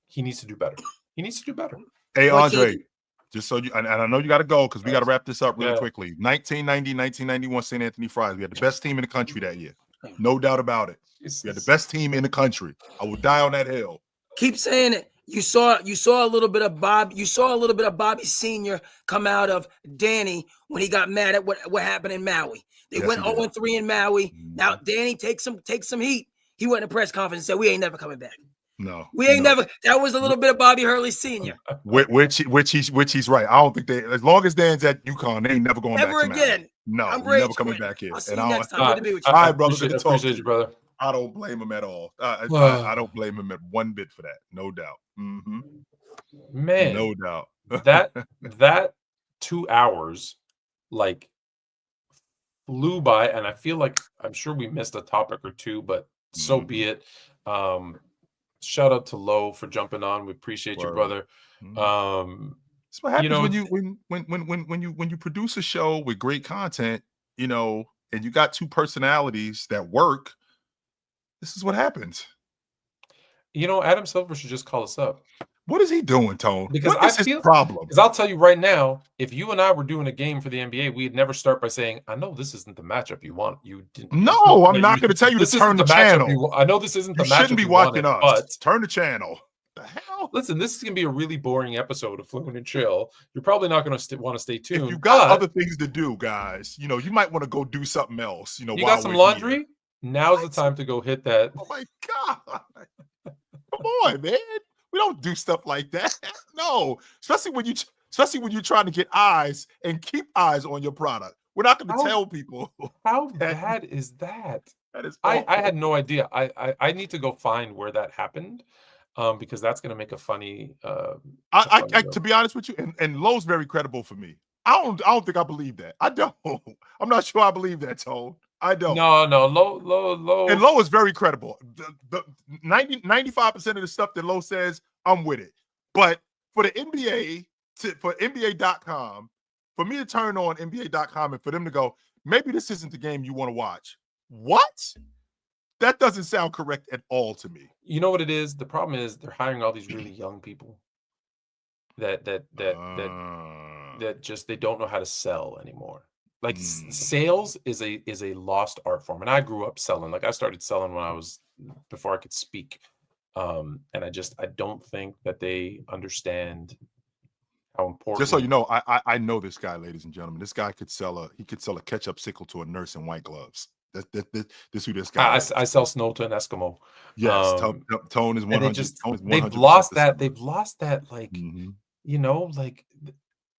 he needs to do better. He needs to do better. Hey, Andre. Just so you, and I know you got to go because we got to wrap this up really quickly. 1990, 1991 St. Anthony Friars. We had the best team in the country that year. No doubt about it. We had the best team in the country. I will die on that hill. Keep saying it. You saw a little bit of Bob. You saw a little bit of Bobby Sr. come out of Danny when he got mad at what happened in Maui. They went 0-3 in Maui. Now Danny takes some heat. He went in a press conference and said, "We ain't never coming back." No, we ain't never. That was a little bit of Bobby Hurley Sr. Which he's right. I don't think as long as Dan's at UConn, they ain't never going back to again. No, I'm never coming back here. I'll see you next time. Good to be with you. All right, brother. Good to talk appreciate you, brother. I don't blame him at all. I don't blame him at one bit for that. No doubt. Mm-hmm. Man, no doubt. that 2 hours like flew by, and I feel like I'm sure we missed a topic or two, but so be it. Shout out to Lo for jumping on. We appreciate you, brother. That's what happens when you produce a show with great content, and you got two personalities that work. This is what happens. Adam Silver should just call us up. What is he doing, Tone? Because what is his problem? Because I'll tell you right now, if you and I were doing a game for the NBA, we'd never start by saying, "I know this isn't the matchup you want." You didn't. No, I'm not going to tell you to turn the channel. I know this isn't the matchup. You shouldn't be watching us. But turn the channel. The hell? Listen, this is going to be a really boring episode of Fluent and Chill. You're probably not going to want to stay tuned. If you got other things to do, guys, you might want to go do something else. You got some laundry? Here. Now's the time to go hit that. Oh my God! Come on, man. We don't do stuff like that. No, especially when you're trying to get eyes and keep eyes on your product. We're not going to tell people. How bad is that? That is. I had no idea. I need to go find where that happened, because that's going to make a funny. To be honest with you, and Lowe's very credible for me. I don't think I believe that. I don't. I'm not sure I believe that, Tone. I don't. No. Low. And Low is very credible. The 95% of the stuff that Low says, I'm with it. But for the NBA, for NBA.com, for me to turn on NBA.com and for them to go, maybe this isn't the game you want to watch. What? That doesn't sound correct at all to me. You know what it is? The problem is they're hiring all these really young people that just they don't know how to sell anymore. Like sales is a lost art form, and I grew up selling. Like I started selling when I was before I could speak. And I don't think that they understand how important. Just so you know, I know this guy, ladies and gentlemen. This guy could sell a ketchup sickle to a nurse in white gloves. This who this guy is. I sell snow to an Eskimo. Yes, Tone is 100. They've lost that. They've lost that. Like, Mhm. you know, like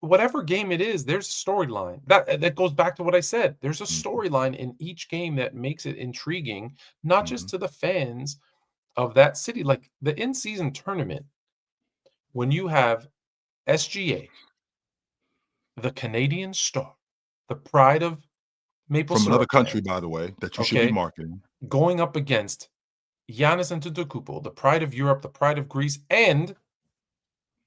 whatever game it is, there's a storyline. That goes back to what I said. There's a storyline in each game that makes it intriguing, not just to the fans of that city. Like the in-season tournament, when you have SGA, the Canadian Star, the pride of Maple From another Syrup country, land, by the way, that you should be marketing. going up against Giannis Antetokounmpo, the pride of Europe, the pride of Greece, and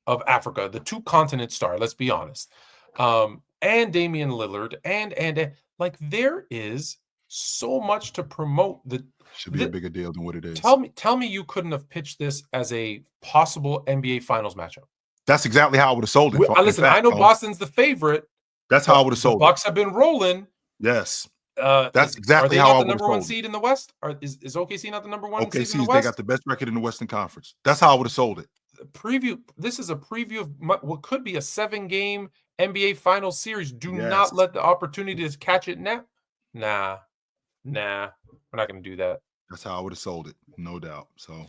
of Africa, the two continent star, let's be honest. And Damian Lillard, and like there is so much to promote. Should be a bigger deal than what it is. Tell me you couldn't have pitched this as a possible NBA Finals matchup. That's exactly how I would have sold it. Listen, I know Boston's the favorite. That's how I would have sold it. The Bucks have been rolling. Yes. That's exactly how I would have sold it. Are they not the number one seed in the West? Or is OKC not the number one seed in the West? They got the best record in the Western Conference. That's how I would have sold it. This is a preview of what could be a 7-game NBA Finals series. Do not let the opportunity to catch it now. Nah, we're not going to do that. That's how I would have sold it, no doubt. So,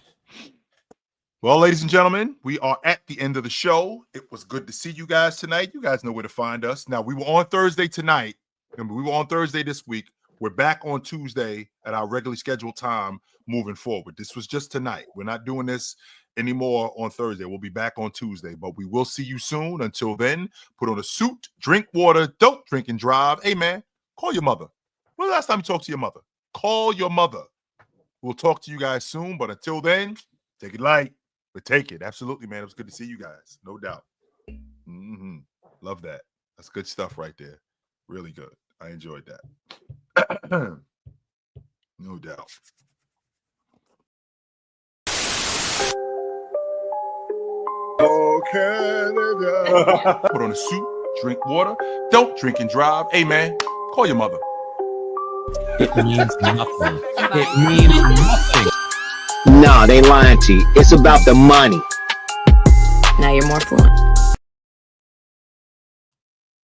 well, ladies and gentlemen, we are at the end of the show. It was good to see you guys tonight. You guys know where to find us. Now, we were on Thursday tonight. Remember, we were on Thursday this week. We're back on Tuesday at our regularly scheduled time moving forward. This was just tonight. We're not doing this anymore on Thursday. We'll be back on Tuesday, but we will see you soon. Until then, put on a suit, drink water, don't drink and drive. Hey, man, call your mother. When was the last time you talked to your mother? Call your mother. We'll talk to you guys soon, but until then, take it light, but take it. Absolutely, man. It was good to see you guys. No doubt. Love that. That's good stuff right there. Really good. I enjoyed that. No doubt. Put on a suit, drink water, don't drink and drive. Hey, man, call your mother. It means nothing. It means nothing. Nah, they lying to you. It's about the money. Now you're more fluent.